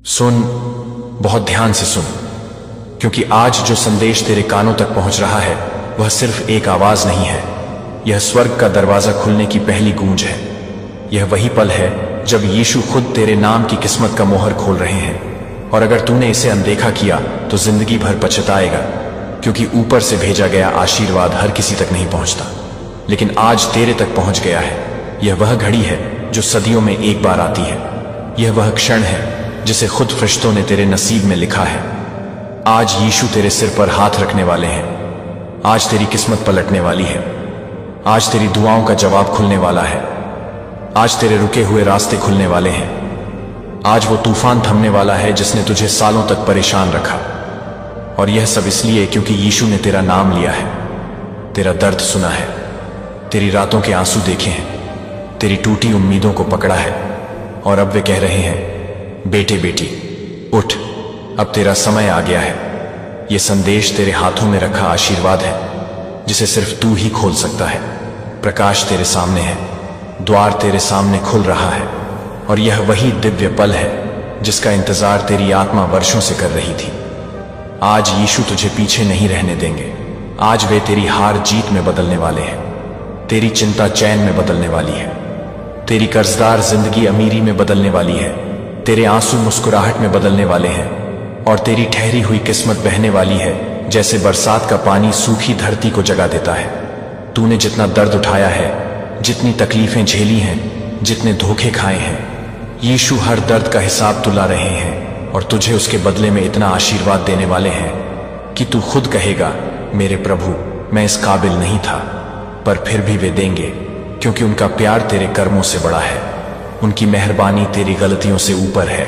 सुन, बहुत ध्यान से सुन, क्योंकि आज जो संदेश तेरे कानों तक पहुंच रहा है वह सिर्फ एक आवाज नहीं है। यह स्वर्ग का दरवाजा खुलने की पहली गूंज है। यह वही पल है जब यीशु खुद तेरे नाम की किस्मत का मोहर खोल रहे हैं। और अगर तूने इसे अनदेखा किया तो जिंदगी भर पछताएगा, क्योंकि ऊपर से भेजा गया आशीर्वाद हर किसी तक नहीं पहुंचता, लेकिन आज तेरे तक पहुंच गया है। यह वह घड़ी है जो सदियों में एक बार आती है। यह वह क्षण है जिसे खुद फरिश्तों ने तेरे नसीब में लिखा है। आज यीशु तेरे सिर पर हाथ रखने वाले हैं। आज तेरी किस्मत पलटने वाली है। आज तेरी दुआओं का जवाब खुलने वाला है। आज तेरे रुके हुए रास्ते खुलने वाले हैं। आज वो तूफान थमने वाला है जिसने तुझे सालों तक परेशान रखा। और यह सब इसलिए क्योंकि यीशु ने तेरा नाम लिया है, तेरा दर्द सुना है, तेरी रातों के आंसू देखे हैं, तेरी टूटी उम्मीदों को पकड़ा है। और अब वे कह रहे हैं, बेटे बेटी उठ, अब तेरा समय आ गया है। यह संदेश तेरे हाथों में रखा आशीर्वाद है जिसे सिर्फ तू ही खोल सकता है। प्रकाश तेरे सामने है, द्वार तेरे सामने खुल रहा है। और यह वही दिव्य पल है जिसका इंतजार तेरी आत्मा वर्षों से कर रही थी। आज यीशु तुझे पीछे नहीं रहने देंगे। आज वे तेरी हार जीत में बदलने वाले हैं, तेरी चिंता चैन में बदलने वाली है, तेरी कर्जदार जिंदगी अमीरी में बदलने वाली है, तेरे आंसू मुस्कुराहट में बदलने वाले हैं, और तेरी ठहरी हुई किस्मत बहने वाली है जैसे बरसात का पानी सूखी धरती को जगा देता है। तूने जितना दर्द उठाया है, जितनी तकलीफें झेली हैं, जितने धोखे खाए हैं, यीशु हर दर्द का हिसाब तुला रहे हैं और तुझे उसके बदले में इतना आशीर्वाद देने वाले हैं कि तू खुद कहेगा, मेरे प्रभु, मैं इस काबिल नहीं था, पर फिर भी वे देंगे, क्योंकि उनका प्यार तेरे कर्मों से बड़ा है, उनकी मेहरबानी तेरी गलतियों से ऊपर है,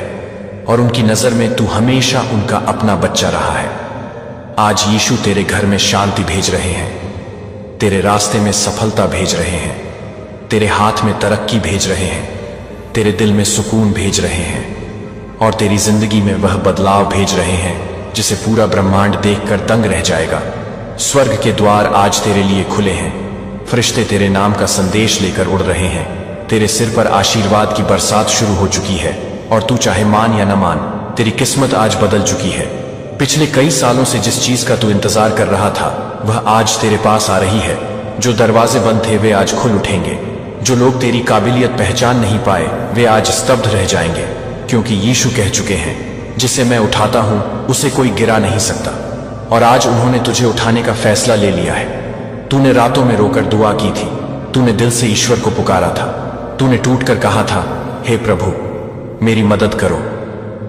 और उनकी नजर में तू हमेशा उनका अपना बच्चा रहा है। आज यीशु तेरे घर में शांति भेज रहे हैं, तेरे रास्ते में सफलता भेज रहे हैं, तेरे हाथ में तरक्की भेज रहे हैं, तेरे दिल में सुकून भेज रहे हैं, और तेरी जिंदगी में वह बदलाव भेज रहे हैं जिसे पूरा ब्रह्मांड देखकर दंग रह जाएगा। स्वर्ग के द्वार आज तेरे लिए खुले हैं। फरिश्ते तेरे नाम का संदेश लेकर उड़ रहे हैं। तेरे सिर पर आशीर्वाद की बरसात शुरू हो चुकी है, और तू चाहे मान या न मान, तेरी किस्मत आज बदल चुकी है। पिछले कई सालों से जिस चीज का तू इंतजार कर रहा था वह आज तेरे पास आ रही है। जो दरवाजे बंद थे वे आज खुल उठेंगे। जो लोग तेरी काबिलियत पहचान नहीं पाए वे आज स्तब्ध रह जाएंगे, क्योंकि यीशु कह चुके हैं, जिसे मैं उठाता हूं उसे कोई गिरा नहीं सकता। और आज उन्होंने तुझे उठाने का फैसला ले लिया है। तूने रातों में रोकर दुआ की थी, तूने दिल से ईश्वर को पुकारा था, तूने टूटकर कहा था, हे प्रभु मेरी मदद करो।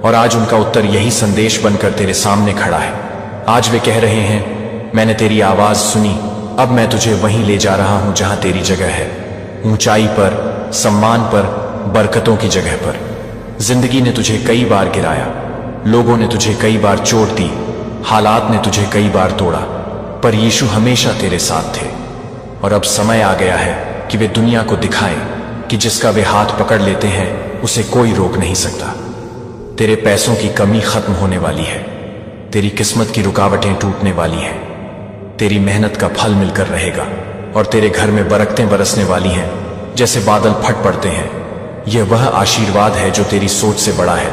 और आज उनका उत्तर यही संदेश बनकर तेरे सामने खड़ा है। आज वे कह रहे हैं, मैंने तेरी आवाज सुनी, अब मैं तुझे वहीं ले जा रहा हूं जहां तेरी जगह है, ऊंचाई पर, सम्मान पर, बरकतों की जगह पर। जिंदगी ने तुझे कई बार गिराया, लोगों ने तुझे कई बार चोट दी, हालात ने तुझे कई बार तोड़ा, पर यीशु हमेशा तेरे साथ थे। और अब समय आ गया है कि वे दुनिया को दिखाएं कि जिसका वे हाथ पकड़ लेते हैं उसे कोई रोक नहीं सकता। तेरे पैसों की कमी खत्म होने वाली है, तेरी किस्मत की रुकावटें टूटने वाली हैं, तेरी मेहनत का फल मिलकर रहेगा, और तेरे घर में बरकतें बरसने वाली हैं जैसे बादल फट पड़ते हैं। यह वह आशीर्वाद है जो तेरी सोच से बड़ा है,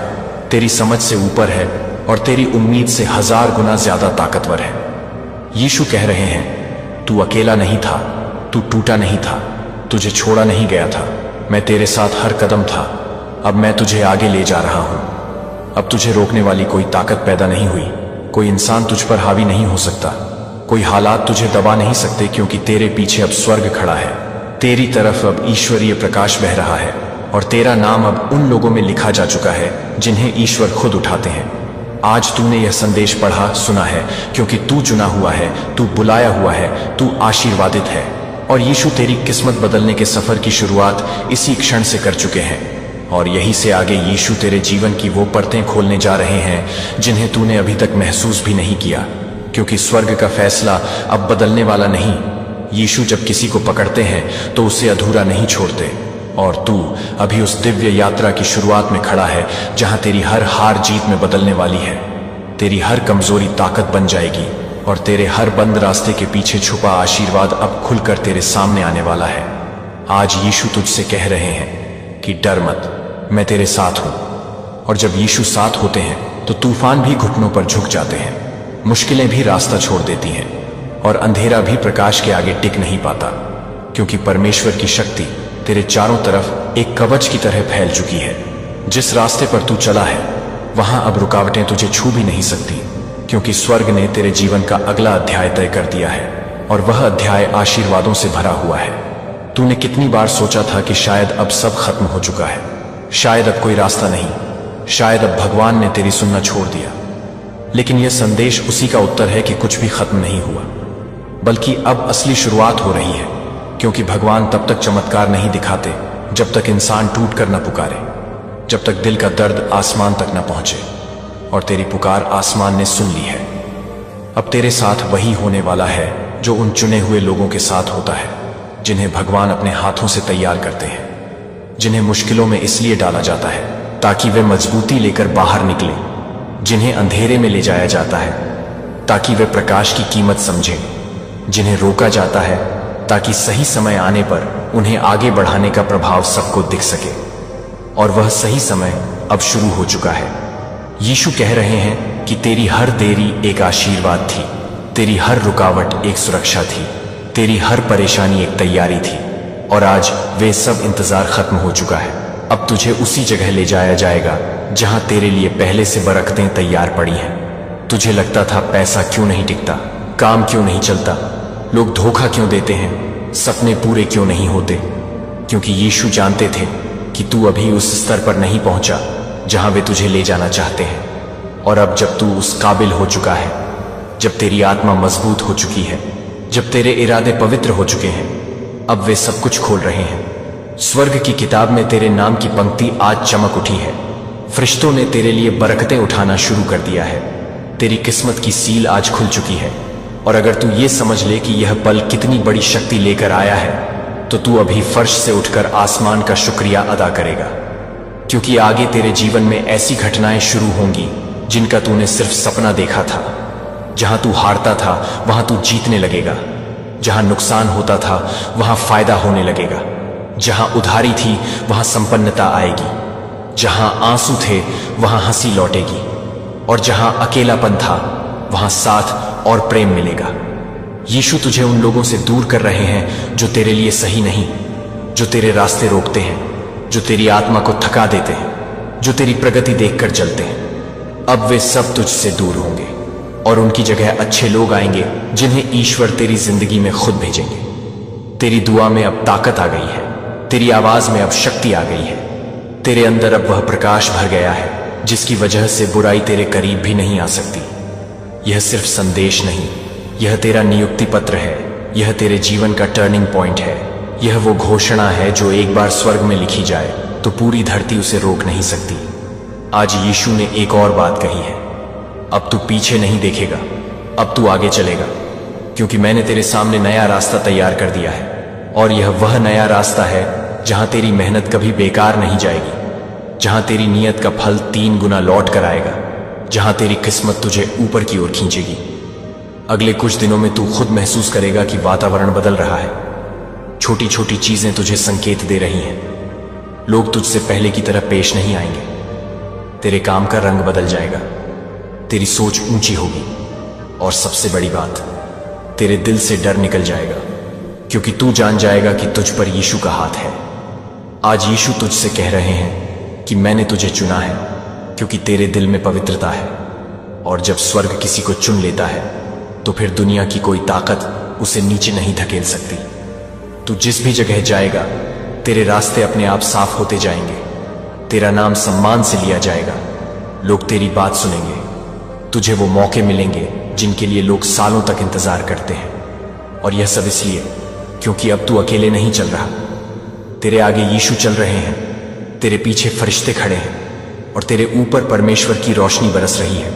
तेरी समझ से ऊपर है, और तेरी उम्मीद से 1000 गुना ज्यादा ताकतवर है। यीशु कह रहे हैं, तू अकेला नहीं था, तू टूटा नहीं था, तुझे छोड़ा नहीं गया था, मैं तेरे साथ हर कदम था। अब मैं तुझे आगे ले जा रहा हूं। अब तुझे रोकने वाली कोई ताकत पैदा नहीं हुई, कोई इंसान तुझ पर हावी नहीं हो सकता, कोई हालात तुझे दबा नहीं सकते, क्योंकि तेरे पीछे अब स्वर्ग खड़ा है। तेरी तरफ अब ईश्वरीय प्रकाश बह रहा है, और तेरा नाम अब उन लोगों में लिखा जा चुका है जिन्हें ईश्वर खुद उठाते हैं। आज तूने यह संदेश पढ़ा, सुना है, क्योंकि तू चुना हुआ है, तू बुलाया हुआ है, तू आशीर्वादित है। और यीशु तेरी किस्मत बदलने के सफर की शुरुआत इसी क्षण से कर चुके हैं, और यहीं से आगे यीशु तेरे जीवन की वो परतें खोलने जा रहे हैं जिन्हें तूने अभी तक महसूस भी नहीं किया, क्योंकि स्वर्ग का फैसला अब बदलने वाला नहीं। यीशु जब किसी को पकड़ते हैं तो उसे अधूरा नहीं छोड़ते, और तू अभी उस दिव्य यात्रा की शुरुआत में खड़ा है जहां तेरी हर हार जीत में बदलने वाली है, तेरी हर कमजोरी ताकत बन जाएगी, और तेरे हर बंद रास्ते के पीछे छुपा आशीर्वाद अब खुलकर तेरे सामने आने वाला है। आज यीशु तुझसे कह रहे हैं कि डर मत, मैं तेरे साथ हूं। और जब यीशु साथ होते हैं तो तूफान भी घुटनों पर झुक जाते हैं, मुश्किलें भी रास्ता छोड़ देती हैं और अंधेरा भी प्रकाश के आगे टिक नहीं पाता, क्योंकि परमेश्वर की शक्ति तेरे चारों तरफ एक कवच की तरह फैल चुकी है। जिस रास्ते पर तू चला है वहां अब रुकावटें तुझे छू भी नहीं सकती, क्योंकि स्वर्ग ने तेरे जीवन का अगला अध्याय तय कर दिया है और वह अध्याय आशीर्वादों से भरा हुआ है। तूने कितनी बार सोचा था कि शायद अब सब खत्म हो चुका है, शायद अब कोई रास्ता नहीं, शायद अब भगवान ने तेरी सुनना छोड़ दिया। लेकिन यह संदेश उसी का उत्तर है कि कुछ भी खत्म नहीं हुआ, बल्कि अब असली शुरुआत हो रही है, क्योंकि भगवान तब तक चमत्कार नहीं दिखाते जब तक इंसान टूट कर न पुकारे, जब तक दिल का दर्द आसमान तक न पहुंचे। और तेरी पुकार आसमान ने सुन ली है। अब तेरे साथ वही होने वाला है जो उन चुने हुए लोगों के साथ होता है जिन्हें भगवान अपने हाथों से तैयार करते हैं, जिन्हें मुश्किलों में इसलिए डाला जाता है ताकि वे मजबूती लेकर बाहर निकले, जिन्हें अंधेरे में ले जाया जाता है ताकि वे प्रकाश की कीमत समझें, जिन्हें रोका जाता है ताकि सही समय आने पर उन्हें आगे बढ़ाने का प्रभाव सबको दिख सके। और वह सही समय अब शुरू हो चुका है। यीशु कह रहे हैं कि तेरी हर देरी एक आशीर्वाद थी, तेरी हर रुकावट एक सुरक्षा थी, तेरी हर परेशानी एक तैयारी थी, और आज वे सब इंतजार खत्म हो चुका है। अब तुझे उसी जगह ले जाया जाएगा जहां तेरे लिए पहले से बरकतें तैयार पड़ी हैं। तुझे लगता था पैसा क्यों नहीं टिकता, काम क्यों नहीं चलता, लोग धोखा क्यों देते हैं, सपने पूरे क्यों नहीं होते, क्योंकि यीशु जानते थे कि तू अभी उस स्तर पर नहीं पहुंचा जहां वे तुझे ले जाना चाहते हैं। और अब जब तू उस काबिल हो चुका है, जब तेरी आत्मा मजबूत हो चुकी है, जब तेरे इरादे पवित्र हो चुके हैं, अब वे सब कुछ खोल रहे हैं। स्वर्ग की किताब में तेरे नाम की पंक्ति आज चमक उठी है। फरिश्तों ने तेरे लिए बरकतें उठाना शुरू कर दिया है। तेरी किस्मत की सील आज खुल चुकी है। और अगर तू ये समझ ले कि यह पल कितनी बड़ी शक्ति लेकर आया है, तो तू अभी फर्श से उठकर आसमान का शुक्रिया अदा करेगा, क्योंकि आगे तेरे जीवन में ऐसी घटनाएं शुरू होंगी जिनका तूने सिर्फ सपना देखा था। जहां तू हारता था वहां तू जीतने लगेगा, जहां नुकसान होता था वहां फायदा होने लगेगा, जहां उधारी थी वहां संपन्नता आएगी, जहां आंसू थे वहां हंसी लौटेगी, और जहां अकेलापन था वहां साथ और प्रेम मिलेगा। यीशु तुझे उन लोगों से दूर कर रहे हैं जो तेरे लिए सही नहीं, जो तेरे रास्ते रोकते हैं, जो तेरी आत्मा को थका देते हैं, जो तेरी प्रगति देखकर चलते हैं। अब वे सब तुझसे दूर होंगे और उनकी जगह अच्छे लोग आएंगे जिन्हें ईश्वर तेरी जिंदगी में खुद भेजेंगे। तेरी दुआ में अब ताकत आ गई है, तेरी आवाज में अब शक्ति आ गई है, तेरे अंदर अब वह प्रकाश भर गया है जिसकी वजह से बुराई तेरे करीब भी नहीं आ सकती। यह सिर्फ संदेश नहीं, यह तेरा नियुक्ति पत्र है, यह तेरे जीवन का टर्निंग पॉइंट है। यह वो घोषणा है जो एक बार स्वर्ग में लिखी जाए तो पूरी धरती उसे रोक नहीं सकती। आज यीशु ने एक और बात कही है, अब तू पीछे नहीं देखेगा, अब तू आगे चलेगा, क्योंकि मैंने तेरे सामने नया रास्ता तैयार कर दिया है। और यह वह नया रास्ता है जहां तेरी मेहनत कभी बेकार नहीं जाएगी, जहां तेरी नीयत का फल 3 गुना लौट कर आएगा, जहां तेरी किस्मत तुझे ऊपर की ओर खींचेगी। अगले कुछ दिनों में तू खुद महसूस करेगा कि वातावरण बदल रहा है, छोटी छोटी चीजें तुझे संकेत दे रही हैं। लोग तुझसे पहले की तरह पेश नहीं आएंगे, तेरे काम का रंग बदल जाएगा, तेरी सोच ऊंची होगी, और सबसे बड़ी बात, तेरे दिल से डर निकल जाएगा, क्योंकि तू जान जाएगा कि तुझ पर यीशु का हाथ है। आज यीशु तुझसे कह रहे हैं कि मैंने तुझे चुना है, क्योंकि तेरे दिल में पवित्रता है। और जब स्वर्ग किसी को चुन लेता है तो फिर दुनिया की कोई ताकत उसे नीचे नहीं धकेल सकती। तू जिस भी जगह जाएगा तेरे रास्ते अपने आप साफ होते जाएंगे, तेरा नाम सम्मान से लिया जाएगा, लोग तेरी बात सुनेंगे, तुझे वो मौके मिलेंगे जिनके लिए लोग सालों तक इंतजार करते हैं। और यह सब इसलिए क्योंकि अब तू अकेले नहीं चल रहा, तेरे आगे यीशु चल रहे हैं, तेरे पीछे फरिश्ते खड़े हैं और तेरे ऊपर परमेश्वर की रोशनी बरस रही है।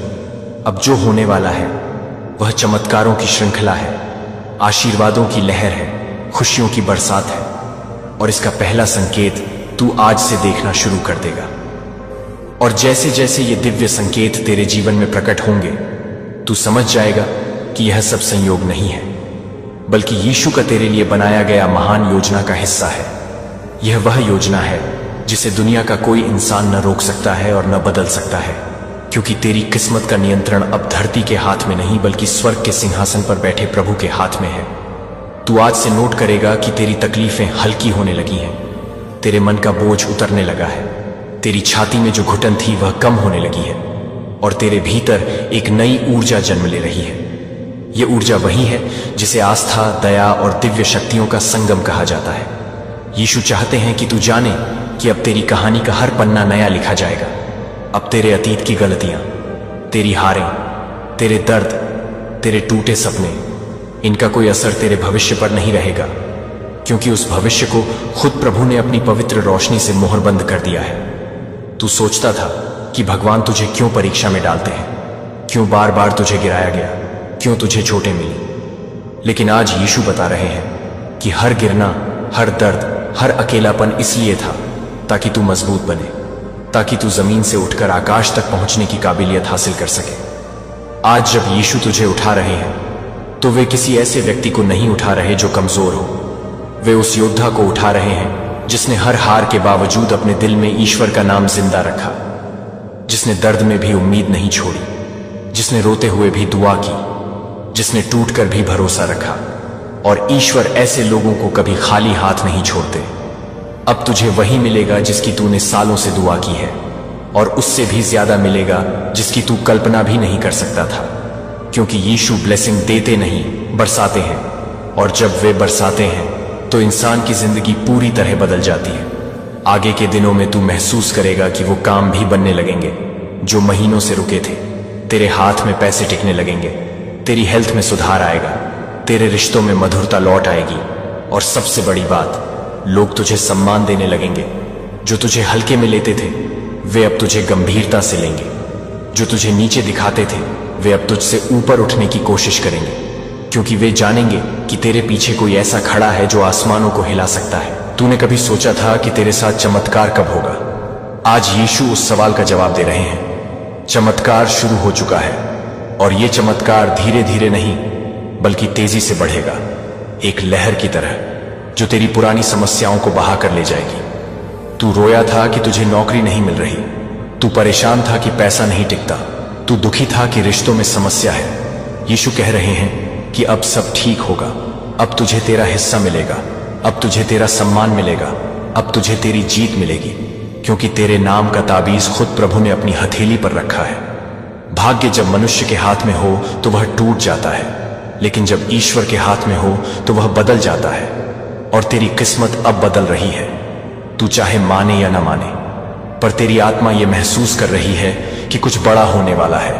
अब जो होने वाला है वह चमत्कारों की श्रृंखला है, आशीर्वादों की लहर है, खुशियों की बरसात है, और इसका पहला संकेत तू आज से देखना शुरू कर देगा। और जैसे जैसे ये दिव्य संकेत तेरे जीवन में प्रकट होंगे, तू समझ जाएगा कि यह सब संयोग नहीं है, बल्कि यीशु का तेरे लिए बनाया गया महान योजना का हिस्सा है। यह वह योजना है जिसे दुनिया का कोई इंसान न रोक सकता है और न बदल सकता है, क्योंकि तेरी किस्मत का नियंत्रण अब धरती के हाथ में नहीं बल्कि स्वर्ग के सिंहासन पर बैठे प्रभु के हाथ में है। तू आज से नोट करेगा कि तेरी तकलीफें हल्की होने लगी हैं, तेरे मन का बोझ उतरने लगा है, तेरी छाती में जो घुटन थी वह कम होने लगी है और तेरे भीतर एक नई ऊर्जा जन्म ले रही है। यह ऊर्जा वही है जिसे आस्था, दया और दिव्य शक्तियों का संगम कहा जाता है। यीशु चाहते हैं कि तू जाने कि अब तेरी कहानी का हर पन्ना नया लिखा जाएगा। अब तेरे अतीत की गलतियां, तेरी हारें, तेरे दर्द, तेरे टूटे सपने, इनका कोई असर तेरे भविष्य पर नहीं रहेगा, क्योंकि उस भविष्य को खुद प्रभु ने अपनी पवित्र रोशनी से मोहरबंद कर दिया है। तू सोचता था कि भगवान तुझे क्यों परीक्षा में डालते हैं, क्यों बार बार तुझे गिराया गया, क्यों तुझे चोटें मिली। लेकिन आज यीशु बता रहे हैं कि हर गिरना, हर दर्द, हर अकेलापन इसलिए था ताकि तू मजबूत बने, ताकि तू जमीन से उठकर आकाश तक पहुंचने की काबिलियत हासिल कर सके। आज जब यीशु तुझे उठा रहे हैं तो वे किसी ऐसे व्यक्ति को नहीं उठा रहे जो कमजोर हो, वे उस योद्धा को उठा रहे हैं जिसने हर हार के बावजूद अपने दिल में ईश्वर का नाम जिंदा रखा, जिसने दर्द में भी उम्मीद नहीं छोड़ी, जिसने रोते हुए भी दुआ की, जिसने टूटकर भी भरोसा रखा। और ईश्वर ऐसे लोगों को कभी खाली हाथ नहीं छोड़ते। अब तुझे वही मिलेगा जिसकी तूने सालों से दुआ की है, और उससे भी ज्यादा मिलेगा जिसकी तू कल्पना भी नहीं कर सकता था, क्योंकि यीशु ब्लेसिंग देते नहीं बरसाते हैं, और जब वे बरसाते हैं तो इंसान की जिंदगी पूरी तरह बदल जाती है। आगे के दिनों में तू महसूस करेगा कि वो काम भी बनने लगेंगे जो महीनों से रुके थे, तेरे हाथ में पैसे टिकने लगेंगे, तेरी हेल्थ में सुधार आएगा, तेरे रिश्तों में मधुरता लौट आएगी, और सबसे बड़ी बात, लोग तुझे सम्मान देने लगेंगे। जो तुझे हल्के में लेते थे वे अब तुझे गंभीरता से लेंगे, जो तुझे नीचे दिखाते थे वे अब तुझसे ऊपर उठने की कोशिश करेंगे, क्योंकि वे जानेंगे कि तेरे पीछे कोई ऐसा खड़ा है जो आसमानों को हिला सकता है। तूने कभी सोचा था कि तेरे साथ चमत्कार कब होगा? आज यीशु उस सवाल का जवाब दे रहे हैं। चमत्कार शुरू हो चुका है, और यह चमत्कार धीरे धीरे नहीं बल्कि तेजी से बढ़ेगा, एक लहर की तरह जो तेरी पुरानी समस्याओं को बहा कर ले जाएगी। तू रोया था कि तुझे नौकरी नहीं मिल रही, तू परेशान था कि पैसा नहीं टिकता, तू दुखी था कि रिश्तों में समस्या है। यीशु कह रहे हैं कि अब सब ठीक होगा, अब तुझे तेरा हिस्सा मिलेगा, अब तुझे तेरा सम्मान मिलेगा, अब तुझे तेरी जीत मिलेगी, क्योंकि तेरे नाम का ताबीज खुद प्रभु ने अपनी हथेली पर रखा है। भाग्य जब मनुष्य के हाथ में हो तो वह टूट जाता है, लेकिन जब ईश्वर के हाथ में हो तो वह बदल जाता है, और तेरी किस्मत अब बदल रही है। तू चाहे माने या ना माने, पर तेरी आत्मा यह महसूस कर रही है कि कुछ बड़ा होने वाला है,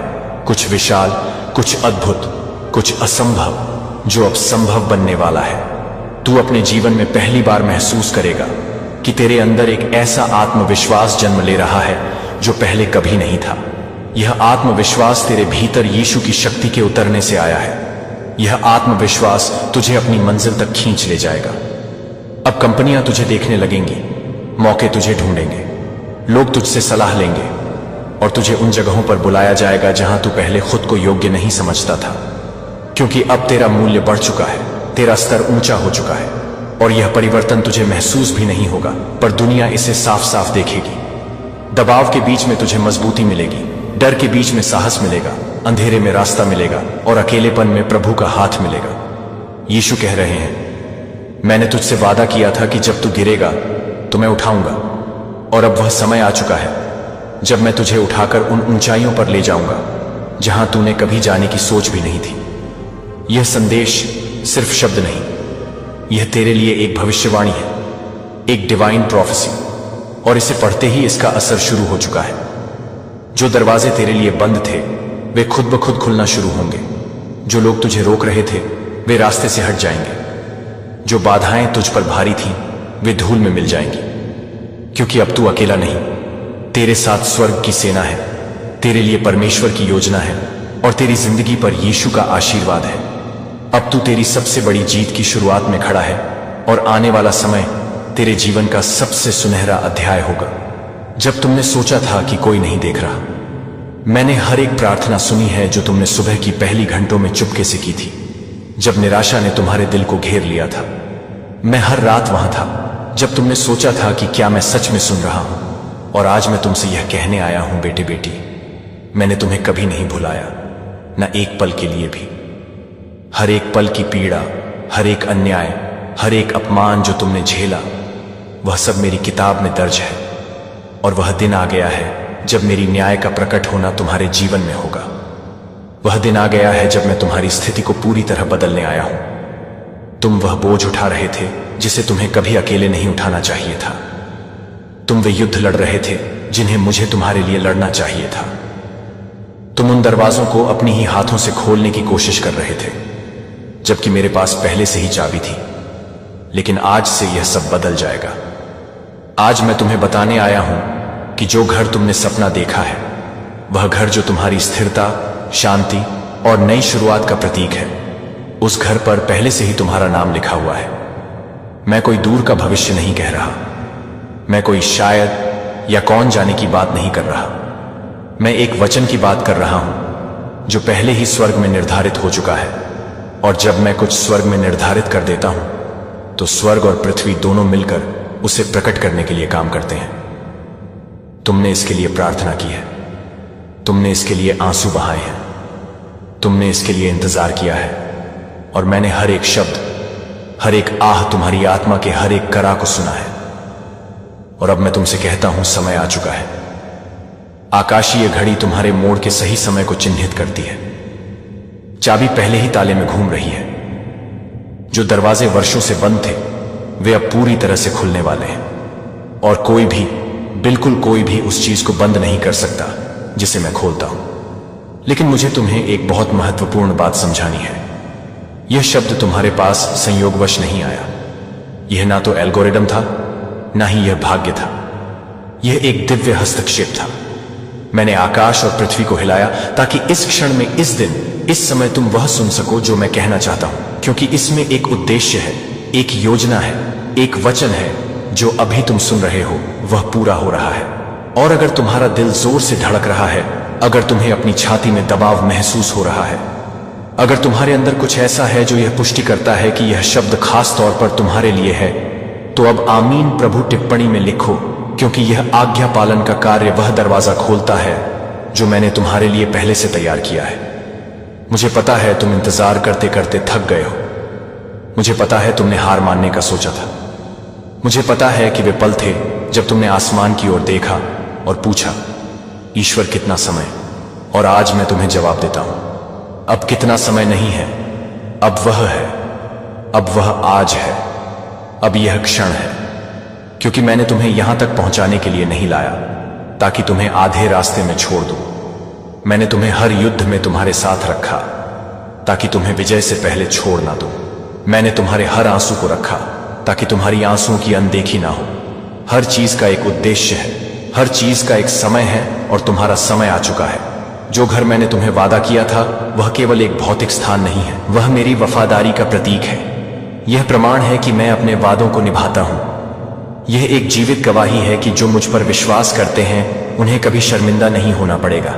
कुछ विशाल, कुछ अद्भुत, कुछ असंभव, जो अब संभव बनने वाला है। तू अपने जीवन में पहली बार महसूस करेगा कि तेरे अंदर एक ऐसा आत्मविश्वास जन्म ले रहा है जो पहले कभी नहीं था। यह आत्मविश्वास तेरे भीतर यीशु की शक्ति के उतरने से आया है। यह आत्मविश्वास तुझे अपनी मंजिल तक खींच ले जाएगा। अब कंपनियां तुझे देखने लगेंगी, मौके तुझे ढूंढेंगे, लोग तुझसे सलाह लेंगे, और तुझे उन जगहों पर बुलाया जाएगा जहां तू पहले खुद को योग्य नहीं समझता था, क्योंकि अब तेरा मूल्य बढ़ चुका है, तेरा स्तर ऊंचा हो चुका है, और यह परिवर्तन तुझे महसूस भी नहीं होगा, पर दुनिया इसे साफ साफ देखेगी। दबाव के बीच में तुझे मजबूती मिलेगी, डर के बीच में साहस मिलेगा, अंधेरे में रास्ता मिलेगा, और अकेलेपन में प्रभु का हाथ मिलेगा। यीशु कह रहे हैं, मैंने तुझसे वादा किया था कि जब तू गिरेगा तो मैं उठाऊंगा, और अब वह समय आ चुका है जब मैं तुझे उठाकर उन ऊंचाइयों पर ले जाऊंगा जहां तूने कभी जाने की सोच भी नहीं थी। यह संदेश सिर्फ शब्द नहीं, यह तेरे लिए एक भविष्यवाणी है, एक डिवाइन प्रोफेसी, और इसे पढ़ते ही इसका असर शुरू हो चुका है। जो दरवाजे तेरे लिए बंद थे वे खुद ब खुद खुलना शुरू होंगे, जो लोग तुझे रोक रहे थे वे रास्ते से हट जाएंगे, जो बाधाएं तुझ पर भारी थीं वे धूल में मिल जाएंगी, क्योंकि अब तू अकेला नहीं, तेरे साथ स्वर्ग की सेना है, तेरे लिए परमेश्वर की योजना है, और तेरी जिंदगी पर यीशु का आशीर्वाद है। अब तू तेरी सबसे बड़ी जीत की शुरुआत में खड़ा है, और आने वाला समय तेरे जीवन का सबसे सुनहरा अध्याय होगा। जब तुमने सोचा था कि कोई नहीं देख रहा, मैंने हर एक प्रार्थना सुनी है जो तुमने सुबह की पहली घंटों में चुपके से की थी, जब निराशा ने तुम्हारे दिल को घेर लिया था। मैं हर रात वहां था जब तुमने सोचा था कि क्या मैं सच में सुन रहा हूं, और आज मैं तुमसे यह कहने आया हूं बेटे बेटी, मैंने तुम्हें कभी नहीं भुलाया, न एक पल के लिए भी। हर एक पल की पीड़ा, हर एक अन्याय, हर एक अपमान जो तुमने झेला, वह सब मेरी किताब में दर्ज है। और वह दिन आ गया है जब मेरी न्याय का प्रकट होना तुम्हारे जीवन में होगा। वह दिन आ गया है जब मैं तुम्हारी स्थिति को पूरी तरह बदलने आया हूं। तुम वह बोझ उठा रहे थे जिसे तुम्हें कभी अकेले नहीं उठाना चाहिए था। तुम वे युद्ध लड़ रहे थे जिन्हें मुझे तुम्हारे लिए लड़ना चाहिए था। तुम उन दरवाजों को अपनी ही हाथों से खोलने की कोशिश कर रहे थे, जबकि मेरे पास पहले से ही चाबी थी। लेकिन आज से यह सब बदल जाएगा। आज मैं तुम्हें बताने आया हूं कि जो घर तुमने सपना देखा है, वह घर जो तुम्हारी स्थिरता, शांति और नई शुरुआत का प्रतीक है, उस घर पर पहले से ही तुम्हारा नाम लिखा हुआ है। मैं कोई दूर का भविष्य नहीं कह रहा, मैं कोई शायद या कौन जाने की बात नहीं कर रहा। मैं एक वचन की बात कर रहा हूं जो पहले ही स्वर्ग में निर्धारित हो चुका है। और जब मैं कुछ स्वर्ग में निर्धारित कर देता हूं, तो स्वर्ग और पृथ्वी दोनों मिलकर उसे प्रकट करने के लिए काम करते हैं। तुमने इसके लिए प्रार्थना की है, तुमने इसके लिए आंसू बहाए हैं, तुमने इसके लिए इंतजार किया है, और मैंने हर एक शब्द, हर एक आह, तुम्हारी आत्मा के हर एक करा को सुना है। और अब मैं तुमसे कहता हूं, समय आ चुका है। आकाशीय घड़ी तुम्हारे मोड़ के सही समय को चिन्हित करती है। चाबी पहले ही ताले में घूम रही है। जो दरवाजे वर्षों से बंद थे, वे अब पूरी तरह से खुलने वाले हैं। और कोई भी, बिल्कुल कोई भी उस चीज को बंद नहीं कर सकता जिसे मैं खोलता हूं। लेकिन मुझे तुम्हें एक बहुत महत्वपूर्ण बात समझानी है। यह शब्द तुम्हारे पास संयोगवश नहीं आया। यह ना तो एल्गोरिदम था, ना ही यह भाग्य था। यह एक दिव्य हस्तक्षेप था। मैंने आकाश और पृथ्वी को हिलाया ताकि इस क्षण में, इस दिन, इस समय तुम वह सुन सको जो मैं कहना चाहता हूं, क्योंकि इसमें एक उद्देश्य है, एक योजना है, एक वचन है। जो अभी तुम सुन रहे हो वह पूरा हो रहा है। और अगर तुम्हारा दिल जोर से धड़क रहा है, अगर तुम्हें अपनी छाती में दबाव महसूस हो रहा है, अगर तुम्हारे अंदर कुछ ऐसा है जो यह पुष्टि करता है कि यह शब्द खास तौर पर तुम्हारे लिए है, तो अब आमीन प्रभु टिप्पणी में लिखो, क्योंकि यह आज्ञा पालन का कार्य वह दरवाजा खोलता है जो मैंने तुम्हारे लिए पहले से तैयार किया है। मुझे पता है तुम इंतजार करते करते थक गए हो। मुझे पता है तुमने हार मानने का सोचा था। मुझे पता है कि वे पल थे जब तुमने आसमान की ओर देखा और पूछा, ईश्वर कितना समय? और आज मैं तुम्हें जवाब देता हूं, अब कितना समय नहीं है, अब वह है, अब वह आज है, अब यह क्षण है। क्योंकि मैंने तुम्हें यहां तक पहुंचाने के लिए नहीं लाया ताकि तुम्हें आधे रास्ते में छोड़ दूं। मैंने तुम्हें हर युद्ध में तुम्हारे साथ रखा ताकि तुम्हें विजय से पहले छोड़ ना दूं। मैंने तुम्हारे हर आंसू को रखा ताकि तुम्हारी आंसुओं की अनदेखी ना हो। हर चीज का एक उद्देश्य है, हर चीज का एक समय है, और तुम्हारा समय आ चुका है। जो घर मैंने तुम्हें वादा किया था, वह केवल एक भौतिक स्थान नहीं है, वह मेरी वफादारी का प्रतीक है। यह प्रमाण है कि मैं अपने वादों को निभाता हूं। यह एक जीवित गवाही है कि जो मुझ पर विश्वास करते हैं उन्हें कभी शर्मिंदा नहीं होना पड़ेगा।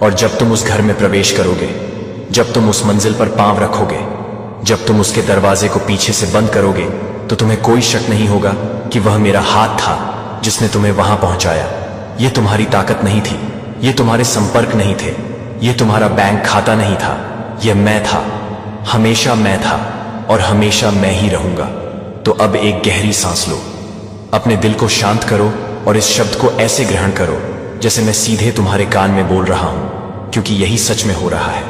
और जब तुम उस घर में प्रवेश करोगे, जब तुम उस मंजिल पर पांव रखोगे, जब तुम उसके दरवाजे को पीछे से बंद करोगे, तो तुम्हें कोई शक नहीं होगा कि वह मेरा हाथ था जिसने तुम्हें वहां पहुंचाया। यह तुम्हारी ताकत नहीं थी, ये तुम्हारे संपर्क नहीं थे, यह तुम्हारा बैंक खाता नहीं था, यह मैं था, हमेशा मैं था, और हमेशा मैं ही रहूंगा। तो अब एक गहरी सांस लो, अपने दिल को शांत करो और इस शब्द को ऐसे ग्रहण करो जैसे मैं सीधे तुम्हारे कान में बोल रहा हूं, क्योंकि यही सच में हो रहा है।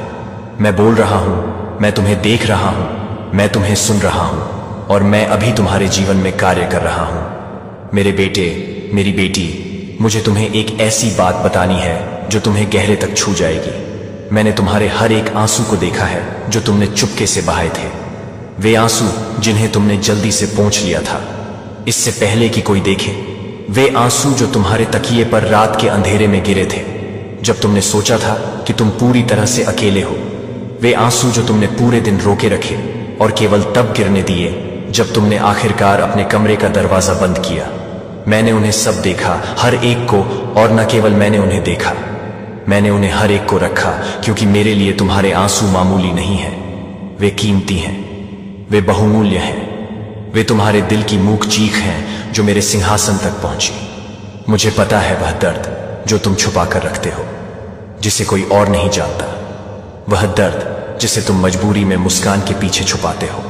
मैं बोल रहा हूं, मैं तुम्हें देख रहा हूं, मैं तुम्हें सुन रहा हूं, और मैं अभी तुम्हारे जीवन में कार्य कर रहा हूं। मेरे बेटे, मेरी बेटी, मुझे तुम्हें एक ऐसी बात बतानी है जो तुम्हें गहरे तक छू जाएगी। मैंने तुम्हारे हर एक आंसू को देखा है जो तुमने चुपके से बहाए थे। वे आंसू जिन्हें तुमने जल्दी से पोंछ लिया था, इससे पहले कि कोई देखे। वे आंसू जो तुम्हारे तकिए पर रात के अंधेरे में गिरे थे, जब तुमने सोचा था कि तुम पूरी तरह से अकेले हो। वे आंसू जो तुमने पूरे दिन रोके रखे और केवल तब गिरने दिए जब तुमने आखिरकार अपने कमरे का दरवाजा बंद किया। मैंने उन्हें सब देखा, हर एक को, और न केवल मैंने उन्हें देखा, मैंने उन्हें हर एक को रखा, क्योंकि मेरे लिए तुम्हारे आंसू मामूली नहीं हैं। वे कीमती हैं, वे बहुमूल्य हैं। वे तुम्हारे दिल की मूक चीख हैं जो मेरे सिंहासन तक पहुंची। मुझे पता है वह दर्द जो तुम छुपा कर रखते हो, जिसे कोई और नहीं जानता। वह दर्द जिसे तुम मजबूरी में मुस्कान के पीछे छुपाते हो।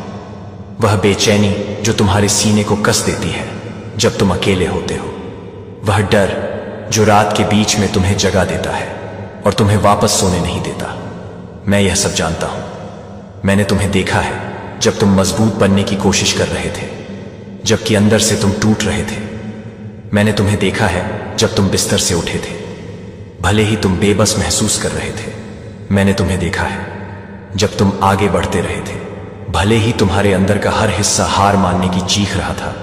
वह बेचैनी जो तुम्हारे सीने को कस देती है जब तुम अकेले होते हो। वह डर जो रात के बीच में तुम्हें जगा देता है और तुम्हें वापस सोने नहीं देता। मैं यह सब जानता हूं। मैंने तुम्हें देखा है जब तुम मजबूत बनने की कोशिश कर रहे थे, जबकि अंदर से तुम टूट रहे थे। मैंने तुम्हें देखा है जब तुम बिस्तर से उठे थे, भले ही तुम बेबस महसूस कर रहे थे। मैंने तुम्हें देखा है जब तुम आगे बढ़ते रहे थे, भले ही तुम्हारे अंदर का हर हिस्सा हार मानने की चीख रहा था।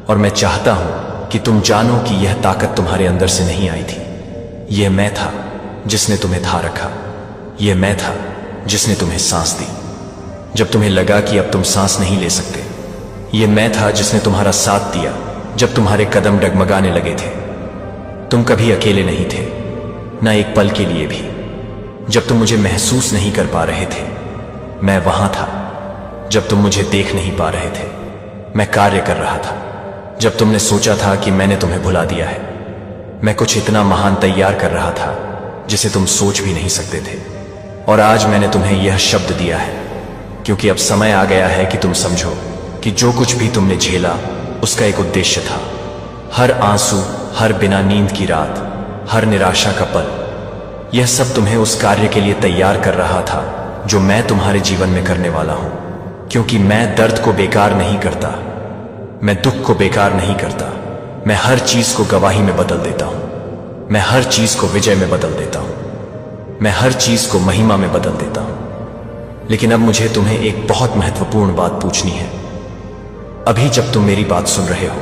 और मैं चाहता हूं कि तुम जानो कि यह ताकत तुम्हारे अंदर से नहीं आई थी। यह मैं था जिसने तुम्हें था रखा। यह मैं था जिसने तुम्हें सांस दी जब तुम्हें लगा कि अब तुम सांस नहीं ले सकते। यह मैं था जिसने तुम्हारा साथ दिया जब तुम्हारे कदम डगमगाने लगे थे। तुम कभी अकेले नहीं थे, ना एक पल के लिए भी। जब तुम मुझे महसूस नहीं कर पा रहे थे, मैं वहां था। जब तुम मुझे देख नहीं पा रहे थे, मैं कार्य कर रहा था। जब तुमने सोचा था कि मैंने तुम्हें भुला दिया है, मैं कुछ इतना महान तैयार कर रहा था जिसे तुम सोच भी नहीं सकते थे। और आज मैंने तुम्हें यह शब्द दिया है, क्योंकि अब समय आ गया है कि तुम समझो कि जो कुछ भी तुमने झेला उसका एक उद्देश्य था। हर आंसू, हर बिना नींद की रात, हर निराशा का पल, यह सब तुम्हें उस कार्य के लिए तैयार कर रहा था जो मैं तुम्हारे जीवन में करने वाला हूं। क्योंकि मैं दर्द को बेकार नहीं करता, मैं दुख को बेकार नहीं करता। मैं हर चीज को गवाही में बदल देता हूं। मैं हर चीज को विजय में बदल देता हूं। मैं हर चीज को महिमा में बदल देता हूं। लेकिन अब मुझे तुम्हें एक बहुत महत्वपूर्ण बात पूछनी है। अभी जब तुम मेरी बात सुन रहे हो,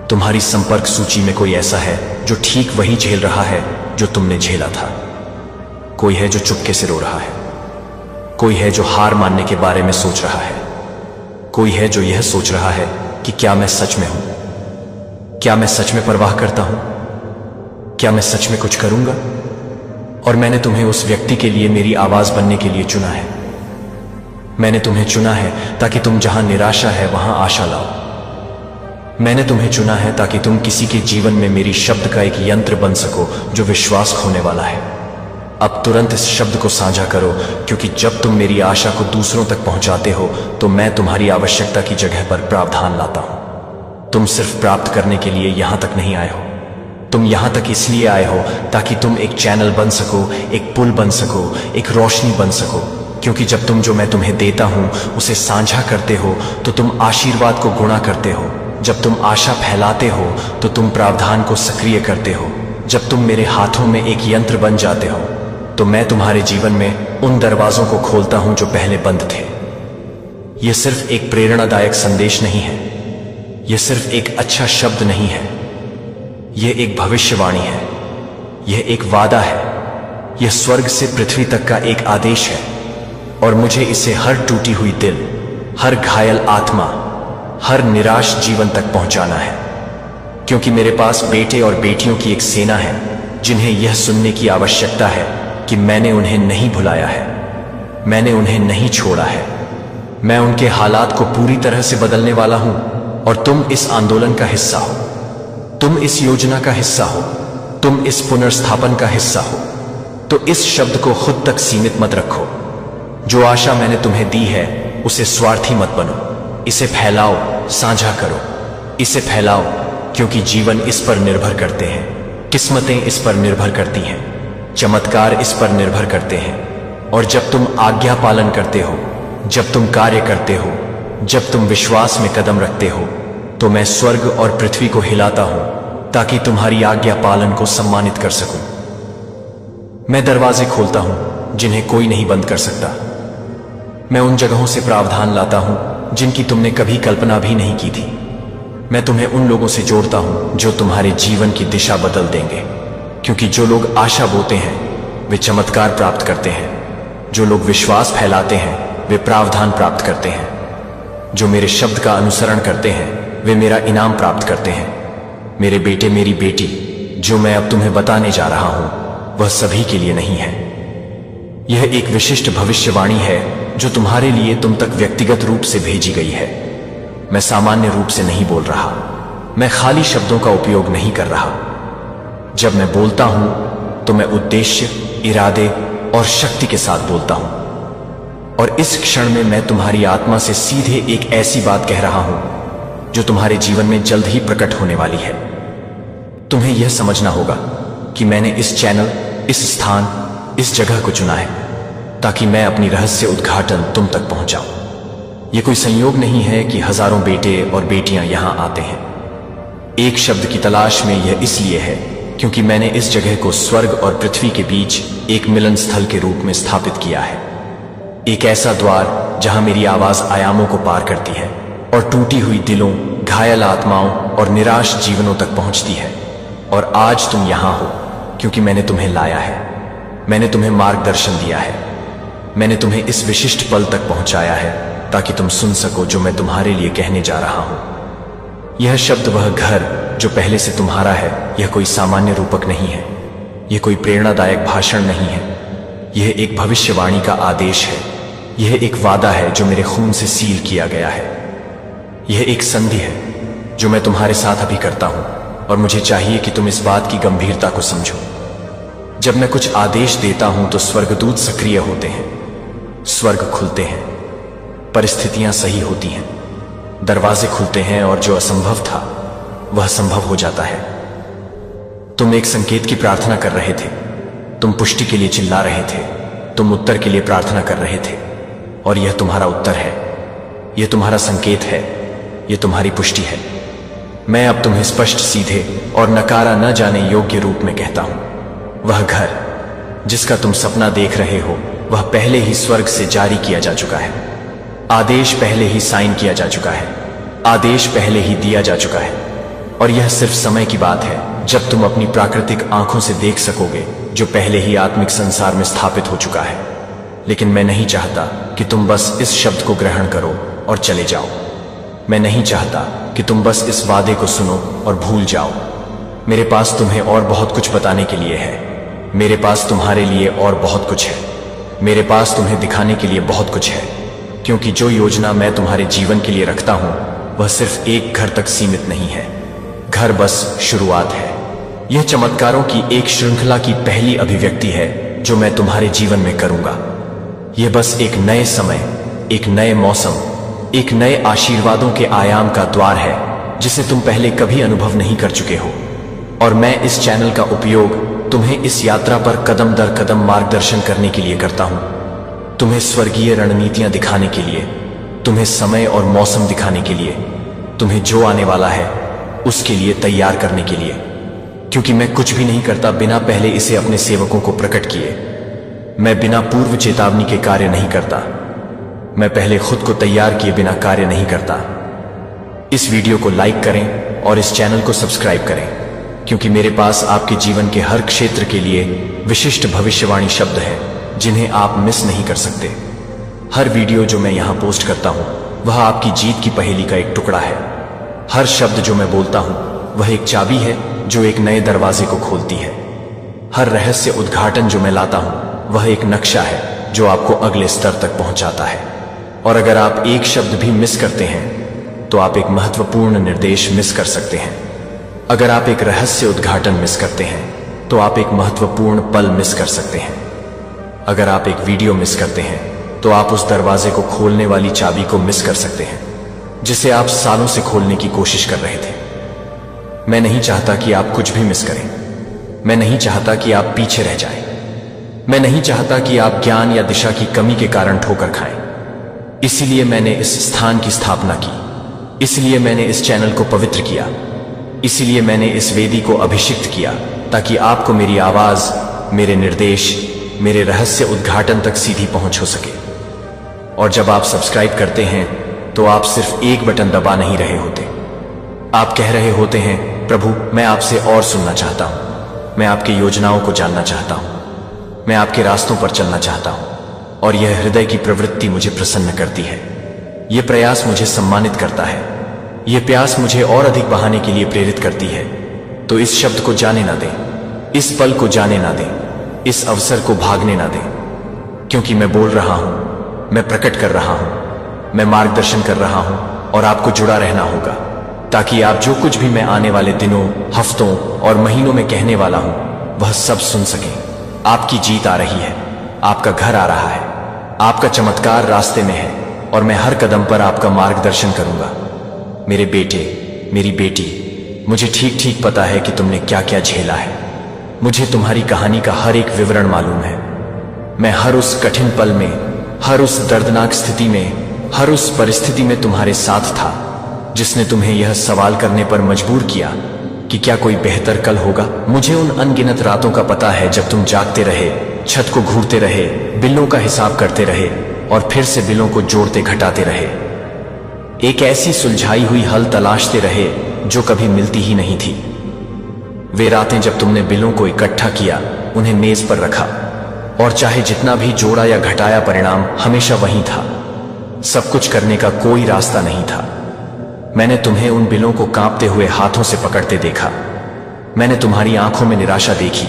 तुम्हारी संपर्क सूची में कोई ऐसा है जो ठीक वही झेल रहा है जो तुमने झेला था। कोई है जो चुपके से रो रहा है। कोई है जो हार मानने के बारे में सोच रहा है। कोई है जो यह सोच रहा है कि क्या मैं सच में हूं? क्या मैं सच में परवाह करता हूं? क्या मैं सच में कुछ करूंगा? और मैंने तुम्हें उस व्यक्ति के लिए मेरी आवाज बनने के लिए चुना है। मैंने तुम्हें चुना है ताकि तुम जहां निराशा है वहां आशा लाओ। मैंने तुम्हें चुना है ताकि तुम किसी के जीवन में मेरी शब्द का एक यंत्र बन सको जो विश्वास खोने वाला है। अब तुरंत इस शब्द को साझा करो, क्योंकि जब तुम मेरी आशा को दूसरों तक पहुंचाते हो तो मैं तुम्हारी आवश्यकता की जगह पर प्रावधान लाता हूं। तुम सिर्फ प्राप्त करने के लिए यहां तक नहीं आए हो, तुम यहां तक इसलिए आए हो ताकि तुम एक चैनल बन सको, एक पुल बन सको, एक रोशनी बन सको। क्योंकि जब तुम जो मैं तुम्हें देता हूं उसे साझा करते हो तो तुम आशीर्वाद को गुणा करते हो। जब तुम आशा फैलाते हो तो तुम प्रावधान को सक्रिय करते हो। जब तुम मेरे हाथों में एक यंत्र बन जाते हो तो मैं तुम्हारे जीवन में उन दरवाजों को खोलता हूं जो पहले बंद थे। यह सिर्फ एक प्रेरणादायक संदेश नहीं है, यह सिर्फ एक अच्छा शब्द नहीं है, यह एक भविष्यवाणी है, यह एक वादा है, यह स्वर्ग से पृथ्वी तक का एक आदेश है। और मुझे इसे हर टूटी हुई दिल, हर घायल आत्मा, हर निराश जीवन तक पहुंचाना है। क्योंकि मेरे पास बेटे और बेटियों की एक सेना है जिन्हें यह सुनने की आवश्यकता है कि मैंने उन्हें नहीं भुलाया है, मैंने उन्हें नहीं छोड़ा है। मैं उनके हालात को पूरी तरह से बदलने वाला हूं और तुम इस आंदोलन का हिस्सा हो। तुम इस योजना का हिस्सा हो, तुम इस पुनर्स्थापन का हिस्सा हो। तो इस शब्द को खुद तक सीमित मत रखो। जो आशा मैंने तुम्हें दी है उसे स्वार्थी मत बनो। इसे फैलाओ, साझा करो, इसे फैलाओ, क्योंकि जीवन इस पर निर्भर करते हैं, किस्मतें इस पर निर्भर करती हैं, चमत्कार इस पर निर्भर करते हैं। और जब तुम आज्ञा पालन करते हो, जब तुम कार्य करते हो, जब तुम विश्वास में कदम रखते हो, तो मैं स्वर्ग और पृथ्वी को हिलाता हूं ताकि तुम्हारी आज्ञा पालन को सम्मानित कर सकूं। मैं दरवाजे खोलता हूं जिन्हें कोई नहीं बंद कर सकता। मैं उन जगहों से प्रावधान लाता हूं जिनकी तुमने कभी कल्पना भी नहीं की थी। मैं तुम्हें उन लोगों से जोड़ता हूं जो तुम्हारे जीवन की दिशा बदल देंगे। क्योंकि जो लोग आशा बोते हैं वे चमत्कार प्राप्त करते हैं, जो लोग विश्वास फैलाते हैं वे प्रावधान प्राप्त करते हैं, जो मेरे शब्द का अनुसरण करते हैं वे मेरा इनाम प्राप्त करते हैं। मेरे बेटे, मेरी बेटी, जो मैं अब तुम्हें बताने जा रहा हूं वह सभी के लिए नहीं है। यह एक विशिष्ट भविष्यवाणी है जो तुम्हारे लिए तुम तक व्यक्तिगत रूप से भेजी गई है। मैं सामान्य रूप से नहीं बोल रहा, मैं खाली शब्दों का उपयोग नहीं कर रहा। जब मैं बोलता हूं तो मैं उद्देश्य, इरादे और शक्ति के साथ बोलता हूं। और इस क्षण में मैं तुम्हारी आत्मा से सीधे एक ऐसी बात कह रहा हूं जो तुम्हारे जीवन में जल्द ही प्रकट होने वाली है। तुम्हें यह समझना होगा कि मैंने इस चैनल, इस स्थान, इस जगह को चुना है ताकि मैं अपनी रहस्य उद्घाटन तुम तक पहुंचाऊं। यह कोई संयोग नहीं है कि हजारों बेटे और बेटियां यहां आते हैं। एक शब्द की तलाश में यह इसलिए है क्योंकि मैंने इस जगह को स्वर्ग और पृथ्वी के बीच एक मिलन स्थल के रूप में स्थापित किया है। एक ऐसा द्वार जहां मेरी आवाज आयामों को पार करती है और टूटी हुई दिलों, घायल आत्माओं और निराश जीवनों तक पहुंचती है। और आज तुम यहां हो क्योंकि मैंने तुम्हें लाया है। मैंने तुम्हें मार्गदर्शन दिया है। मैंने तुम्हें इस विशिष्ट पल तक पहुंचाया है ताकि तुम सुन सको जो मैं तुम्हारे लिए कहने जा रहा हूं। यह शब्द, वह घर जो पहले से तुम्हारा है, यह कोई सामान्य रूपक नहीं है। यह कोई प्रेरणादायक भाषण नहीं है। यह एक भविष्यवाणी का आदेश है। यह एक वादा है जो मेरे खून से सील किया गया है। यह एक संधि है जो मैं तुम्हारे साथ अभी करता हूं और मुझे चाहिए कि तुम इस बात की गंभीरता को समझो। जब मैं कुछ आदेश देता हूं तो स्वर्गदूत सक्रिय होते हैं, स्वर्ग खुलते हैं, परिस्थितियां सही होती हैं, दरवाजे खुलते हैं और जो असंभव था वह संभव हो जाता है। तुम एक संकेत की प्रार्थना कर रहे थे, तुम पुष्टि के लिए चिल्ला रहे थे, तुम उत्तर के लिए प्रार्थना कर रहे थे और यह तुम्हारा उत्तर है, यह तुम्हारा संकेत है, यह तुम्हारी पुष्टि है। मैं अब तुम्हें स्पष्ट, सीधे और नकारा न जाने योग्य रूप में कहता हूं, वह घर जिसका तुम सपना देख रहे हो वह पहले ही स्वर्ग से जारी किया जा चुका है। आदेश पहले ही साइन किया जा चुका है, आदेश पहले ही दिया जा चुका है और यह सिर्फ समय की बात है जब तुम अपनी प्राकृतिक आंखों से देख सकोगे जो पहले ही आत्मिक संसार में स्थापित हो चुका है। लेकिन मैं नहीं चाहता कि तुम बस इस शब्द को ग्रहण करो और चले जाओ। मैं नहीं चाहता कि तुम बस इस वादे को सुनो और भूल जाओ। मेरे पास तुम्हें और बहुत कुछ बताने के लिए है। मेरे पास तुम्हारे लिए और बहुत कुछ है। मेरे पास तुम्हें दिखाने के लिए बहुत कुछ है, क्योंकि जो योजना मैं तुम्हारे जीवन के लिए रखता हूं वह सिर्फ एक घर तक सीमित नहीं है। घर बस शुरुआत है। यह चमत्कारों की एक श्रृंखला की पहली अभिव्यक्ति है जो मैं तुम्हारे जीवन में करूंगा। यह बस एक नए समय, एक नए मौसम, एक नए आशीर्वादों के आयाम का द्वार है जिसे तुम पहले कभी अनुभव नहीं कर चुके हो। और मैं इस चैनल का उपयोग तुम्हें इस यात्रा पर कदम दर कदम मार्गदर्शन करने के लिए करता हूं, तुम्हें स्वर्गीय रणनीतियां दिखाने के लिए, तुम्हें समय और मौसम दिखाने के लिए, तुम्हें जो आने वाला है उसके लिए तैयार करने के लिए। क्योंकि मैं कुछ भी नहीं करता बिना पहले इसे अपने सेवकों को प्रकट किए। मैं बिना पूर्व चेतावनी के कार्य नहीं करता। मैं पहले खुद को तैयार किए बिना कार्य नहीं करता। इस वीडियो को लाइक करें और इस चैनल को सब्सक्राइब करें, क्योंकि मेरे पास आपके जीवन के हर क्षेत्र के लिए विशिष्ट भविष्यवाणी शब्द हैं जिन्हें आप मिस नहीं कर सकते। हर वीडियो जो मैं यहां पोस्ट करता हूं वह आपकी जीत की पहेली का एक टुकड़ा है। हर शब्द जो मैं बोलता हूं वह एक चाबी है जो एक नए दरवाजे को खोलती है। हर रहस्य उद्घाटन जो मैं लाता हूं वह एक नक्शा है जो आपको अगले स्तर तक पहुंचाता है। और अगर आप एक शब्द भी मिस करते हैं तो आप एक महत्वपूर्ण निर्देश मिस कर सकते हैं। अगर आप एक रहस्य उद्घाटन मिस करते हैं तो आप एक महत्वपूर्ण पल मिस कर सकते हैं। अगर आप एक वीडियो मिस करते हैं तो आप उस दरवाजे को खोलने वाली चाबी को मिस कर सकते हैं जिसे आप सालों से खोलने की कोशिश कर रहे थे। मैं नहीं चाहता कि आप कुछ भी मिस करें। मैं नहीं चाहता कि आप पीछे रह जाएं। मैं नहीं चाहता कि आप ज्ञान या दिशा की कमी के कारण ठोकर खाएं। इसीलिए मैंने इस स्थान की स्थापना की। इसलिए मैंने इस चैनल को पवित्र किया। इसीलिए मैंने इस वेदी को अभिषिक्त किया ताकि आपको मेरी आवाज, मेरे निर्देश, मेरे रहस्य उद्घाटन तक सीधी पहुंच हो सके। और जब आप सब्सक्राइब करते हैं तो आप सिर्फ एक बटन दबा नहीं रहे होते। आप कह रहे होते हैं, प्रभु मैं आपसे और सुनना चाहता हूं। मैं आपकी योजनाओं को जानना चाहता हूं। मैं आपके रास्तों पर चलना चाहता हूं। और यह हृदय की प्रवृत्ति मुझे प्रसन्न करती है। यह प्रयास मुझे सम्मानित करता है। यह प्यास मुझे और अधिक बहाने के लिए प्रेरित करती है। तो इस शब्द को जाने ना दें, इस पल को जाने ना दें, इस अवसर को भागने ना दें, क्योंकि मैं बोल रहा हूं, मैं प्रकट कर रहा हूं, मैं मार्गदर्शन कर रहा हूं और आपको जुड़ा रहना होगा ताकि आप जो कुछ भी मैं आने वाले दिनों, हफ्तों और महीनों में कहने वाला हूं वह सब सुन सकें। आपकी जीत आ रही है, आपका घर आ रहा है, आपका चमत्कार रास्ते में है और मैं हर कदम पर आपका मार्गदर्शन करूंगा। मेरे बेटे, मेरी बेटी, मुझे ठीक ठीक पता है कि तुमने क्या क्या झेला है। मुझे तुम्हारी कहानी का हर एक विवरण मालूम है। मैं हर उस कठिन पल में, हर उस दर्दनाक स्थिति में, हर उस परिस्थिति में तुम्हारे साथ था जिसने तुम्हें यह सवाल करने पर मजबूर किया कि क्या कोई बेहतर कल होगा। मुझे उन अनगिनत रातों का पता है जब तुम जागते रहे, छत को घूरते रहे, बिलों का हिसाब करते रहे और फिर से बिलों को जोड़ते घटाते रहे। एक ऐसी सुलझाई हुई हल तलाशते रहे जो कभी मिलती ही नहीं थी। वे रातें जब तुमने बिलों को इकट्ठा किया, उन्हें मेज पर रखा और चाहे जितना भी जोड़ा या घटाया, परिणाम हमेशा वही था। सब कुछ करने का कोई रास्ता नहीं था। मैंने तुम्हें उन बिलों को कांपते हुए हाथों से पकड़ते देखा। मैंने तुम्हारी आंखों में निराशा देखी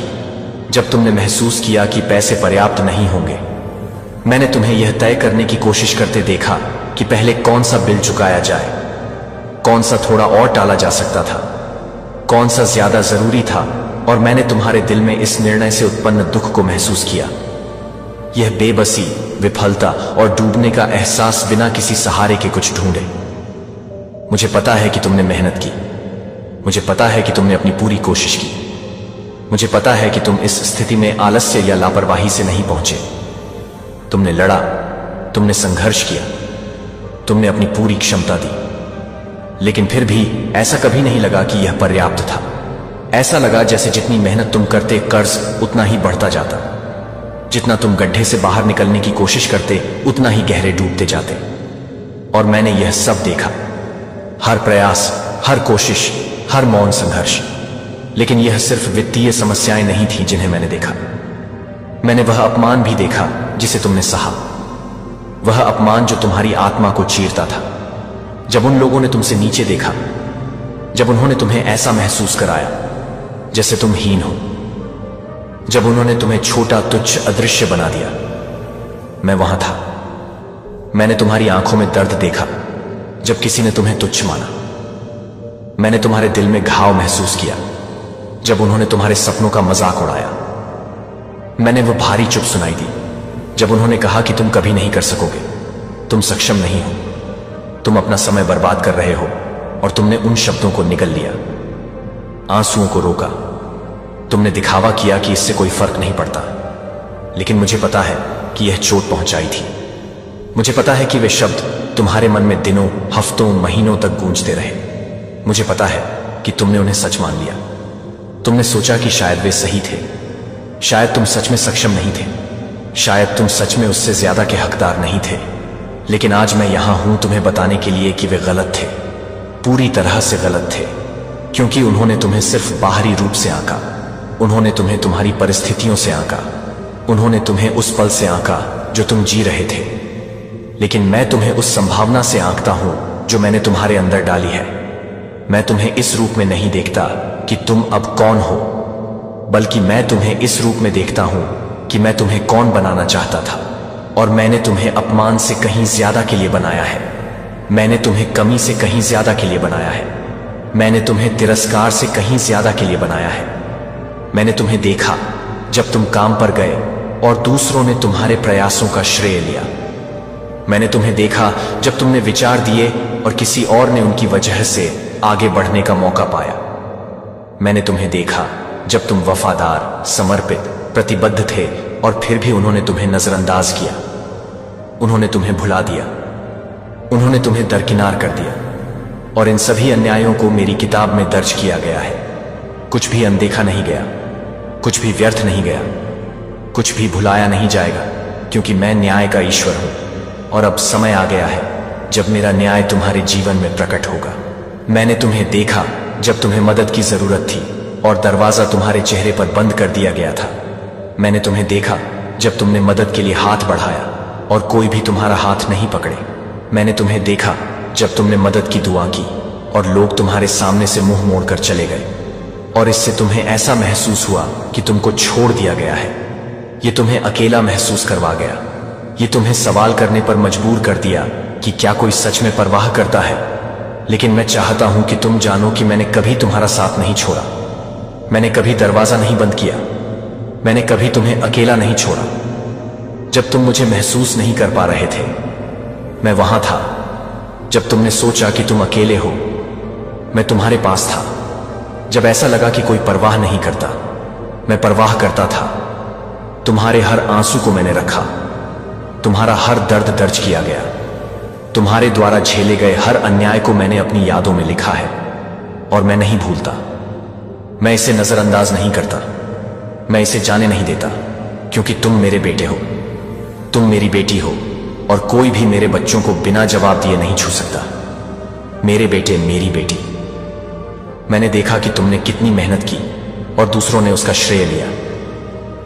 जब तुमने महसूस किया कि पैसे पर्याप्त नहीं होंगे। मैंने तुम्हें यह तय करने की कोशिश करते देखा कि पहले कौन सा बिल चुकाया जाए, कौन सा थोड़ा और टाला जा सकता था, कौन सा ज्यादा जरूरी था। और मैंने तुम्हारे दिल में इस निर्णय से उत्पन्न दुख को महसूस किया। यह बेबसी, विफलता और डूबने का एहसास बिना किसी सहारे के कुछ ढूंढे। मुझे पता है कि तुमने मेहनत की, मुझे पता है कि तुमने अपनी पूरी कोशिश की, मुझे पता है कि तुम इस स्थिति में आलस्य या लापरवाही से नहीं पहुंचे। तुमने लड़ा, तुमने संघर्ष किया, तुमने अपनी पूरी क्षमता दी, लेकिन फिर भी ऐसा कभी नहीं लगा कि यह पर्याप्त था। ऐसा लगा जैसे जितनी मेहनत तुम करते, कर्ज उतना ही बढ़ता जाता। जितना तुम गड्ढे से बाहर निकलने की कोशिश करते, उतना ही गहरे डूबते जाते। और मैंने यह सब देखा, हर प्रयास, हर कोशिश, हर मौन संघर्ष। लेकिन यह सिर्फ वित्तीय समस्याएं नहीं थी जिन्हें मैंने देखा। मैंने वह अपमान भी देखा जिसे तुमने सहा, वह अपमान जो तुम्हारी आत्मा को चीरता था। जब उन लोगों ने तुमसे नीचे देखा, जब उन्होंने तुम्हें ऐसा महसूस कराया जैसे तुम हीन हो, जब उन्होंने तुम्हें छोटा, तुच्छ, अदृश्य बना दिया, मैं वहां था। मैंने तुम्हारी आंखों में दर्द देखा जब किसी ने तुम्हें तुच्छ माना। मैंने तुम्हारे दिल में घाव महसूस किया जब उन्होंने तुम्हारे सपनों का मजाक उड़ाया। मैंने वो भारी चुप सुनाई दी जब उन्होंने कहा कि तुम कभी नहीं कर सकोगे, तुम सक्षम नहीं हो, तुम अपना समय बर्बाद कर रहे हो। और तुमने उन शब्दों को निगल लिया, आंसुओं को रोका। तुमने दिखावा किया कि इससे कोई फर्क नहीं पड़ता, लेकिन मुझे पता है कि यह चोट पहुंचाई थी। मुझे पता है कि वे शब्द तुम्हारे मन में दिनों, हफ्तों, महीनों तक गूंजते रहे। मुझे पता है कि तुमने उन्हें सच मान लिया। तुमने सोचा कि शायद वे सही थे, शायद तुम सच में सक्षम नहीं थे, शायद तुम सच में उससे ज्यादा के हकदार नहीं थे। लेकिन आज मैं यहां हूं तुम्हें बताने के लिए कि वे गलत थे, पूरी तरह से गलत थे। क्योंकि उन्होंने तुम्हें सिर्फ बाहरी रूप से आंका, उन्होंने तुम्हें तुम्हारी परिस्थितियों से आंका, उन्होंने तुम्हें उस पल से आंका जो तुम जी रहे थे। लेकिन मैं तुम्हें उस संभावना से आंकता हूं जो मैंने तुम्हारे अंदर डाली है। मैं तुम्हें इस रूप में नहीं देखता कि तुम अब कौन हो, बल्कि मैं तुम्हें इस रूप में देखता हूं कि मैं तुम्हें कौन बनाना चाहता था। और मैंने तुम्हें अपमान से कहीं ज्यादा के लिए बनाया है। मैंने तुम्हें कमी से कहीं ज्यादा के लिए बनाया है। मैंने तुम्हें तिरस्कार से कहीं ज्यादा के लिए बनाया है। मैंने तुम्हें देखा जब तुम काम पर गए और दूसरों ने तुम्हारे प्रयासों का श्रेय लिया। मैंने तुम्हें देखा जब तुमने विचार दिए और किसी और ने उनकी वजह से आगे बढ़ने का मौका पाया। मैंने तुम्हें देखा जब तुम वफादार, समर्पित, प्रतिबद्ध थे और फिर भी उन्होंने तुम्हें नजरअंदाज किया। उन्होंने तुम्हें भुला दिया, उन्होंने तुम्हें दरकिनार कर दिया। और इन सभी अन्यायों को मेरी किताब में दर्ज किया गया है। कुछ भी अनदेखा नहीं गया, कुछ भी व्यर्थ नहीं गया, कुछ भी भुलाया नहीं जाएगा, क्योंकि मैं न्याय का ईश्वर हूं। और अब समय आ गया है जब मेरा न्याय तुम्हारे जीवन में प्रकट होगा। मैंने तुम्हें देखा जब तुम्हें मदद की जरूरत थी और दरवाजा तुम्हारे चेहरे पर बंद कर दिया गया था। मैंने तुम्हें देखा जब तुमने मदद के लिए हाथ बढ़ाया और कोई भी तुम्हारा हाथ नहीं पकड़े। मैंने तुम्हें देखा जब तुमने मदद की दुआ की और लोग तुम्हारे सामने से मुंह मोड़कर चले गए। और इससे तुम्हें ऐसा महसूस हुआ कि तुमको छोड़ दिया गया है। ये तुम्हें अकेला महसूस करवा गया। ये तुम्हें सवाल करने पर मजबूर कर दिया कि क्या कोई सच में परवाह करता है, लेकिन मैं चाहता हूं कि तुम जानो कि मैंने कभी तुम्हारा साथ नहीं छोड़ा। मैंने कभी दरवाजा नहीं बंद किया। मैंने कभी तुम्हें अकेला नहीं छोड़ा। जब तुम मुझे महसूस नहीं कर पा रहे थे, मैं वहां था। जब तुमने सोचा कि तुम अकेले हो, मैं तुम्हारे पास था। जब ऐसा लगा कि कोई परवाह नहीं करता, मैं परवाह करता था। तुम्हारे हर आंसू को मैंने रखा। तुम्हारा हर दर्द दर्ज किया गया। तुम्हारे द्वारा झेले गए हर अन्याय को मैंने अपनी यादों में लिखा है, और मैं नहीं भूलता। मैं इसे नजरअंदाज नहीं करता। मैं इसे जाने नहीं देता, क्योंकि तुम मेरे बेटे हो, तुम मेरी बेटी हो, और कोई भी मेरे बच्चों को बिना जवाब दिए नहीं छू सकता। मेरे बेटे, मेरी बेटी। मैंने देखा कि तुमने कितनी मेहनत की और दूसरों ने उसका श्रेय लिया।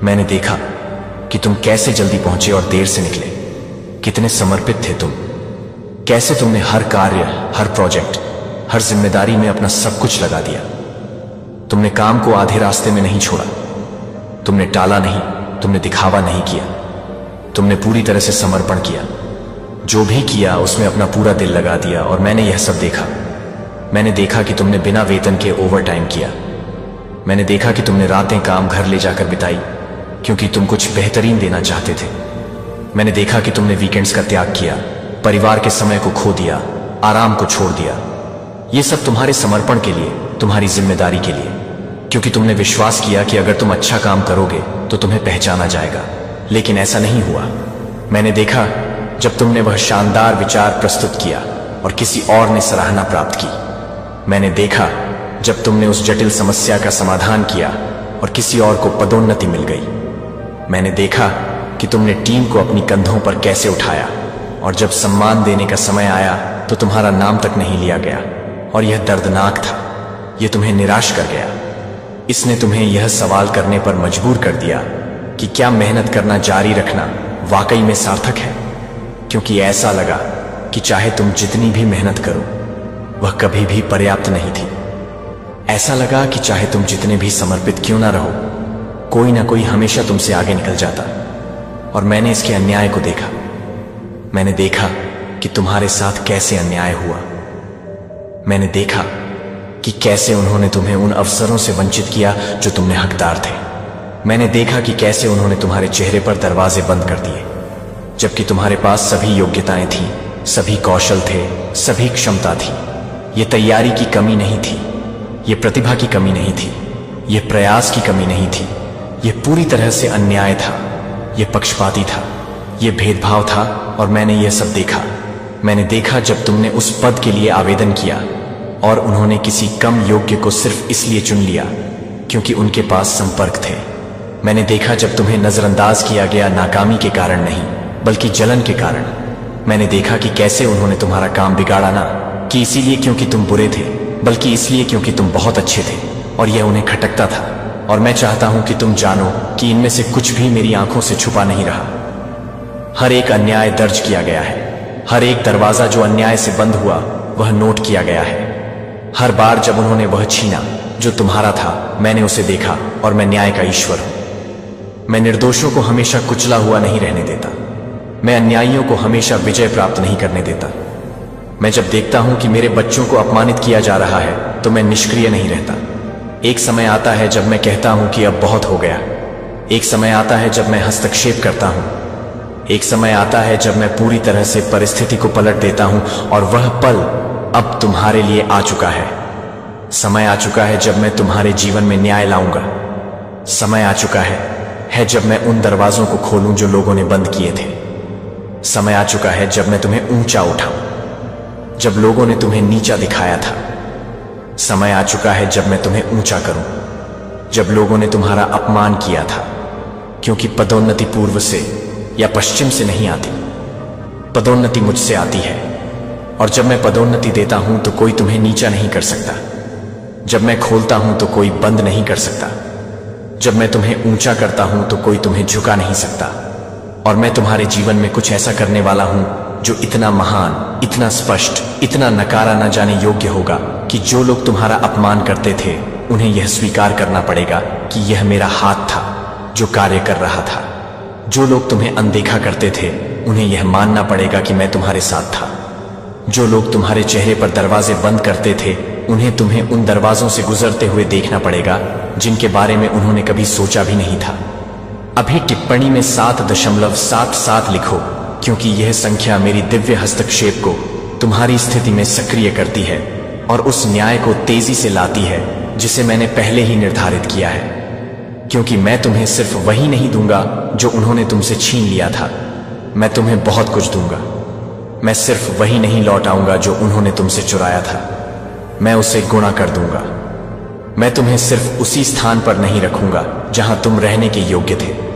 मैंने देखा कि तुम कैसे जल्दी पहुंचे और देर से निकले। कितने समर्पित थे तुम। कैसे तुमने हर कार्य, हर प्रोजेक्ट, हर जिम्मेदारी में अपना सब कुछ लगा दिया। तुमने काम को आधे रास्ते में नहीं छोड़ा। तुमने टाला नहीं, तुमने दिखावा नहीं किया। तुमने पूरी तरह से समर्पण किया। जो भी किया उसमें अपना पूरा दिल लगा दिया, और मैंने यह सब देखा। मैंने देखा कि तुमने बिना वेतन के ओवर टाइम किया। मैंने देखा कि तुमने रातें काम घर ले जाकर बिताई, क्योंकि तुम कुछ बेहतरीन देना चाहते थे। मैंने देखा कि तुमने वीकेंड्स का त्याग किया, परिवार के समय को खो दिया, आराम को छोड़ दिया। ये सब तुम्हारे समर्पण के लिए, तुम्हारी जिम्मेदारी के लिए, क्योंकि तुमने विश्वास किया कि अगर तुम अच्छा काम करोगे तो तुम्हें पहचाना जाएगा। लेकिन ऐसा नहीं हुआ। मैंने देखा जब तुमने वह शानदार विचार प्रस्तुत किया और किसी और ने सराहना प्राप्त की। मैंने देखा जब तुमने उस जटिल समस्या का समाधान किया और किसी और को पदोन्नति मिल गई। मैंने देखा कि तुमने टीम को अपनी कंधों पर कैसे उठाया, और जब सम्मान देने का समय आया तो तुम्हारा नाम तक नहीं लिया गया, और यह दर्दनाक था। यह तुम्हें निराश कर गया। इसने तुम्हें यह सवाल करने पर मजबूर कर दिया कि क्या मेहनत करना जारी रखना वाकई में सार्थक है, क्योंकि ऐसा लगा कि चाहे तुम जितनी भी मेहनत करो, वह कभी भी पर्याप्त नहीं थी। ऐसा लगा कि चाहे तुम जितने भी समर्पित क्यों ना रहो, कोई ना कोई हमेशा तुमसे आगे निकल जाता। और मैंने इसके अन्याय को देखा। मैंने देखा कि तुम्हारे साथ कैसे अन्याय हुआ। मैंने देखा कि कैसे उन्होंने तुम्हें उन अवसरों से वंचित किया जो तुमने हकदार थे। मैंने देखा कि कैसे उन्होंने तुम्हारे चेहरे पर दरवाजे बंद कर दिए, जबकि तुम्हारे पास सभी योग्यताएं थीं, सभी कौशल थे, सभी क्षमता थी। ये तैयारी की कमी नहीं थी, ये प्रतिभा की कमी नहीं थी, ये प्रयास की कमी नहीं थी। ये पूरी तरह से अन्याय था, ये पक्षपाती था, ये भेदभाव था, और मैंने यह सब देखा। मैंने देखा जब तुमने उस पद के लिए आवेदन किया और उन्होंने किसी कम योग्य को सिर्फ इसलिए चुन लिया क्योंकि उनके पास संपर्क थे। मैंने देखा जब तुम्हें नजरअंदाज किया गया नाकामी के कारण नहीं, बल्कि जलन के कारण। मैंने देखा कि कैसे उन्होंने तुम्हारा काम बिगाड़ा, ना कि इसीलिए क्योंकि तुम बुरे थे, बल्कि इसलिए क्योंकि तुम बहुत अच्छे थे, और यह उन्हें खटकता था। और मैं चाहता हूं कि तुम जानो कि इनमें से कुछ भी मेरी आंखों से छुपा नहीं रहा। हर एक अन्याय दर्ज किया गया है। हर एक दरवाजा जो अन्याय से बंद हुआ, वह नोट किया गया है। हर बार जब उन्होंने वह छीना जो तुम्हारा था, मैंने उसे देखा, और मैं न्याय का ईश्वर हूं। मैं निर्दोषों को हमेशा कुचला हुआ नहीं रहने देता। मैं अन्यायियों को हमेशा विजय प्राप्त नहीं करने देता। मैं जब देखता हूं कि मेरे बच्चों को अपमानित किया जा रहा है, तो मैं निष्क्रिय नहीं रहता। एक समय आता है जब मैं कहता हूं कि अब बहुत हो गया। एक समय आता है जब मैं हस्तक्षेप करता हूं। एक समय आता है जब मैं पूरी तरह से परिस्थिति को पलट देता हूं, और वह पल अब तुम्हारे लिए आ चुका है। समय आ चुका है जब मैं तुम्हारे जीवन में न्याय लाऊंगा। समय आ चुका है जब मैं उन दरवाजों को खोलूं जो लोगों ने बंद किए थे। समय आ चुका है जब मैं तुम्हें ऊंचा उठाऊं, जब लोगों ने तुम्हें नीचा दिखाया था। समय आ चुका है जब मैं तुम्हें ऊंचा करूं, जब लोगों ने तुम्हारा अपमान किया था, क्योंकि पदोन्नति पूर्व से या पश्चिम से नहीं आती। पदोन्नति मुझसे आती है, और जब मैं पदोन्नति देता हूं तो कोई तुम्हें नीचा नहीं कर सकता। जब मैं खोलता हूं तो कोई बंद नहीं कर सकता। जब मैं तुम्हें ऊंचा करता हूं तो कोई तुम्हें झुका नहीं सकता। और मैं तुम्हारे जीवन में कुछ ऐसा करने वाला हूं जो इतना महान, इतना स्पष्ट, इतना नकारा न जाने योग्य होगा कि जो लोग तुम्हारा अपमान करते थे, उन्हें यह स्वीकार करना पड़ेगा कि यह मेरा हाथ था जो कार्य कर रहा था। जो लोग तुम्हें अनदेखा करते थे, उन्हें यह मानना पड़ेगा कि मैं तुम्हारे साथ था। जो लोग तुम्हारे चेहरे पर दरवाजे बंद करते थे, उन्हें तुम्हें उन दरवाजों से गुजरते हुए देखना पड़ेगा जिनके बारे में उन्होंने कभी सोचा भी नहीं था। अभी टिप्पणी में 7.77 लिखो, क्योंकि यह संख्या मेरी दिव्य हस्तक्षेप को तुम्हारी स्थिति में सक्रिय करती है और उस न्याय को तेजी से लाती है जिसे मैंने पहले ही निर्धारित किया है। क्योंकि मैं तुम्हें सिर्फ वही नहीं दूंगा जो उन्होंने तुमसे छीन लिया था, मैं तुम्हें बहुत कुछ दूंगा। मैं सिर्फ वही नहीं लौटाऊंगा जो उन्होंने तुमसे चुराया था, मैं उसे गुणा कर दूंगा। मैं तुम्हें सिर्फ उसी स्थान पर नहीं रखूंगा जहां तुम रहने के योग्य थे,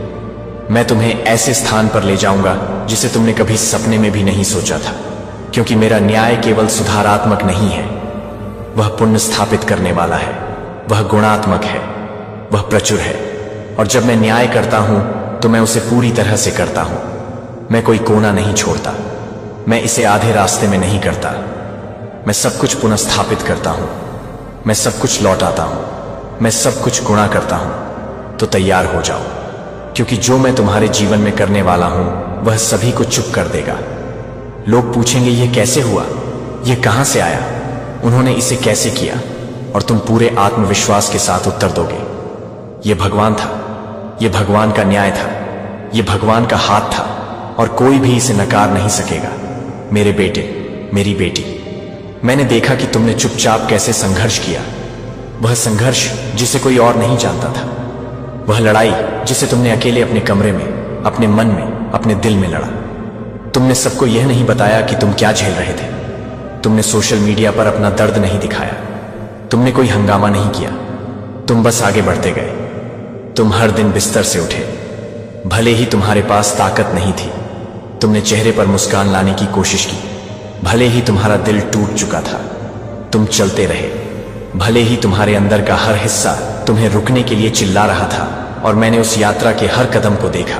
मैं तुम्हें ऐसे स्थान पर ले जाऊंगा जिसे तुमने कभी सपने में भी नहीं सोचा था। क्योंकि मेरा न्याय केवल सुधारात्मक नहीं है, वह पुण्य स्थापित करने वाला है, वह गुणात्मक है, वह प्रचुर है। और जब मैं न्याय करता हूं तो मैं उसे पूरी तरह से करता हूं, मैं कोई कोना नहीं छोड़ता, मैं इसे आधे रास्ते में नहीं करता। मैं सब कुछ पुनः स्थापित करता हूं, मैं सब कुछ लौटाता हूं, मैं सब कुछ गुणा करता हूं। तो तैयार हो जाओ, क्योंकि जो मैं तुम्हारे जीवन में करने वाला हूं वह सभी को चुप कर देगा। लोग पूछेंगे यह कैसे हुआ, यह कहां से आया, उन्होंने इसे कैसे किया, और तुम पूरे आत्मविश्वास के साथ उत्तर दोगे, यह भगवान था, यह भगवान का न्याय था, यह भगवान का हाथ था और कोई भी इसे नकार नहीं सकेगा। मेरे बेटे, मेरी बेटी, मैंने देखा कि तुमने चुपचाप कैसे संघर्ष किया, वह संघर्ष जिसे कोई और नहीं जानता था, वह लड़ाई जिसे तुमने अकेले अपने कमरे में, अपने मन में, अपने दिल में लड़ा। तुमने सबको यह नहीं बताया कि तुम क्या झेल रहे थे, तुमने सोशल मीडिया पर अपना दर्द नहीं दिखाया, तुमने कोई हंगामा नहीं किया, तुम बस आगे बढ़ते गए। तुम हर दिन बिस्तर से उठे, भले ही तुम्हारे पास ताकत नहीं थी, तुमने चेहरे पर मुस्कान लाने की कोशिश की, भले ही तुम्हारा दिल टूट चुका था, तुम चलते रहे, भले ही तुम्हारे अंदर का हर हिस्सा तुम्हें रुकने के लिए चिल्ला रहा था। और मैंने उस यात्रा के हर कदम को देखा।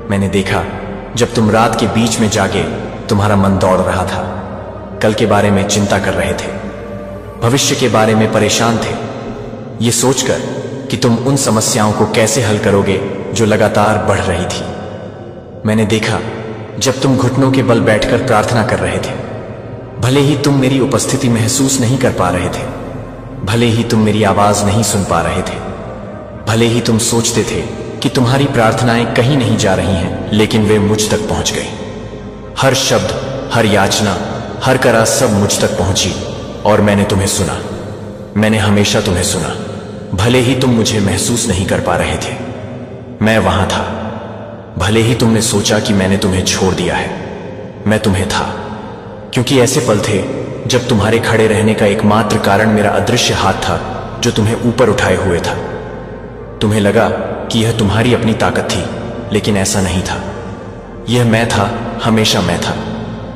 मैंने देखा जब तुम रात के बीच में जागे, तुम्हारा मन दौड़ रहा था, कल के बारे में चिंता कर रहे थे, भविष्य के बारे में परेशान थे, ये सोचकर कि तुम उन समस्याओं को कैसे हल करोगे जो लगातार बढ़ रही थी। मैंने देखा जब तुम घुटनों के बल बैठकर प्रार्थना कर रहे थे, भले ही तुम मेरी उपस्थिति महसूस नहीं कर पा रहे थे, भले ही तुम मेरी आवाज नहीं सुन पा रहे थे, भले ही तुम सोचते थे कि तुम्हारी प्रार्थनाएं कहीं नहीं जा रही हैं, लेकिन वे मुझ तक पहुंच गई। हर शब्द, हर याचना, हर करा सब मुझ तक पहुंची और मैंने तुम्हें सुना। मैंने हमेशा तुम्हें सुना, भले ही तुम मुझे महसूस नहीं कर पा रहे थे, मैं वहां था। भले ही तुमने सोचा कि मैंने तुम्हें छोड़ दिया है, मैं तुम्हें था। क्योंकि ऐसे पल थे जब तुम्हारे खड़े रहने का एकमात्र कारण मेरा अदृश्य हाथ था जो तुम्हें ऊपर उठाए हुए था। तुम्हें लगा कि यह तुम्हारी अपनी ताकत थी, लेकिन ऐसा नहीं था। यह मैं था, हमेशा मैं था।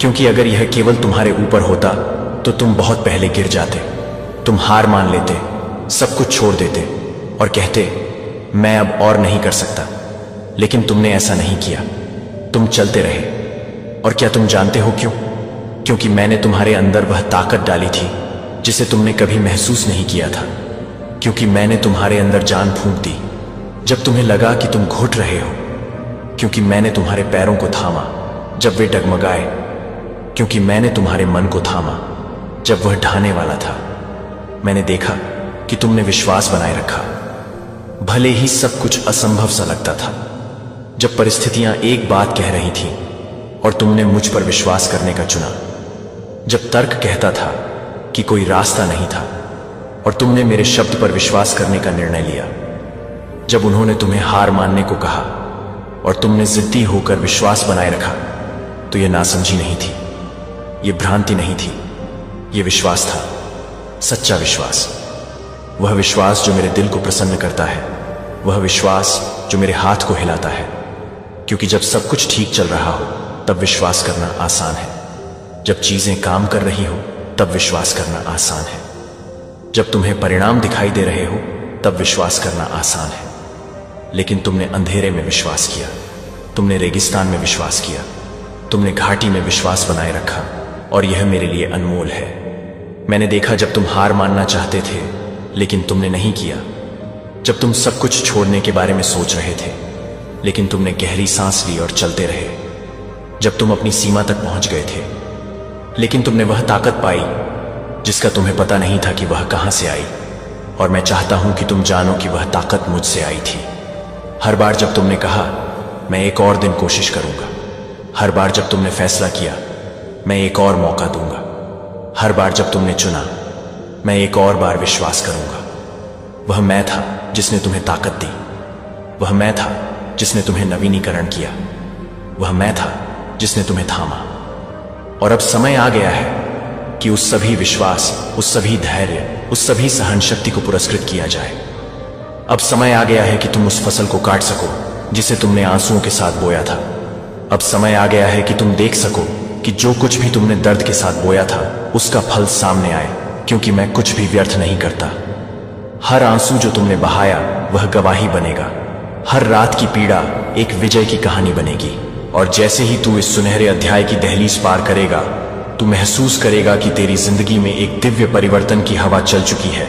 क्योंकि अगर यह केवल तुम्हारे ऊपर होता तो तुम बहुत पहले गिर जाते, तुम हार मान लेते, सब कुछ छोड़ देते और कहते मैं अब और नहीं कर सकता। लेकिन तुमने ऐसा नहीं किया, तुम चलते रहे। और क्या तुम जानते हो क्यों? क्योंकि मैंने तुम्हारे अंदर वह ताकत डाली थी जिसे तुमने कभी महसूस नहीं किया था। क्योंकि मैंने तुम्हारे अंदर जान फूंक दी जब तुम्हें लगा कि तुम घुट रहे हो। क्योंकि मैंने तुम्हारे पैरों को थामा जब वे डगमगाए। क्योंकि मैंने तुम्हारे मन को थामा जब वह ढाने वाला था। मैंने देखा कि तुमने विश्वास बनाए रखा, भले ही सब कुछ असंभव सा लगता था। जब परिस्थितियां एक बात कह रही थीं और तुमने मुझ पर विश्वास करने का चुना। जब तर्क कहता था कि कोई रास्ता नहीं था और तुमने मेरे शब्द पर विश्वास करने का निर्णय लिया। जब उन्होंने तुम्हें हार मानने को कहा और तुमने जिद्दी होकर विश्वास बनाए रखा, तो यह नासमझी नहीं थी, यह भ्रांति नहीं थी, यह विश्वास था, सच्चा विश्वास। वह विश्वास जो मेरे दिल को प्रसन्न करता है, वह विश्वास जो मेरे हाथ को हिलाता है। क्योंकि जब सब कुछ ठीक चल रहा हो तब विश्वास करना आसान है, जब चीजें काम कर रही हो तब विश्वास करना आसान है, जब तुम्हें परिणाम दिखाई दे रहे हो तब विश्वास करना आसान है। लेकिन तुमने अंधेरे में विश्वास किया, तुमने रेगिस्तान में विश्वास किया, तुमने घाटी में विश्वास बनाए रखा, और यह मेरे लिए अनमोल है। मैंने देखा जब तुम हार मानना चाहते थे लेकिन तुमने नहीं किया, जब तुम सब कुछ छोड़ने के बारे में सोच रहे थे लेकिन तुमने गहरी सांस ली और चलते रहे, जब तुम अपनी सीमा तक पहुंच गए थे लेकिन तुमने वह ताकत पाई जिसका तुम्हें पता नहीं था कि वह कहां से आई। और मैं चाहता हूं कि तुम जानो कि वह ताकत मुझसे आई थी। हर बार जब तुमने कहा मैं एक और दिन कोशिश करूंगा, हर बार जब तुमने फैसला किया मैं एक और मौका दूंगा, हर बार जब तुमने चुना मैं एक और बार विश्वास करूंगा, वह मैं था जिसने तुम्हें ताकत दी। वह मैं था जिसने तुम्हें नवीनीकरण किया। वह मैं था जिसने तुम्हें थामा। और अब समय आ गया है कि उस सभी विश्वास, उस सभी धैर्य, उस सभी सहन शक्ति को पुरस्कृत किया जाए। अब समय आ गया है कि तुम उस फसल को काट सको जिसे तुमने आंसुओं के साथ बोया था। अब समय आ गया है कि तुम देख सको कि जो कुछ भी तुमने दर्द के साथ बोया था उसका फल सामने आए, क्योंकि मैं कुछ भी व्यर्थ नहीं करता। हर आंसू जो तुमने बहाया वह गवाही बनेगा। हर रात की पीड़ा एक विजय की कहानी बनेगी। और जैसे ही तू इस सुनहरे अध्याय की दहलीज पार करेगा, तू महसूस करेगा कि तेरी जिंदगी में एक दिव्य परिवर्तन की हवा चल चुकी है।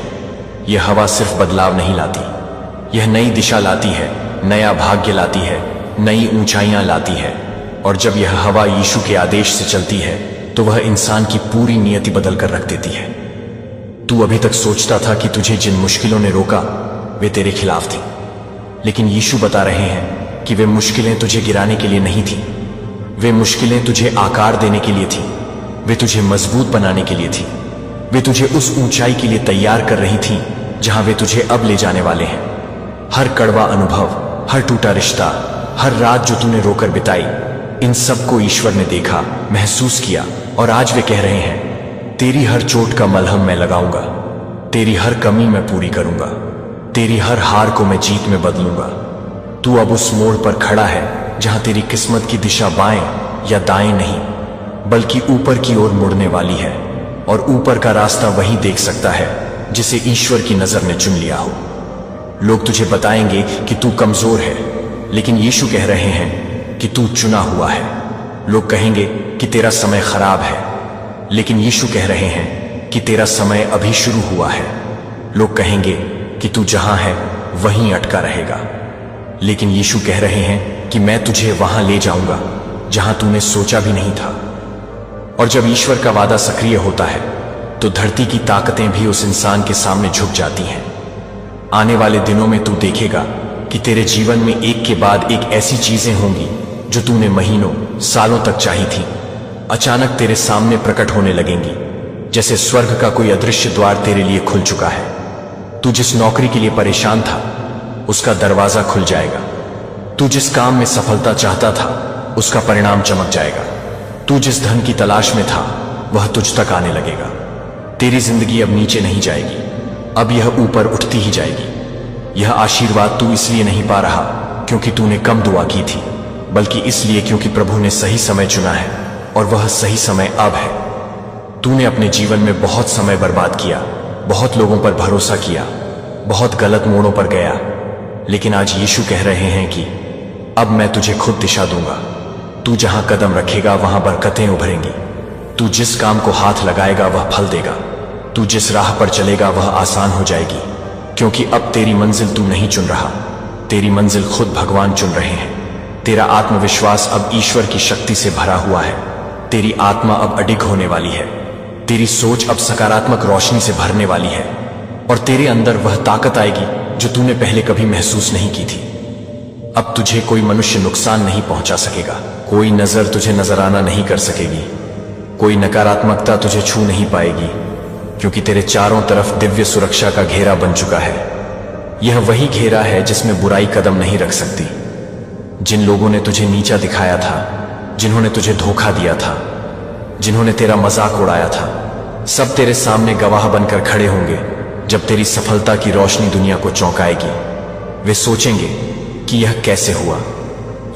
यह हवा सिर्फ बदलाव नहीं लाती, यह नई दिशा लाती है, नया भाग्य लाती है, नई ऊंचाइयां लाती है। और जब यह हवा यीशु के आदेश से चलती है तो वह इंसान की पूरी नियति बदल कर रख देती है। तू अभी तक सोचता था कि तुझे जिन मुश्किलों ने रोका वे तेरे खिलाफ थी, लेकिन यीशु बता रहे हैं कि वे मुश्किलें तुझे गिराने के लिए नहीं थी। वे मुश्किलें तुझे आकार देने के लिए थी। वे तुझे मजबूत बनाने के लिए थी। वे तुझे उस ऊंचाई के लिए तैयार कर रही थी जहां वे तुझे अब ले जाने वाले हैं। हर कड़वा अनुभव, हर टूटा रिश्ता, हर रात जो तूने रोकर बिताई, इन सबको ईश्वर ने देखा, महसूस किया। और आज वे कह रहे हैं तेरी हर चोट का मलहम मैं लगाऊंगा, तेरी हर कमी मैं पूरी करूंगा, तेरी हर हार को मैं जीत में बदलूंगा। तू अब उस मोड़ पर खड़ा है जहां तेरी किस्मत की दिशा बाएं या दाएं नहीं बल्कि ऊपर की ओर मुड़ने वाली है। और ऊपर का रास्ता वही देख सकता है जिसे ईश्वर की नजर ने चुन लिया हो। लोग तुझे बताएंगे कि तू कमजोर है, लेकिन यीशु कह रहे हैं कि तू चुना हुआ है। लोग कहेंगे कि तेरा समय खराब है, लेकिन यीशु कह रहे हैं कि तेरा समय अभी शुरू हुआ है। लोग कहेंगे कि तू जहां है वहीं अटका रहेगा, लेकिन यीशु कह रहे हैं कि मैं तुझे वहां ले जाऊंगा जहां तूने सोचा भी नहीं था। और जब ईश्वर का वादा सक्रिय होता है तो धरती की ताकतें भी उस इंसान के सामने झुक जाती हैं। आने वाले दिनों में तू देखेगा कि तेरे जीवन में एक के बाद एक ऐसी चीजें होंगी जो तूने महीनों, सालों तक चाही थी, अचानक तेरे सामने प्रकट होने लगेंगी, जैसे स्वर्ग का कोई अदृश्य द्वार तेरे लिए खुल चुका है। तू जिस नौकरी के लिए परेशान था उसका दरवाजा खुल जाएगा। तू जिस काम में सफलता चाहता था उसका परिणाम चमक जाएगा। तू जिस धन की तलाश में था वह तुझ तक आने लगेगा। तेरी जिंदगी अब नीचे नहीं जाएगी, अब यह ऊपर उठती ही जाएगी। यह आशीर्वाद तू इसलिए नहीं पा रहा क्योंकि तूने कम दुआ की थी, बल्कि इसलिए क्योंकि प्रभु ने सही समय चुना है और वह सही समय अब है। तूने अपने जीवन में बहुत समय बर्बाद किया, बहुत लोगों पर भरोसा किया, बहुत गलत मोड़ों पर गया, लेकिन आज यीशु कह रहे हैं कि अब मैं तुझे खुद दिशा दूंगा। तू जहां कदम रखेगा वहां बरकतें उभरेंगी। तू जिस काम को हाथ लगाएगा वह फल देगा। तू जिस राह पर चलेगा वह आसान हो जाएगी, क्योंकि अब तेरी मंजिल तू नहीं चुन रहा, तेरी मंजिल खुद भगवान चुन रहे हैं। तेरा आत्मविश्वास अब ईश्वर की शक्ति से भरा हुआ है। तेरी आत्मा अब अडिग होने वाली है। तेरी सोच अब सकारात्मक रोशनी से भरने वाली है और तेरे अंदर वह ताकत आएगी जो तूने पहले कभी महसूस नहीं की थी। अब तुझे कोई मनुष्य नुकसान नहीं पहुंचा सकेगा, कोई नजर तुझे नजराना नहीं कर सकेगी, कोई नकारात्मकता तुझे छू नहीं पाएगी, क्योंकि तेरे चारों तरफ दिव्य सुरक्षा का घेरा बन चुका है। यह वही घेरा है जिसमें बुराई कदम नहीं रख सकती। जिन लोगों ने तुझे नीचा दिखाया था, जिन्होंने तुझे धोखा दिया था, जिन्होंने तेरा मजाक उड़ाया था, सब तेरे सामने गवाह बनकर खड़े होंगे जब तेरी सफलता की रोशनी दुनिया को चौंकाएगी। वे सोचेंगे कि यह कैसे हुआ,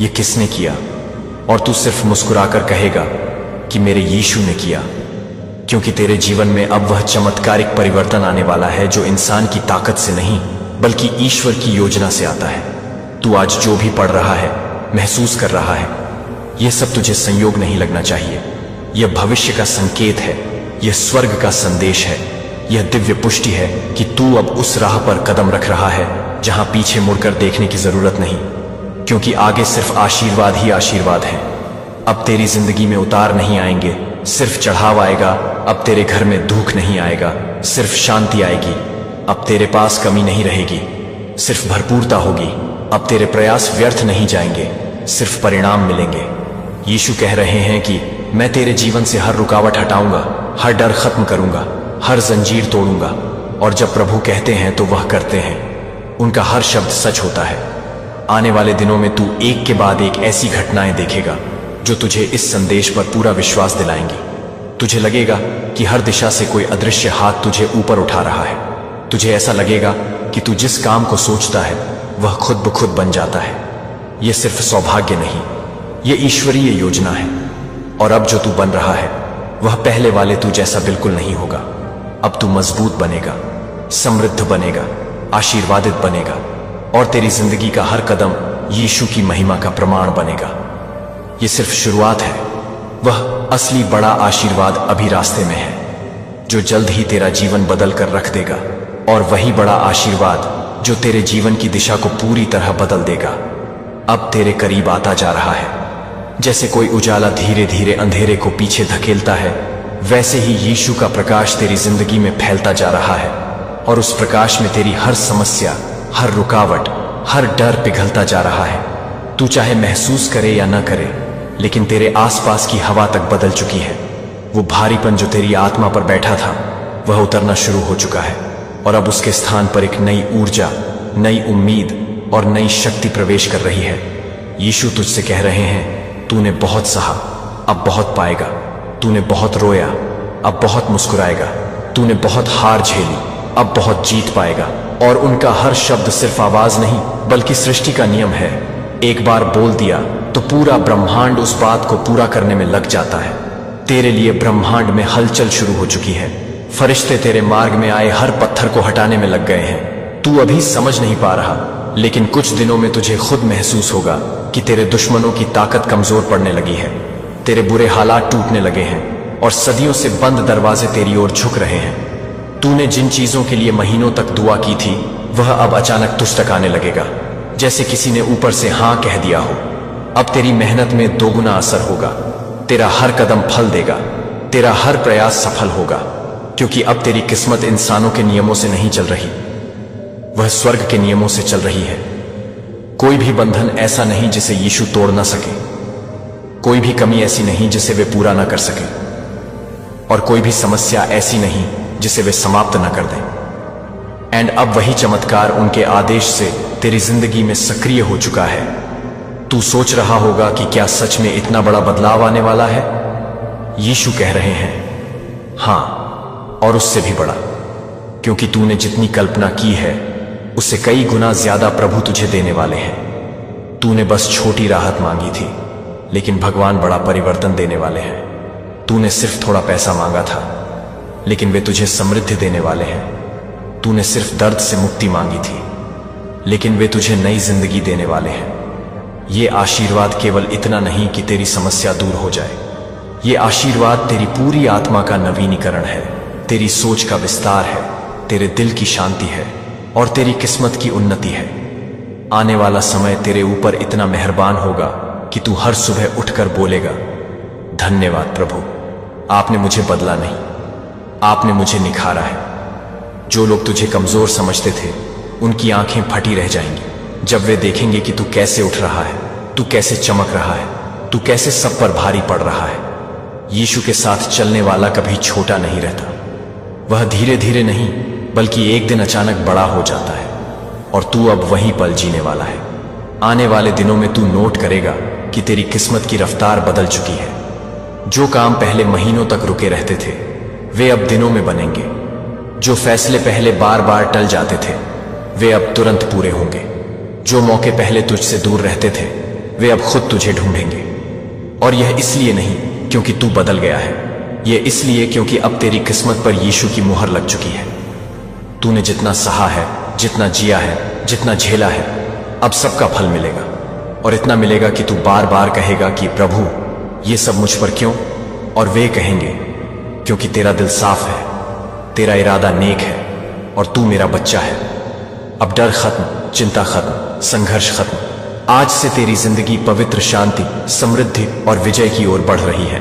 यह किसने किया, और तू सिर्फ मुस्कुराकर कहेगा कि मेरे यीशु ने किया, क्योंकि तेरे जीवन में अब वह चमत्कारिक परिवर्तन आने वाला है जो इंसान की ताकत से नहीं बल्कि ईश्वर की योजना से आता है। तू आज जो भी पढ़ रहा है, महसूस कर रहा है, यह सब तुझे संयोग नहीं लगना चाहिए। यह भविष्य का संकेत है, यह स्वर्ग का संदेश है, यह दिव्य पुष्टि है कि तू अब उस राह पर कदम रख रहा है जहां पीछे मुड़कर देखने की जरूरत नहीं, क्योंकि आगे सिर्फ आशीर्वाद ही आशीर्वाद है। अब तेरी जिंदगी में उतार नहीं आएंगे, सिर्फ चढ़ाव आएगा। अब तेरे घर में दुख नहीं आएगा, सिर्फ शांति आएगी। अब तेरे पास कमी नहीं रहेगी, सिर्फ भरपूरता होगी। अब तेरे प्रयास व्यर्थ नहीं जाएंगे, सिर्फ परिणाम मिलेंगे। यीशु कह रहे हैं कि मैं तेरे जीवन से हर रुकावट हटाऊंगा, हर डर खत्म करूंगा, हर जंजीर तोड़ूंगा। और जब प्रभु कहते हैं तो वह करते हैं। उनका हर शब्द सच होता है। आने वाले दिनों में तू एक के बाद एक ऐसी घटनाएं देखेगा जो तुझे इस संदेश पर पूरा विश्वास दिलाएंगी। तुझे लगेगा कि हर दिशा से कोई अदृश्य हाथ तुझे ऊपर उठा रहा है। तुझे ऐसा लगेगा कि तू जिस काम को सोचता है वह खुद ब खुद बन जाता है। यह सिर्फ सौभाग्य नहीं, यह ईश्वरीय योजना है। और अब जो तू बन रहा है वह पहले वाले तू जैसा बिल्कुल नहीं होगा। अब तू मजबूत बनेगा, समृद्ध बनेगा, आशीर्वादित बनेगा और तेरी जिंदगी का हर कदम यीशु की महिमा का प्रमाण बनेगा। यह सिर्फ शुरुआत है। वह असली बड़ा आशीर्वाद अभी रास्ते में है, जो जल्द ही तेरा जीवन बदल कर रख देगा। और वही बड़ा आशीर्वाद जो तेरे जीवन की दिशा को पूरी तरह बदल देगा, अब तेरे करीब आता जा रहा है। जैसे कोई उजाला धीरे धीरे अंधेरे को पीछे धकेलता है, वैसे ही यीशु का प्रकाश तेरी जिंदगी में फैलता जा रहा है। और उस प्रकाश में तेरी हर समस्या, हर रुकावट, हर डर पिघलता जा रहा है। तू चाहे महसूस करे या न करे, लेकिन तेरे आसपास की हवा तक बदल चुकी है। वो भारीपन जो तेरी आत्मा पर बैठा था वह उतरना शुरू हो चुका है। और अब उसके स्थान पर एक नई ऊर्जा, नई उम्मीद और नई शक्ति प्रवेश कर रही है। यीशु तुझसे कह रहे हैं, तूने बहुत सहा, अब बहुत पाएगा। तूने बहुत रोया, अब बहुत मुस्कुराएगा। तूने बहुत हार झेली, अब बहुत जीत पाएगा। और उनका हर शब्द सिर्फ आवाज नहीं बल्कि सृष्टि का नियम है। एक बार बोल दिया तो पूरा ब्रह्मांड उस बात को पूरा करने में लग जाता है। तेरे लिए ब्रह्मांड में हलचल शुरू हो चुकी है। फरिश्ते तेरे मार्ग में आए हर पत्थर को हटाने में लग गए हैं। तू अभी समझ नहीं पा रहा, लेकिन कुछ दिनों में तुझे खुद महसूस होगा कि तेरे दुश्मनों की ताकत कमजोर पड़ने लगी है। तेरे बुरे हालात टूटने लगे हैं और सदियों से बंद दरवाजे तेरी ओर झुक रहे हैं। तूने जिन चीजों के लिए महीनों तक दुआ की थी वह अब अचानक तुझ तक आने लगेगा, जैसे किसी ने ऊपर से हां कह दिया हो। अब तेरी मेहनत में दोगुना असर होगा। तेरा हर कदम फल देगा, तेरा हर प्रयास सफल होगा, क्योंकि अब तेरी किस्मत इंसानों के नियमों से नहीं चल रही, वह स्वर्ग के नियमों से चल रही है। कोई भी बंधन ऐसा नहीं जिसे यीशु तोड़ ना सके, कोई भी कमी ऐसी नहीं जिसे वे पूरा ना कर सके, और कोई भी समस्या ऐसी नहीं जिसे वे समाप्त ना कर दें। एंड अब वही चमत्कार उनके आदेश से तेरी जिंदगी में सक्रिय हो चुका है। तू सोच रहा होगा कि क्या सच में इतना बड़ा बदलाव आने वाला है? यीशु कह रहे हैं, हां, और उससे भी बड़ा, क्योंकि तूने जितनी कल्पना की है उससे कई गुना ज्यादा प्रभु तुझे देने वाले हैं। तूने बस छोटी राहत मांगी थी, लेकिन भगवान बड़ा परिवर्तन देने वाले हैं। तूने सिर्फ थोड़ा पैसा मांगा था, लेकिन वे तुझे समृद्धि देने वाले हैं। तूने सिर्फ दर्द से मुक्ति मांगी थी, लेकिन वे तुझे नई जिंदगी देने वाले हैं। ये आशीर्वाद केवल इतना नहीं कि तेरी समस्या दूर हो जाए, ये आशीर्वाद तेरी पूरी आत्मा का नवीनीकरण है, तेरी सोच का विस्तार है, तेरे दिल की शांति है और तेरी किस्मत की उन्नति है। आने वाला समय तेरे ऊपर इतना मेहरबान होगा कि तू हर सुबह उठकर बोलेगा, धन्यवाद प्रभु, आपने मुझे बदला नहीं, आपने मुझे निखारा है। जो लोग तुझे कमजोर समझते थे उनकी आंखें फटी रह जाएंगी जब वे देखेंगे कि तू कैसे उठ रहा है, तू कैसे चमक रहा है, तू कैसे सब पर भारी पड़ रहा है। यीशु के साथ चलने वाला कभी छोटा नहीं रहता। वह धीरे धीरे नहीं बल्कि एक दिन अचानक बड़ा हो जाता है, और तू अब वही पल जीने वाला है। आने वाले दिनों में तू नोट करेगा कि तेरी किस्मत की रफ्तार बदल चुकी है। जो काम पहले महीनों तक रुके रहते थे वे अब दिनों में बनेंगे। जो फैसले पहले बार बार टल जाते थे वे अब तुरंत पूरे होंगे। जो मौके पहले तुझसे दूर रहते थे वे अब खुद तुझे ढूंढेंगे। और यह इसलिए नहीं क्योंकि तू बदल गया है, यह इसलिए क्योंकि अब तेरी किस्मत पर यीशु की मुहर लग चुकी है। तूने जितना सहा है, जितना जिया है, जितना झेला है, अब सबका फल मिलेगा। और इतना मिलेगा कि तू बार बार कहेगा कि प्रभु ये सब मुझ पर क्यों? और वे कहेंगे क्योंकि तेरा दिल साफ है, तेरा इरादा नेक है और तू मेरा बच्चा है। अब डर खत्म, चिंता खत्म, संघर्ष खत्म। आज से तेरी जिंदगी पवित्र, शांति, समृद्धि और विजय की ओर बढ़ रही है।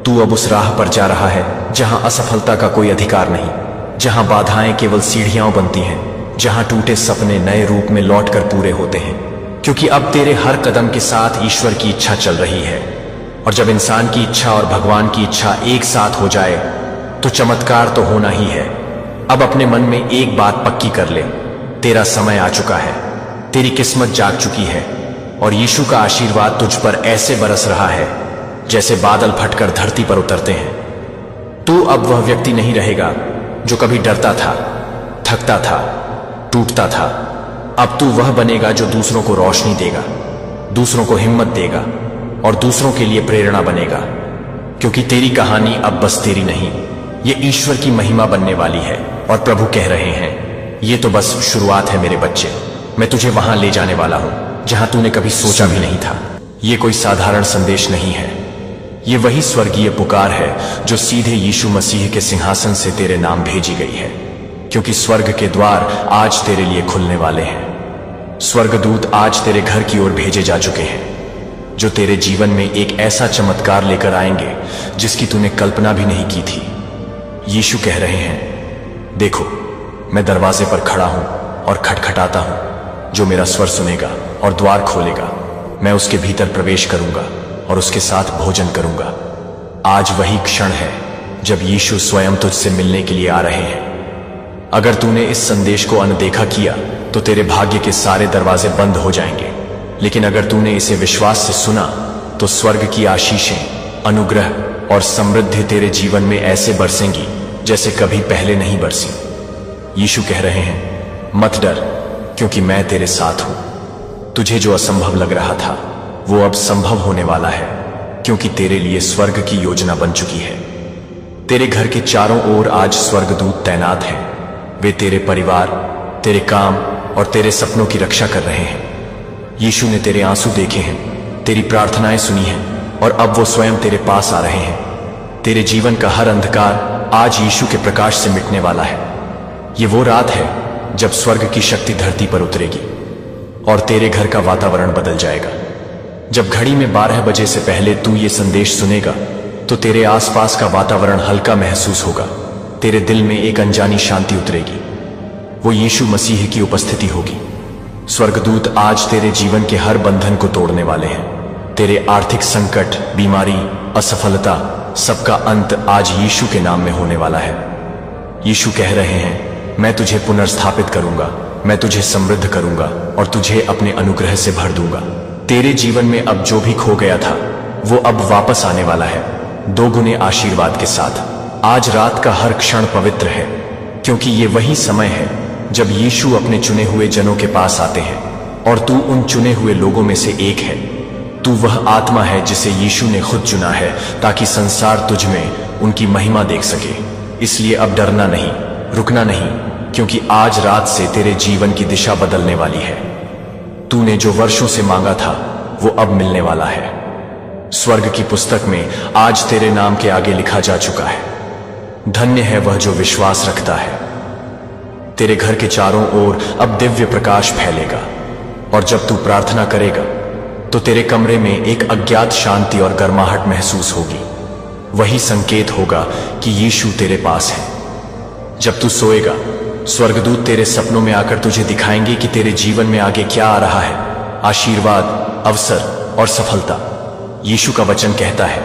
तू अब उस राह पर जा रहा है जहां असफलता का कोई अधिकार नहीं, जहां बाधाएं केवल सीढ़ियां बनती हैं, जहां टूटे सपने नए रूप में लौटकर पूरे होते हैं। क्योंकि अब तेरे हर कदम के साथ ईश्वर की इच्छा चल रही है, और जब इंसान की इच्छा और भगवान की इच्छा एक साथ हो जाए तो चमत्कार तो होना ही है। अब अपने मन में एक बात पक्की कर ले, तेरा समय आ चुका है, तेरी किस्मत जाग चुकी है, और यीशु का आशीर्वाद तुझ पर ऐसे बरस रहा है जैसे बादल फटकर धरती पर उतरते हैं। तू अब वह व्यक्ति नहीं रहेगा जो कभी डरता था, थकता था, टूटता था। अब तू वह बनेगा जो दूसरों को रोशनी देगा, दूसरों को हिम्मत देगा और दूसरों के लिए प्रेरणा बनेगा। क्योंकि तेरी कहानी अब बस तेरी नहीं, ये ईश्वर की महिमा बनने वाली है। और प्रभु कह रहे हैं, ये तो बस शुरुआत है मेरे बच्चे, मैं तुझे वहां ले जाने वाला हूं जहां तूने कभी सोचा भी नहीं था। ये कोई साधारण संदेश नहीं है, ये वही स्वर्गीय पुकार है जो सीधे यीशु मसीह के सिंहासन से तेरे नाम भेजी गई है। क्योंकि स्वर्ग के द्वार आज तेरे लिए खुलने वाले हैं। स्वर्गदूत आज तेरे घर की ओर भेजे जा चुके हैं, जो तेरे जीवन में एक ऐसा चमत्कार लेकर आएंगे जिसकी तूने कल्पना भी नहीं की थी। यीशु कह रहे हैं, देखो मैं दरवाजे पर खड़ा हूं और खटखटाता हूं। जो मेरा स्वर सुनेगा और द्वार खोलेगा, मैं उसके भीतर प्रवेश करूंगा और उसके साथ भोजन करूंगा। आज वही क्षण है जब यीशु स्वयं तुझसे मिलने के लिए आ रहे हैं। अगर तूने इस संदेश को अनदेखा किया तो तेरे भाग्य के सारे दरवाजे बंद हो जाएंगे, लेकिन अगर तूने इसे विश्वास से सुना तो स्वर्ग की आशीषें, अनुग्रह और समृद्धि तेरे जीवन में ऐसे बरसेंगी जैसे कभी पहले नहीं बरसी। यीशु कह रहे हैं, मत डर, क्योंकि मैं तेरे साथ हूं। तुझे जो असंभव लग रहा था वो अब संभव होने वाला है, क्योंकि तेरे लिए स्वर्ग की योजना बन चुकी है। तेरे घर के चारों ओर आज स्वर्गदूत तैनात हैं। वे तेरे परिवार, तेरे काम और तेरे सपनों की रक्षा कर रहे हैं। यीशु ने तेरे आंसू देखे हैं, तेरी प्रार्थनाएं सुनी हैं, और अब वो स्वयं तेरे पास आ रहे हैं। तेरे जीवन का हर अंधकार आज यीशु के प्रकाश से मिटने वाला है। ये वो रात है जब स्वर्ग की शक्ति धरती पर उतरेगी और तेरे घर का वातावरण बदल जाएगा। जब घड़ी में 12 बजे से पहले तू ये संदेश सुनेगा तो तेरे आसपास का वातावरण हल्का महसूस होगा। तेरे दिल में एक अनजानी शांति उतरेगी। वो यीशु मसीह की उपस्थिति होगी। स्वर्गदूत आज तेरे जीवन के हर बंधन को तोड़ने वाले हैं। तेरे आर्थिक संकट, बीमारी, असफलता, सबका अंत आज यीशु के नाम में होने वाला है। यीशु कह रहे हैं, मैं तुझे पुनर्स्थापित करूंगा, मैं तुझे समृद्ध करूंगा और तुझे अपने अनुग्रह से भर दूंगा। तेरे जीवन में अब जो भी खो गया था वो अब वापस आने वाला है, 2 गुने आशीर्वाद के साथ। आज रात का हर क्षण पवित्र है, क्योंकि ये वही समय है जब यीशु अपने चुने हुए जनों के पास आते हैं और तू उन चुने हुए लोगों में से एक है। तू वह आत्मा है जिसे यीशु ने खुद चुना है ताकि संसार तुझ में उनकी महिमा देख सके। इसलिए अब डरना नहीं, रुकना नहीं, क्योंकि आज रात से तेरे जीवन की दिशा बदलने वाली है। तूने जो वर्षों से मांगा था वो अब मिलने वाला है। स्वर्ग की पुस्तक में आज तेरे नाम के आगे लिखा जा चुका है, धन्य है वह जो विश्वास रखता है। तेरे घर के चारों ओर अब दिव्य प्रकाश फैलेगा, और जब तू प्रार्थना करेगा तो तेरे कमरे में एक अज्ञात शांति और गर्माहट महसूस होगी। वही संकेत होगा कि यीशु तेरे पास है। जब तू सोएगा, स्वर्गदूत तेरे सपनों में आकर तुझे दिखाएंगे कि तेरे जीवन में आगे क्या आ रहा है, आशीर्वाद, अवसर और सफलता। यीशु का वचन कहता है,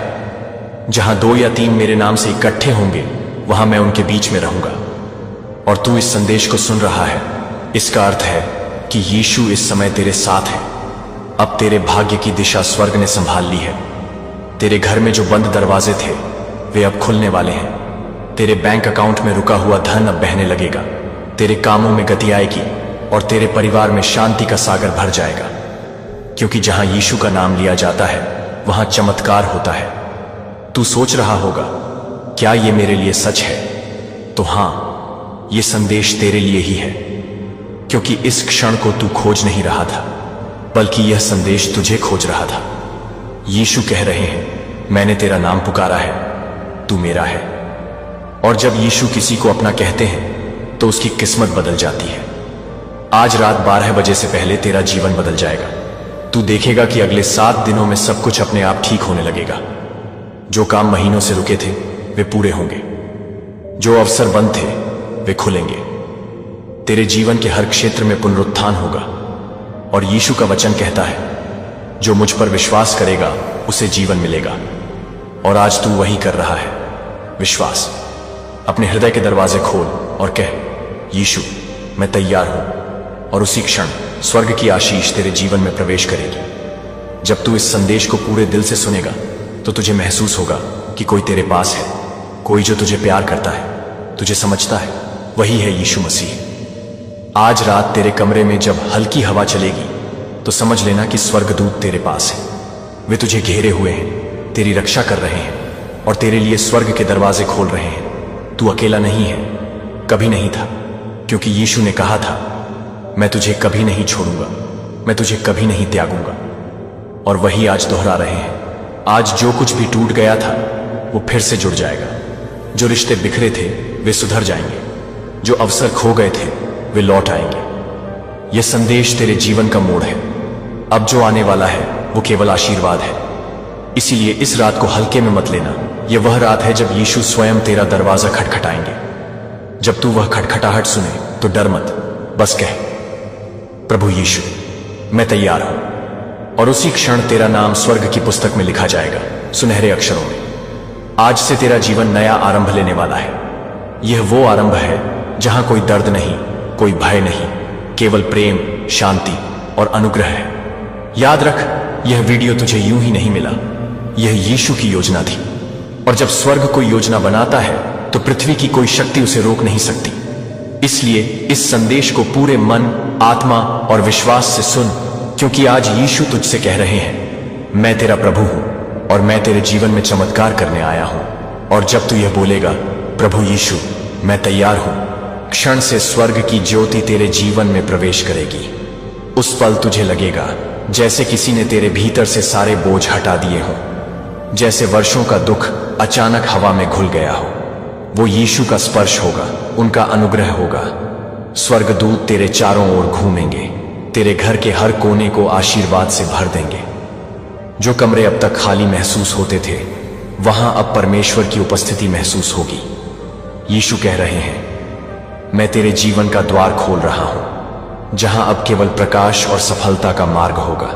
जहां 2 या 3 मेरे नाम से इकट्ठे होंगे वहां मैं उनके बीच में रहूंगा। और तू इस संदेश को सुन रहा है, इसका अर्थ है कि यीशु इस समय तेरे साथ है। अब तेरे भाग्य की दिशा स्वर्ग ने संभाल ली है। तेरे घर में जो बंद दरवाजे थे वे अब खुलने वाले हैं। तेरे बैंक अकाउंट में रुका हुआ धन अब बहने लगेगा। तेरे कामों में गति आएगी और तेरे परिवार में शांति का सागर भर जाएगा। क्योंकि जहां यीशु का नाम लिया जाता है वहां चमत्कार होता है। तू सोच रहा होगा, क्या ये मेरे लिए सच है? तो हां, ये संदेश तेरे लिए ही है, क्योंकि इस क्षण को तू खोज नहीं रहा था, बल्कि यह संदेश तुझे खोज रहा था। यीशु कह रहे हैं, मैंने तेरा नाम पुकारा है, तू मेरा है। और जब यीशु किसी को अपना कहते हैं तो उसकी किस्मत बदल जाती है। आज रात 12 बजे से पहले तेरा जीवन बदल जाएगा। तू देखेगा कि अगले 7 दिनों में सब कुछ अपने आप ठीक होने लगेगा। जो काम महीनों से रुके थे वे पूरे होंगे, जो अवसर बंद थे वे खुलेंगे। तेरे जीवन के हर क्षेत्र में पुनरुत्थान होगा। और यीशु का वचन कहता है, जो मुझ पर विश्वास करेगा उसे जीवन मिलेगा। और आज तू वही कर रहा है। विश्वास। अपने हृदय के दरवाजे खोल और कह, यीशु मैं तैयार हूं। और उसी क्षण स्वर्ग की आशीष तेरे जीवन में प्रवेश करेगी। जब तू इस संदेश को पूरे दिल से सुनेगा तो तुझे महसूस होगा कि कोई तेरे पास है, कोई जो तुझे प्यार करता है, तुझे समझता है। वही है यीशु मसीह। आज रात तेरे कमरे में जब हल्की हवा चलेगी तो समझ लेना कि स्वर्गदूत तेरे पास है। वे तुझे घेरे हुए हैं, तेरी रक्षा कर रहे हैं और तेरे लिए स्वर्ग के दरवाजे खोल रहे हैं। तू अकेला नहीं है, कभी नहीं था, क्योंकि यीशु ने कहा था, मैं तुझे कभी नहीं छोड़ूंगा, मैं तुझे कभी नहीं त्यागूंगा। और वही आज दोहरा रहे हैं। आज जो कुछ भी टूट गया था वो फिर से जुड़ जाएगा। जो रिश्ते बिखरे थे वे सुधर जाएंगे। जो अवसर खो गए थे वे लौट आएंगे। यह संदेश तेरे जीवन का मोड़ है। अब जो आने वाला है वो केवल आशीर्वाद है। इसीलिए इस रात को हल्के में मत लेना। यह वह रात है जब यीशु स्वयं तेरा दरवाजा खटखटाएंगे। जब तू वह खटखटाहट सुने तो डर मत, बस कह, प्रभु यीशु मैं तैयार हूं। और उसी क्षण तेरा नाम स्वर्ग की पुस्तक में लिखा जाएगा, सुनहरे अक्षरों में। आज से तेरा जीवन नया आरंभ लेने वाला है। यह वो आरंभ है जहां कोई दर्द नहीं, कोई भय नहीं, केवल प्रेम, शांति और अनुग्रह है। याद रख, यह वीडियो तुझे यूं ही नहीं मिला, यह यीशु की योजना थी। और जब स्वर्ग कोई योजना बनाता है तो पृथ्वी की कोई शक्ति उसे रोक नहीं सकती। इसलिए इस संदेश को पूरे मन, आत्मा और विश्वास से सुन, क्योंकि आज यीशु तुझसे कह रहे हैं, मैं तेरा प्रभु हूं और मैं तेरे जीवन में चमत्कार करने आया हूं। और जब तू यह बोलेगा, प्रभु यीशु मैं तैयार हूं, क्षण से स्वर्ग की ज्योति तेरे जीवन में प्रवेश करेगी। उस पल तुझे लगेगा जैसे किसी ने तेरे भीतर से सारे बोझ हटा दिए हों, जैसे वर्षों का दुख अचानक हवा में घुल गया हो। वो यीशु का स्पर्श होगा, उनका अनुग्रह होगा। स्वर्गदूत तेरे चारों ओर घूमेंगे, तेरे घर के हर कोने को आशीर्वाद से भर देंगे। जो कमरे अब तक खाली महसूस होते थे वहां अब परमेश्वर की उपस्थिति महसूस होगी। यीशु कह रहे हैं, मैं तेरे जीवन का द्वार खोल रहा हूं, जहां अब केवल प्रकाश और सफलता का मार्ग होगा।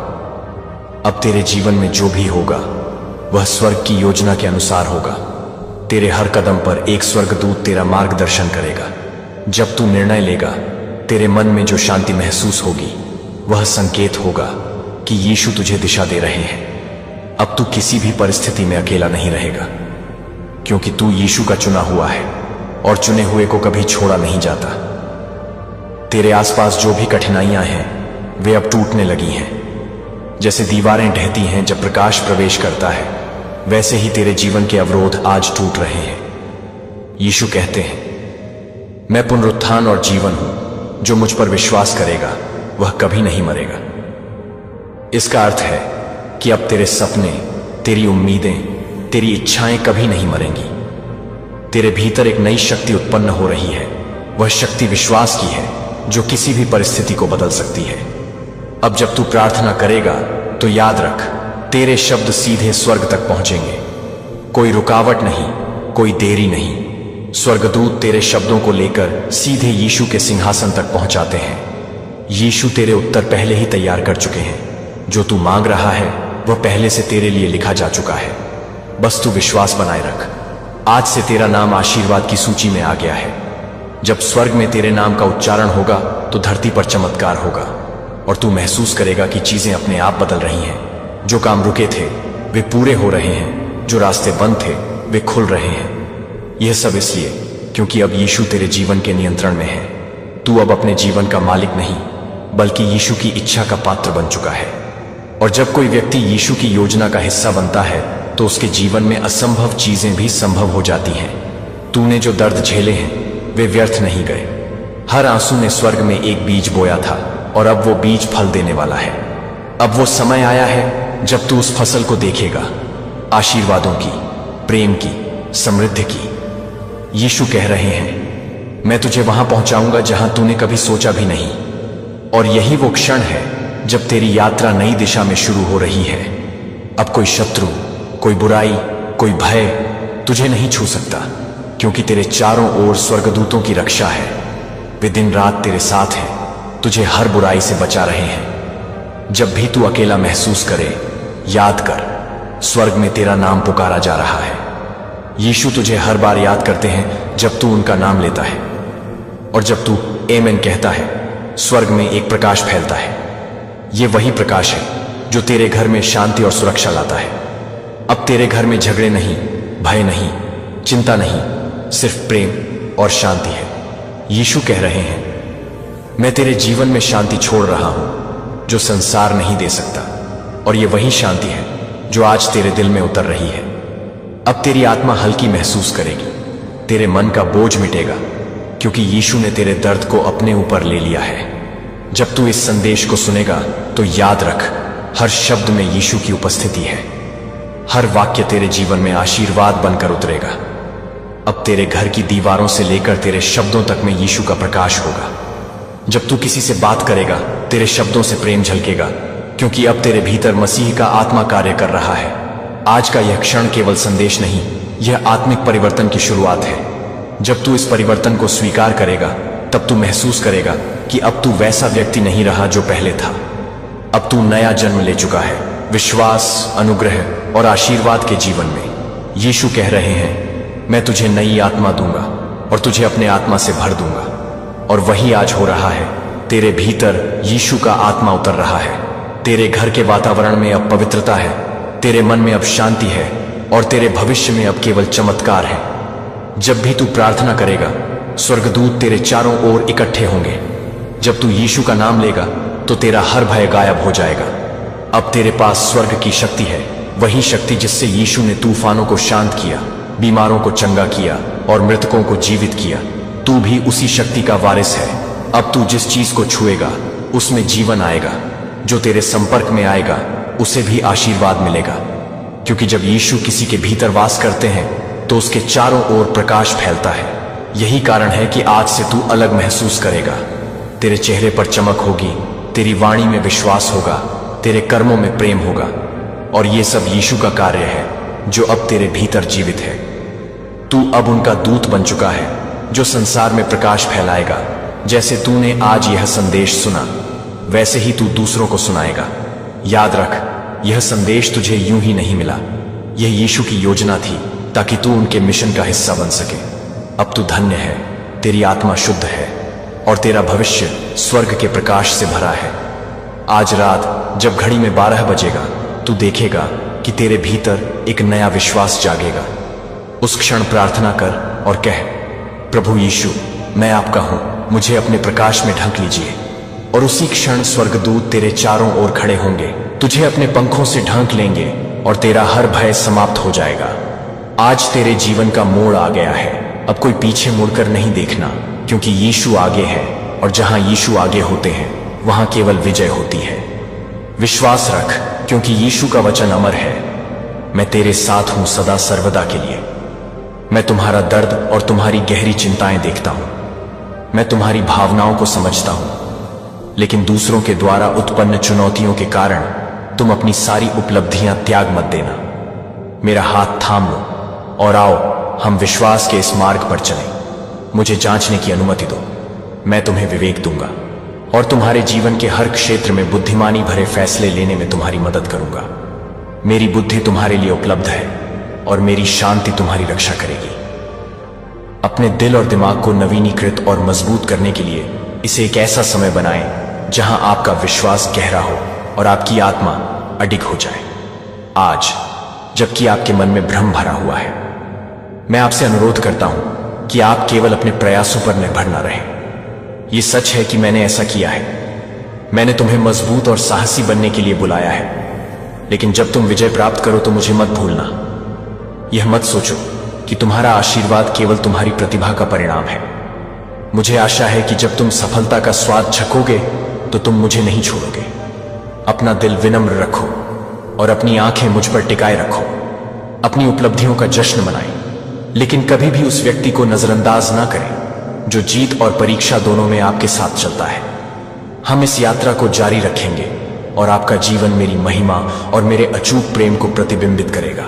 अब तेरे जीवन में जो भी होगा वह स्वर्ग की योजना के अनुसार होगा। तेरे हर कदम पर एक स्वर्गदूत तेरा मार्गदर्शन करेगा। जब तू निर्णय लेगा, तेरे मन में जो शांति महसूस होगी वह संकेत होगा कि यीशु तुझे दिशा दे रहे हैं। अब तू किसी भी परिस्थिति में अकेला नहीं रहेगा, क्योंकि तू यीशु का चुना हुआ है और चुने हुए को कभी छोड़ा नहीं जाता। तेरे आसपास जो भी कठिनाइयां हैं वे अब टूटने लगी हैं। जैसे दीवारें ढहती हैं जब प्रकाश प्रवेश करता है, वैसे ही तेरे जीवन के अवरोध आज टूट रहे हैं। यीशु कहते हैं, मैं पुनरुत्थान और जीवन हूं। जो मुझ पर विश्वास करेगा वह कभी नहीं मरेगा। इसका अर्थ है कि अब तेरे सपने, तेरी उम्मीदें, तेरी इच्छाएं कभी नहीं मरेंगी। तेरे भीतर एक नई शक्ति उत्पन्न हो रही है। वह शक्ति विश्वास की है जो किसी भी परिस्थिति को बदल सकती है। अब जब तू प्रार्थना करेगा तो याद रख, तेरे शब्द सीधे स्वर्ग तक पहुंचेंगे। कोई रुकावट नहीं, कोई देरी नहीं। स्वर्गदूत तेरे शब्दों को लेकर सीधे यीशु के सिंहासन तक पहुंचाते हैं। यीशु तेरे उत्तर पहले ही तैयार कर चुके हैं। जो तू मांग रहा है वह पहले से तेरे लिए लिखा जा चुका है। बस तू विश्वास बनाए रख। आज से तेरा नाम आशीर्वाद की सूची में आ गया है। जब स्वर्ग में तेरे नाम का उच्चारण होगा तो धरती पर चमत्कार होगा और तू महसूस करेगा कि चीजें अपने आप बदल रही हैं। जो काम रुके थे वे पूरे हो रहे हैं, जो रास्ते बंद थे वे खुल रहे हैं। यह सब इसलिए क्योंकि अब यीशु तेरे जीवन के नियंत्रण में है। तू अब अपने जीवन का मालिक नहीं, बल्कि यीशु की इच्छा का पात्र बन चुका है। और जब कोई व्यक्ति यीशु की योजना का हिस्सा बनता है तो उसके जीवन में असंभव चीजें भी संभव हो जाती हैं। तूने जो दर्द झेले हैं वे व्यर्थ नहीं गए। हर आंसू ने स्वर्ग में एक बीज बोया था और अब वो बीज फल देने वाला है। अब वो समय आया है जब तू उस फसल को देखेगा, आशीर्वादों की, प्रेम की, समृद्धि की। यीशु कह रहे हैं, मैं तुझे वहां पहुंचाऊंगा जहां तूने कभी सोचा भी नहीं। और यही वो क्षण है जब तेरी यात्रा नई दिशा में शुरू हो रही है। अब कोई शत्रु, कोई बुराई, कोई भय तुझे नहीं छू सकता, क्योंकि तेरे चारों ओर स्वर्गदूतों की रक्षा है। वे दिन रात तेरे साथ हैं, तुझे हर बुराई से बचा रहे हैं। जब भी तू अकेला महसूस करे, याद कर, स्वर्ग में तेरा नाम पुकारा जा रहा है। यीशु तुझे हर बार याद करते हैं जब तू उनका नाम लेता है, और जब तू आमीन कहता है, स्वर्ग में एक प्रकाश फैलता है। ये वही प्रकाश है जो तेरे घर में शांति और सुरक्षा लाता है। अब तेरे घर में झगड़े नहीं, भय नहीं, चिंता नहीं, सिर्फ प्रेम और शांति है। यीशु कह रहे हैं, मैं तेरे जीवन में शांति छोड़ रहा हूं जो संसार नहीं दे सकता, और ये वही शांति है जो आज तेरे दिल में उतर रही है। अब तेरी आत्मा हल्की महसूस करेगी, तेरे मन का बोझ मिटेगा, क्योंकि यीशु ने तेरे दर्द को अपने ऊपर ले लिया है। जब तू इस संदेश को सुनेगा तो याद रख, हर शब्द में यीशु की उपस्थिति है। हर वाक्य तेरे जीवन में आशीर्वाद बनकर उतरेगा। अब तेरे घर की दीवारों से लेकर तेरे शब्दों तक में यीशु का प्रकाश होगा। जब तू किसी से बात करेगा, तेरे शब्दों से प्रेम झलकेगा, क्योंकि अब तेरे भीतर मसीह का आत्मा कार्य कर रहा है। आज का यह क्षण केवल संदेश नहीं, यह आत्मिक परिवर्तन की शुरुआत है। जब तू इस परिवर्तन को स्वीकार करेगा, तब तू महसूस करेगा कि अब तू वैसा व्यक्ति नहीं रहा जो पहले था। अब तू नया जन्म ले चुका है, विश्वास, अनुग्रह और आशीर्वाद के जीवन में। यीशु कह रहे हैं, मैं तुझे नई आत्मा दूंगा और तुझे अपने आत्मा से भर दूंगा। और वही आज हो रहा है। तेरे भीतर यीशु का आत्मा उतर रहा है। तेरे घर के वातावरण में अब पवित्रता है, तेरे मन में अब शांति है, और तेरे भविष्य में अब केवल चमत्कार है। जब भी तू प्रार्थना करेगा, स्वर्गदूत तेरे चारों ओर इकट्ठे होंगे। जब तू यीशु का नाम लेगा तो तेरा हर भय गायब हो जाएगा। अब तेरे पास स्वर्ग की शक्ति है, वही शक्ति जिससे यीशु ने तूफानों को शांत किया, बीमारों को चंगा किया और मृतकों को जीवित किया। तू भी उसी शक्ति का वारिस है। अब तू जिस चीज को छुएगा उसमें जीवन आएगा, जो तेरे संपर्क में आएगा उसे भी आशीर्वाद मिलेगा, क्योंकि जब यीशु किसी के भीतर वास करते हैं तो उसके चारों ओर प्रकाश फैलता है। यही कारण है कि आज से तू अलग महसूस करेगा। तेरे चेहरे पर चमक होगी, तेरी वाणी में विश्वास होगा, तेरे कर्मों में प्रेम होगा, और ये सब यीशु का कार्य है जो अब तेरे भीतर जीवित है। तू अब उनका दूत बन चुका है जो संसार में प्रकाश फैलाएगा। जैसे तूने आज यह संदेश सुना, वैसे ही तू दूसरों को सुनाएगा। याद रख, यह संदेश तुझे यूं ही नहीं मिला, यह यीशु की योजना थी ताकि तू उनके मिशन का हिस्सा बन सके। अब तू धन्य है, तेरी आत्मा शुद्ध है और तेरा भविष्य स्वर्ग के प्रकाश से भरा है। आज रात जब घड़ी में 12 बजेगा, तू देखेगा कि तेरे भीतर एक नया विश्वास जागेगा। उस क्षण प्रार्थना कर और कह, प्रभु यीशु, मैं आपका हूं, मुझे अपने प्रकाश में ढक लीजिए। और उसी क्षण स्वर्गदूत तेरे चारों ओर खड़े होंगे, तुझे अपने पंखों से ढांक लेंगे और तेरा हर भय समाप्त हो जाएगा। आज तेरे जीवन का मोड़ आ गया है। अब कोई पीछे मुड़कर नहीं देखना, क्योंकि यीशु आगे है, और जहां यीशु आगे होते हैं वहां केवल विजय होती है। विश्वास रख, क्योंकि यीशु का वचन अमर है, मैं तेरे साथ हूं सदा सर्वदा के लिए। मैं तुम्हारा दर्द और तुम्हारी गहरी चिंताएं देखता हूं। मैं तुम्हारी भावनाओं को समझता हूं, लेकिन दूसरों के द्वारा उत्पन्न चुनौतियों के कारण तुम अपनी सारी उपलब्धियां त्याग मत देना। मेरा हाथ थाम लो और आओ, हम विश्वास के इस मार्ग पर चलें। मुझे जांचने की अनुमति दो, मैं तुम्हें विवेक दूंगा और तुम्हारे जीवन के हर क्षेत्र में बुद्धिमानी भरे फैसले लेने में तुम्हारी मदद करूंगा। मेरी बुद्धि तुम्हारे लिए उपलब्ध है और मेरी शांति तुम्हारी रक्षा करेगी। अपने दिल और दिमाग को नवीनीकृत और मजबूत करने के लिए इसे एक ऐसा समय बनाएं जहां आपका विश्वास गहरा हो और आपकी आत्मा अडिग हो जाए। आज, जबकि आपके मन में भ्रम भरा हुआ है, मैं आपसे अनुरोध करता हूं कि आप केवल अपने प्रयासों पर निर्भर न रहें। यह सच है कि मैंने ऐसा किया है। मैंने तुम्हें मजबूत और साहसी बनने के लिए बुलाया है, लेकिन जब तुम विजय प्राप्त करो तो मुझे मत भूलना। यह मत सोचो कि तुम्हारा आशीर्वाद केवल तुम्हारी प्रतिभा का परिणाम है। मुझे आशा है कि जब तुम सफलता का स्वाद चखोगे तो तुम मुझे नहीं छोड़ोगे। अपना दिल विनम्र रखो और अपनी आंखें मुझ पर टिकाए रखो। अपनी उपलब्धियों का जश्न मनाएं, लेकिन कभी भी उस व्यक्ति को नजरअंदाज ना करें जो जीत और परीक्षा दोनों में आपके साथ चलता है। हम इस यात्रा को जारी रखेंगे और आपका जीवन मेरी महिमा और मेरे अचूक प्रेम को प्रतिबिंबित करेगा।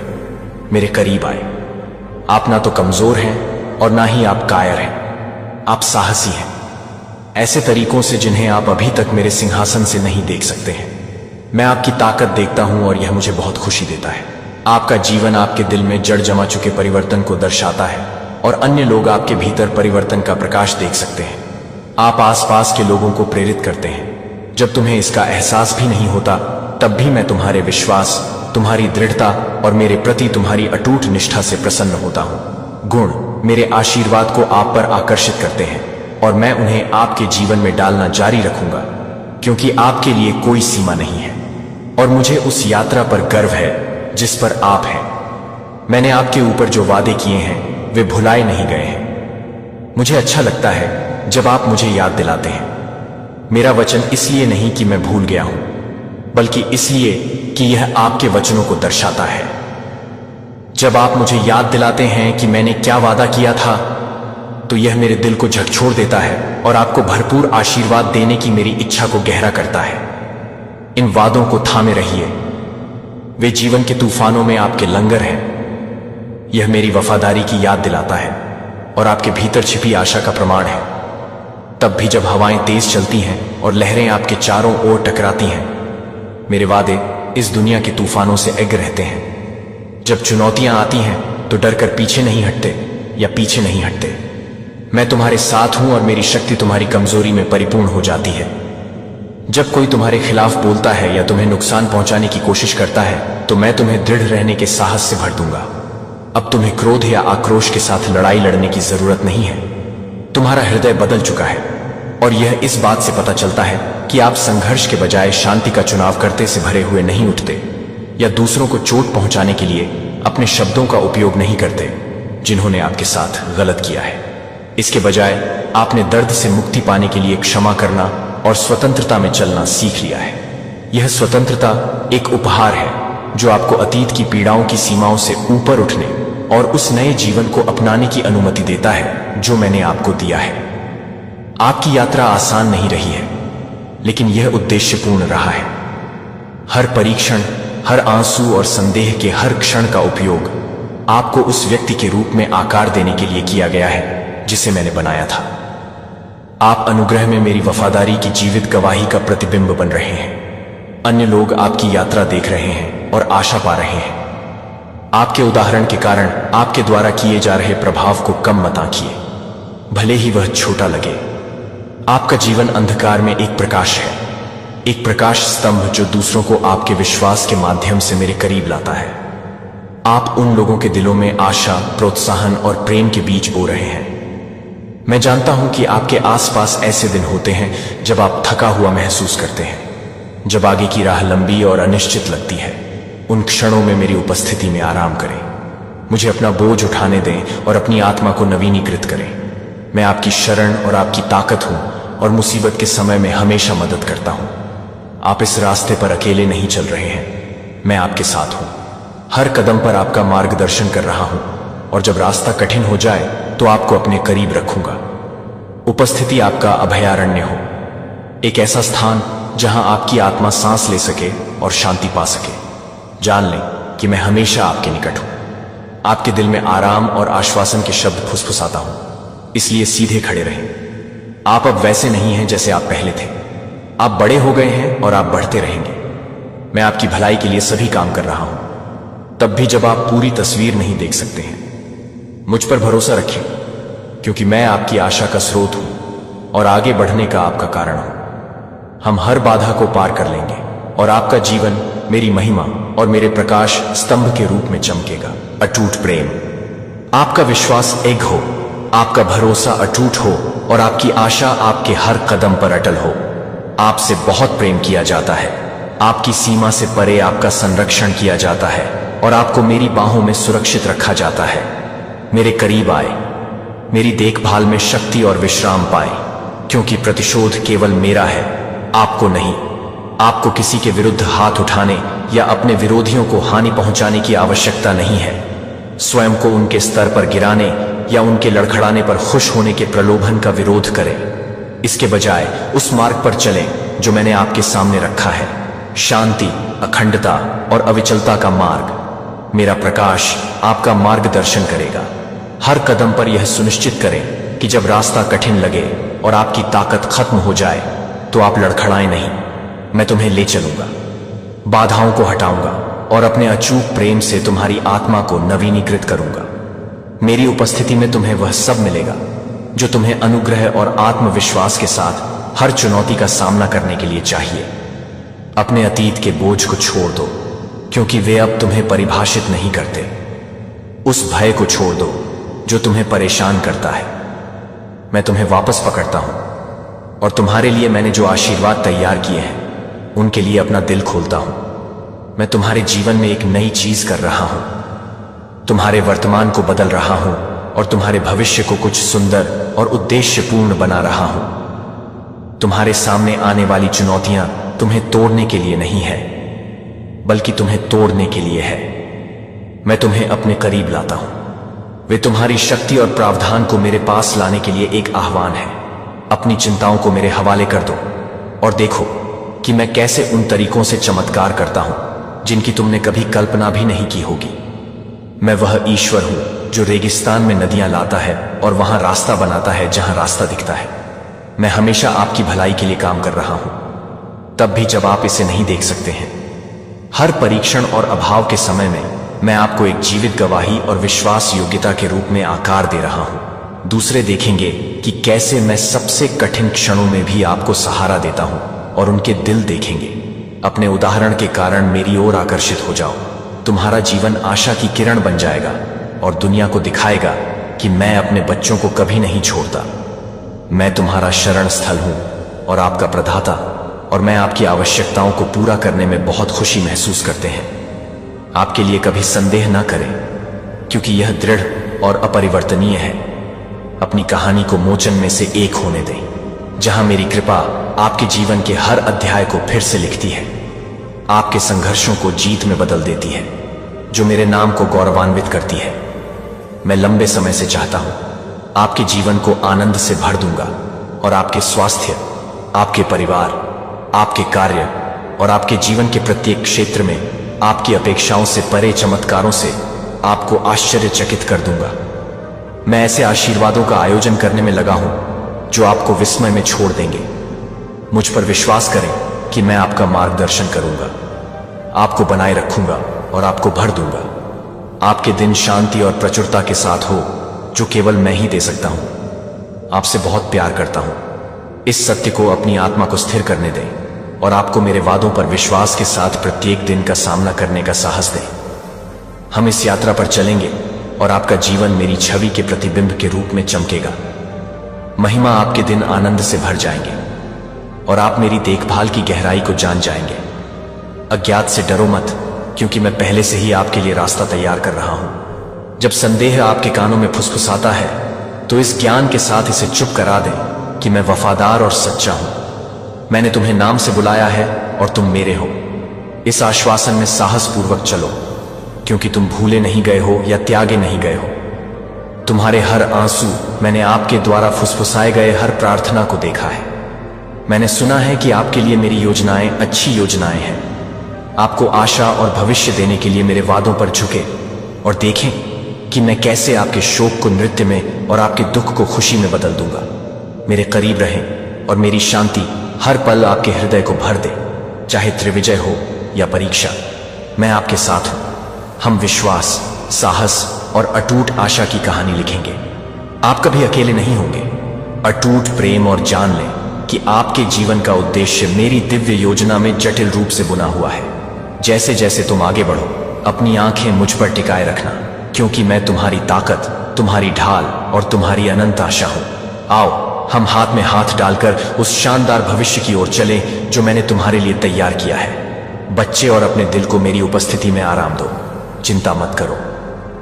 मेरे करीब आए। आप ना तो कमजोर हैं और ना ही आप कायर हैं, आप साहसी हैं, ऐसे तरीकों से जिन्हें आप अभी तक मेरे सिंहासन से नहीं देख सकते हैं। मैं आपकी ताकत देखता हूं और यह मुझे बहुत खुशी देता है। आपका जीवन आपके दिल में जड़ जमा चुके परिवर्तन को दर्शाता है और अन्य लोग आपके भीतर परिवर्तन का प्रकाश देख सकते हैं। आप आसपास के लोगों को प्रेरित करते हैं। जब तुम्हें इसका एहसास भी नहीं होता, तब भी मैं तुम्हारे विश्वास, तुम्हारी दृढ़ता और मेरे प्रति तुम्हारी अटूट निष्ठा से प्रसन्न होता हूं। गुण मेरे आशीर्वाद को आप पर आकर्षित करते हैं और मैं उन्हें आपके जीवन में डालना जारी रखूंगा, क्योंकि आपके लिए कोई सीमा नहीं है और मुझे उस यात्रा पर गर्व है जिस पर आप हैं। मैंने आपके ऊपर जो वादे किए हैं वे भुलाए नहीं गए हैं। मुझे अच्छा लगता है जब आप मुझे याद दिलाते हैं। मेरा वचन इसलिए नहीं कि मैं भूल गया हूं, बल्कि इसलिए कि यह आपके वचनों को दर्शाता है। जब आप मुझे याद दिलाते हैं कि मैंने क्या वादा किया था, तो यह मेरे दिल को झकझोर देता है और आपको भरपूर आशीर्वाद देने की मेरी इच्छा को गहरा करता है। इन वादों को थामे रहिए, वे जीवन के तूफानों में आपके लंगर हैं। यह मेरी वफादारी की याद दिलाता है और आपके भीतर छिपी आशा का प्रमाण है। तब भी जब हवाएं तेज चलती हैं और लहरें आपके चारों ओर टकराती हैं, मेरे वादे इस दुनिया के तूफानों से अग रहते हैं। जब चुनौतियां आती हैं तो डरकर पीछे नहीं हटते या पीछे नहीं हटते। मैं तुम्हारे साथ हूं और मेरी शक्ति तुम्हारी कमजोरी में परिपूर्ण हो जाती है। जब कोई तुम्हारे खिलाफ बोलता है या तुम्हें नुकसान पहुंचाने की कोशिश करता है, तो मैं तुम्हें दृढ़ रहने के साहस से भर दूंगा। अब तुम्हें क्रोध या आक्रोश के साथ लड़ाई लड़ने की जरूरत नहीं है। तुम्हारा हृदय बदल चुका है और यह इस बात से पता चलता है कि आप संघर्ष के बजाय शांति का चुनाव करते से भरे हुए नहीं उठते या दूसरों को चोट पहुंचाने के लिए अपने शब्दों का उपयोग नहीं करते जिन्होंने आपके साथ गलत किया है। इसके बजाय आपने दर्द से मुक्ति पाने के लिए क्षमा करना और स्वतंत्रता में चलना सीख लिया है। यह स्वतंत्रता एक उपहार है जो आपको अतीत की पीड़ाओं की सीमाओं से ऊपर उठने और उस नए जीवन को अपनाने की अनुमति देता है जो मैंने आपको दिया है। आपकी यात्रा आसान नहीं रही है, लेकिन यह उद्देश्यपूर्ण रहा है। हर परीक्षण, हर आंसू और संदेह के हर क्षण का उपयोग आपको उस व्यक्ति के रूप में आकार देने के लिए किया गया है जिसे मैंने बनाया था। आप अनुग्रह में मेरी वफादारी की जीवित गवाही का प्रतिबिंब बन रहे हैं। अन्य लोग आपकी यात्रा देख रहे हैं और आशा पा रहे हैं। आपके उदाहरण के कारण आपके द्वारा किए जा रहे प्रभाव को कम मत आंकिए, भले ही वह छोटा लगे। आपका जीवन अंधकार में एक प्रकाश है, एक प्रकाश स्तंभ जो दूसरों को आपके विश्वास के माध्यम से मेरे करीब लाता है। आप उन लोगों के दिलों में आशा, प्रोत्साहन और प्रेम के बीज बो रहे हैं। मैं जानता हूं कि आपके आसपास ऐसे दिन होते हैं जब आप थका हुआ महसूस करते हैं, जब आगे की राह लंबी और अनिश्चित लगती है। उन क्षणों में मेरी उपस्थिति में आराम करें, मुझे अपना बोझ उठाने दें और अपनी आत्मा को नवीनीकृत करें। मैं आपकी शरण और आपकी ताकत हूं और मुसीबत के समय में हमेशा मदद करता हूं। आप इस रास्ते पर अकेले नहीं चल रहे हैं, मैं आपके साथ हूं। हर कदम पर आपका मार्गदर्शन कर रहा हूं और जब रास्ता कठिन हो जाए तो आपको अपने करीब रखूंगा। उपस्थिति आपका अभयारण्य हो, एक ऐसा स्थान जहां आपकी आत्मा सांस ले सके और शांति पा सके। जान लें कि मैं हमेशा आपके निकट हूं। आपके दिल में आराम और आश्वासन के शब्द फुसफुसाता हूं, इसलिए सीधे खड़े रहें। आप अब वैसे नहीं हैं जैसे आप पहले थे। आप बड़े हो गए हैं और आप बढ़ते रहेंगे। मैं आपकी भलाई के लिए सभी काम कर रहा हूं, तब भी जब आप पूरी तस्वीर नहीं देख सकते हैं। मुझ पर भरोसा रखें, क्योंकि मैं आपकी आशा का स्रोत हूं और आगे बढ़ने का आपका कारण हूं। हम हर बाधा को पार कर लेंगे और आपका जीवन मेरी महिमा और मेरे प्रकाश स्तंभ के रूप में चमकेगा। अटूट प्रेम, आपका विश्वास एक हो, आपका भरोसा अटूट हो और आपकी आशा आपके हर कदम पर अटल हो। आपसे बहुत प्रेम किया जाता है, आपकी सीमा से परे आपका संरक्षण किया जाता है और आपको मेरी बाहों में सुरक्षित रखा जाता है। मेरे करीब आए, मेरी देखभाल में शक्ति और विश्राम पाए, क्योंकि प्रतिशोध केवल मेरा है, आपको नहीं। आपको किसी के विरुद्ध हाथ उठाने या अपने विरोधियों को हानि पहुंचाने की आवश्यकता नहीं है। स्वयं को उनके स्तर पर गिराने या उनके लड़खड़ाने पर खुश होने के प्रलोभन का विरोध करें। इसके बजाय उस मार्ग पर चलें जो मैंने आपके सामने रखा है, शांति, अखंडता और अविचलता का मार्ग। मेरा प्रकाश आपका मार्गदर्शन करेगा। हर कदम पर यह सुनिश्चित करें कि जब रास्ता कठिन लगे और आपकी ताकत खत्म हो जाए तो आप लड़खड़ाएं नहीं। मैं तुम्हें ले चलूंगा, बाधाओं को हटाऊंगा और अपने अचूक प्रेम से तुम्हारी आत्मा को नवीनीकृत करूंगा। मेरी उपस्थिति में तुम्हें वह सब मिलेगा जो तुम्हें अनुग्रह और आत्मविश्वास के साथ हर चुनौती का सामना करने के लिए चाहिए। अपने अतीत के बोझ को छोड़ दो, क्योंकि वे अब तुम्हें परिभाषित नहीं करते। उस भय को छोड़ दो जो तुम्हें परेशान करता है। मैं तुम्हें वापस पकड़ता हूं और तुम्हारे लिए मैंने जो आशीर्वाद तैयार किए हैं उनके लिए अपना दिल खोलता हूं। मैं तुम्हारे जीवन में एक नई चीज कर रहा हूं, तुम्हारे वर्तमान को बदल रहा हूं और तुम्हारे भविष्य को कुछ सुंदर और उद्देश्यपूर्ण बना रहा हूं। तुम्हारे सामने आने वाली चुनौतियां तुम्हें तोड़ने के लिए नहीं है, बल्कि तुम्हें तोड़ने के लिए है। मैं तुम्हें अपने करीब लाता हूं। वे तुम्हारी शक्ति और प्रावधान को मेरे पास लाने के लिए एक आह्वान है। अपनी चिंताओं को मेरे हवाले कर दो और देखो कि मैं कैसे उन तरीकों से चमत्कार करता हूं जिनकी तुमने कभी कल्पना भी नहीं की होगी। मैं वह ईश्वर हूं जो रेगिस्तान में नदियां लाता है और वहां रास्ता बनाता है जहां रास्ता दिखता है। मैं हमेशा आपकी भलाई के लिए काम कर रहा हूं, तब भी जब आप इसे नहीं देख सकते हैं। हर परीक्षण और अभाव के समय में मैं आपको एक जीवित गवाही और विश्वास योग्यता के रूप में आकार दे रहा हूं। दूसरे देखेंगे कि कैसे मैं सबसे कठिन क्षणों में भी आपको सहारा देता हूं और उनके दिल देखेंगे। अपने उदाहरण के कारण मेरी ओर आकर्षित हो जाओ। तुम्हारा जीवन आशा की किरण बन जाएगा और दुनिया को दिखाएगा कि मैं अपने बच्चों को कभी नहीं छोड़ता। मैं तुम्हारा शरण स्थल हूं और आपका प्रदाता, और मैं आपकी आवश्यकताओं को पूरा करने में बहुत खुशी महसूस करते हैं। आपके लिए कभी संदेह ना करें, क्योंकि यह दृढ़ और अपरिवर्तनीय है। अपनी कहानी को मोचन में से एक होने दें, जहां मेरी कृपा आपके जीवन के हर अध्याय को फिर से लिखती है, आपके संघर्षों को जीत में बदल देती है, जो मेरे नाम को गौरवान्वित करती है। मैं लंबे समय से चाहता हूं आपके जीवन को आनंद से भर दूंगा और आपके स्वास्थ्य, आपके परिवार, आपके कार्य और आपके जीवन के प्रत्येक क्षेत्र में आपकी अपेक्षाओं से परे चमत्कारों से आपको आश्चर्यचकित कर दूंगा। मैं ऐसे आशीर्वादों का आयोजन करने में लगा हूं जो आपको विस्मय में छोड़ देंगे। मुझ पर विश्वास करें कि मैं आपका मार्गदर्शन करूंगा, आपको बनाए रखूंगा और आपको भर दूंगा। आपके दिन शांति और प्रचुरता के साथ हो, जो केवल मैं ही दे सकता हूं। आपसे बहुत प्यार करता हूं। इस सत्य को अपनी आत्मा को स्थिर करने दें और आपको मेरे वादों पर विश्वास के साथ प्रत्येक दिन का सामना करने का साहस दें। हम इस यात्रा पर चलेंगे और आपका जीवन मेरी छवि के प्रतिबिंब के रूप में चमकेगा। महिमा आपके दिन आनंद से भर जाएंगे और आप मेरी देखभाल की गहराई को जान जाएंगे। अज्ञात से डरो मत, क्योंकि मैं पहले से ही आपके लिए रास्ता तैयार कर रहा हूं। जब संदेह आपके कानों में फुसफुसाता है, तो इस ज्ञान के साथ इसे चुप करा दें कि मैं वफादार और सच्चा हूं। मैंने तुम्हें नाम से बुलाया है और तुम मेरे हो। इस आश्वासन में साहस पूर्वक चलो, क्योंकि तुम भूले नहीं गए हो या त्यागे नहीं गए हो। तुम्हारे हर आंसू, मैंने आपके द्वारा फुसफुसाए गए हर प्रार्थना को देखा है। मैंने सुना है कि आपके लिए मेरी योजनाएं अच्छी योजनाएं हैं। आपको आशा और भविष्य देने के लिए मेरे वादों पर झुके और देखें कि मैं कैसे आपके शोक को नृत्य में और आपके दुख को खुशी में बदल दूंगा। मेरे करीब रहें और मेरी शांति हर पल आपके हृदय को भर दे, चाहे त्रिविजय हो या परीक्षा। मैं आपके साथ हूं। हम विश्वास, साहस और अटूट आशा की कहानी लिखेंगे। आप कभी अकेले नहीं होंगे। अटूट प्रेम और जान लें कि आपके जीवन का उद्देश्य मेरी दिव्य योजना में जटिल रूप से बुना हुआ है। जैसे जैसे तुम आगे बढ़ो, अपनी आंखें मुझ पर टिकाए रखना, क्योंकि मैं तुम्हारी ताकत, तुम्हारी ढाल और तुम्हारी अनंत आशा हूं। आओ, हम हाथ में हाथ डालकर उस शानदार भविष्य की ओर चलें जो मैंने तुम्हारे लिए तैयार किया है। बच्चे और अपने दिल को मेरी उपस्थिति में आराम दो। चिंता मत करो।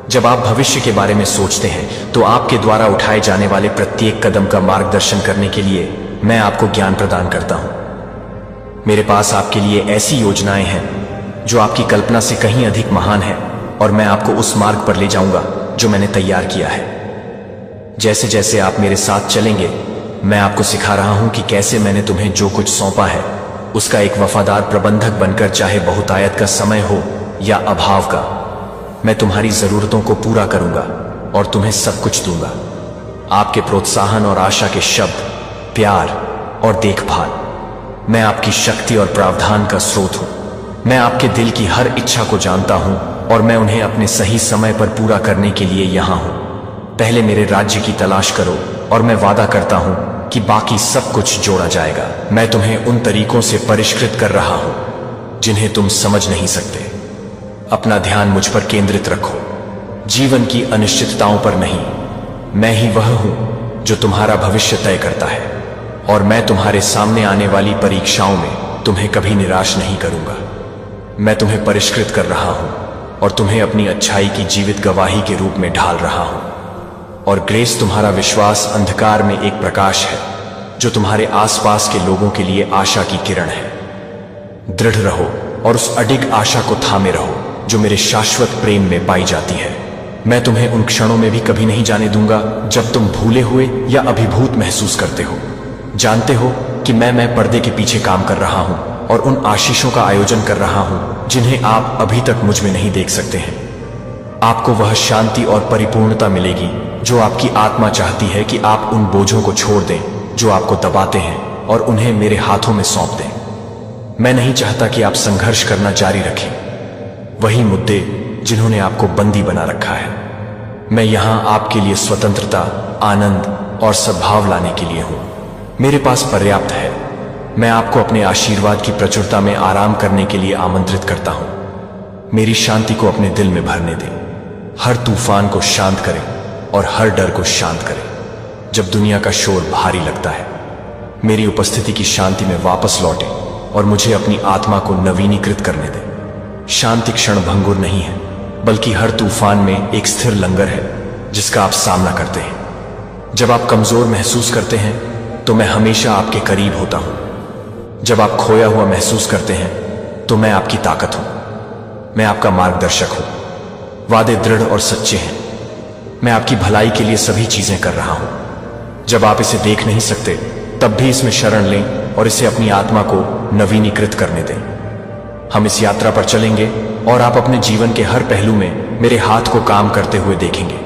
जब आप भविष्य के बारे में सोचते हैं, तो आपके द्वारा उठाए जाने वाले प्रत्येक कदम का मार्गदर्शन करने के लिए मैं आपको ज्ञान प्रदान करता हूं। मेरे पास आपके लिए ऐसी योजनाएं हैं जो आपकी कल्पना से कहीं अधिक महान है, और मैं आपको उस मार्ग पर ले जाऊंगा जो मैंने तैयार किया है। जैसे जैसे आप मेरे साथ चलेंगे, मैं आपको सिखा रहा हूं कि कैसे मैंने तुम्हें जो कुछ सौंपा है उसका एक वफादार प्रबंधक बनकर, चाहे बहुतायत का समय हो या अभाव का, मैं तुम्हारी जरूरतों को पूरा करूंगा और तुम्हें सब कुछ दूंगा। आपके प्रोत्साहन और आशा के शब्द, प्यार और देखभाल। मैं आपकी शक्ति और प्रावधान का स्रोत हूं। मैं आपके दिल की हर इच्छा को जानता हूं और मैं उन्हें अपने सही समय पर पूरा करने के लिए यहां हूं। पहले मेरे राज्य की तलाश करो और मैं वादा करता हूं कि बाकी सब कुछ जोड़ा जाएगा। मैं तुम्हें उन तरीकों से परिष्कृत कर रहा हूं जिन्हें तुम समझ नहीं सकते। अपना ध्यान मुझ पर केंद्रित रखो, जीवन की अनिश्चितताओं पर नहीं। मैं ही वह हूं जो तुम्हारा भविष्य तय करता है और मैं तुम्हारे सामने आने वाली परीक्षाओं में तुम्हें कभी निराश नहीं करूंगा। मैं तुम्हें परिष्कृत कर रहा हूं और तुम्हें अपनी अच्छाई की जीवित गवाही के रूप में ढाल रहा हूं। और ग्रेस, तुम्हारा विश्वास अंधकार में एक प्रकाश है जो तुम्हारे आसपास के लोगों के लिए आशा की किरण है। दृढ़ रहो और उस अडिग आशा को थामे रहो जो मेरे शाश्वत प्रेम में पाई जाती है। मैं तुम्हें उन क्षणों में भी कभी नहीं जाने दूंगा जब तुम भूले हुए या अभिभूत महसूस करते हो। जानते हो कि मैं पर्दे के पीछे काम कर रहा हूं और उन आशीषों का आयोजन कर रहा हूं जिन्हें आप अभी तक मुझ में नहीं देख सकते हैं। आपको वह शांति और परिपूर्णता मिलेगी जो आपकी आत्मा चाहती है कि आप उन बोझों को छोड़ दें जो आपको दबाते हैं और उन्हें मेरे हाथों में सौंप दें। मैं नहीं चाहता कि आप संघर्ष करना जारी रखें, वही मुद्दे जिन्होंने आपको बंदी बना रखा है। मैं यहां आपके लिए स्वतंत्रता, आनंद और सद्भाव लाने के लिए हूं। मेरे पास पर्याप्त है। मैं आपको अपने आशीर्वाद की प्रचुरता में आराम करने के लिए आमंत्रित करता हूं। मेरी शांति को अपने दिल में भरने दें। हर तूफान को शांत करें और हर डर को शांत करें। जब दुनिया का शोर भारी लगता है, मेरी उपस्थिति की शांति में वापस लौटें और मुझे अपनी आत्मा को नवीनीकृत करने दें। शांति क्षण भंगुर नहीं है, बल्कि हर तूफान में एक स्थिर लंगर है जिसका आप सामना करते हैं। जब आप कमजोर महसूस करते हैं तो मैं हमेशा आपके करीब होता हूं। जब आप खोया हुआ महसूस करते हैं तो मैं आपकी ताकत हूं। मैं आपका मार्गदर्शक हूं। वादे दृढ़ और सच्चे हैं। मैं आपकी भलाई के लिए सभी चीजें कर रहा हूं। जब आप इसे देख नहीं सकते तब भी इसमें शरण लें और इसे अपनी आत्मा को नवीनीकृत करने दें। हम इस यात्रा पर चलेंगे और आप अपने जीवन के हर पहलू में मेरे हाथ को काम करते हुए देखेंगे।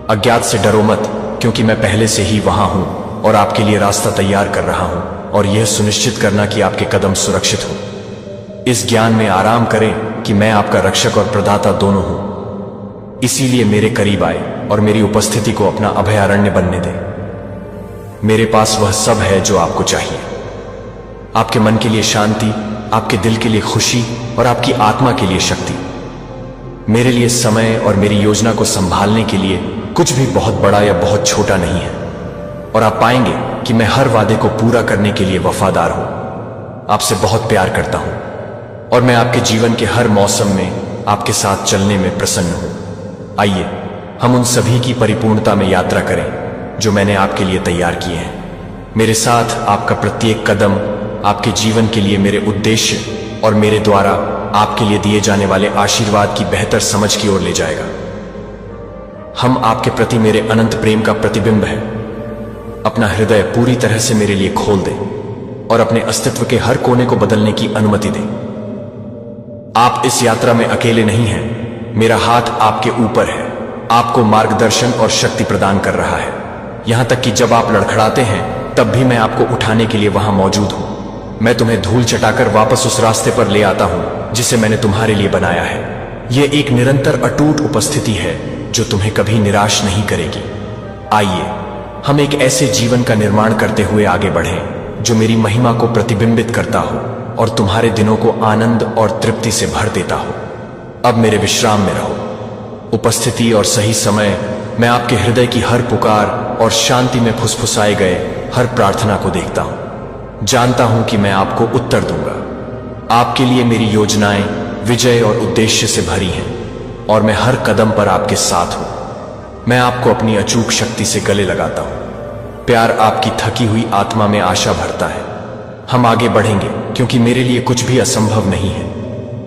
अज्ञात से डरो मत, क्योंकि मैं पहले से ही वहां हूं और आपके लिए रास्ता तैयार कर रहा हूं और यह सुनिश्चित करना कि आपके कदम सुरक्षित हो। इस ज्ञान में आराम करें कि मैं आपका रक्षक और प्रदाता दोनों हूं। इसीलिए मेरे करीब आए और मेरी उपस्थिति को अपना अभयारण्य बनने दें। मेरे पास वह सब है जो आपको चाहिए। आपके मन के लिए शांति, आपके दिल के लिए खुशी और आपकी आत्मा के लिए शक्ति। मेरे लिए समय और मेरी योजना को संभालने के लिए कुछ भी बहुत बड़ा या बहुत छोटा नहीं है। और आप पाएंगे कि मैं हर वादे को पूरा करने के लिए वफादार हूं। आपसे बहुत प्यार करता हूं और मैं आपके जीवन के हर मौसम में आपके साथ चलने में प्रसन्न हूं। आइए हम उन सभी की परिपूर्णता में यात्रा करें जो मैंने आपके लिए तैयार किए हैं। मेरे साथ आपका प्रत्येक कदम आपके जीवन के लिए मेरे उद्देश्य और मेरे द्वारा आपके लिए दिए जाने वाले आशीर्वाद की बेहतर समझ की ओर ले जाएगा। हम आपके प्रति मेरे अनंत प्रेम का प्रतिबिंब है। अपना हृदय पूरी तरह से मेरे लिए खोल दें और अपने अस्तित्व के हर कोने को बदलने की अनुमति दें। आप इस यात्रा में अकेले नहीं हैं। मेरा हाथ आपके ऊपर है, आपको मार्गदर्शन और शक्ति प्रदान कर रहा है। यहां तक कि जब आप लड़खड़ाते हैं तब भी मैं आपको उठाने के लिए वहां मौजूद हूं। मैं तुम्हें धूल चटाकर वापस उस रास्ते पर ले आता हूं जिसे मैंने तुम्हारे लिए बनाया है। यह एक निरंतर अटूट उपस्थिति है जो तुम्हें कभी निराश नहीं करेगी। आइए हम एक ऐसे जीवन का निर्माण करते हुए आगे बढ़ें जो मेरी महिमा को प्रतिबिंबित करता हो और तुम्हारे दिनों को आनंद और तृप्ति से भर देता हो। अब मेरे विश्राम में रहो। उपस्थिति और सही समय मैं आपके हृदय की हर पुकार और शांति में फुसफुसाए गए हर प्रार्थना को देखता हूं। जानता हूं कि मैं आपको उत्तर दूंगा। आपके लिए मेरी योजनाएं विजय और उद्देश्य से भरी हैं और मैं हर कदम पर आपके साथ हूं। मैं आपको अपनी अचूक शक्ति से गले लगाता हूं। प्यार आपकी थकी हुई आत्मा में आशा भरता है। हम आगे बढ़ेंगे क्योंकि मेरे लिए कुछ भी असंभव नहीं है।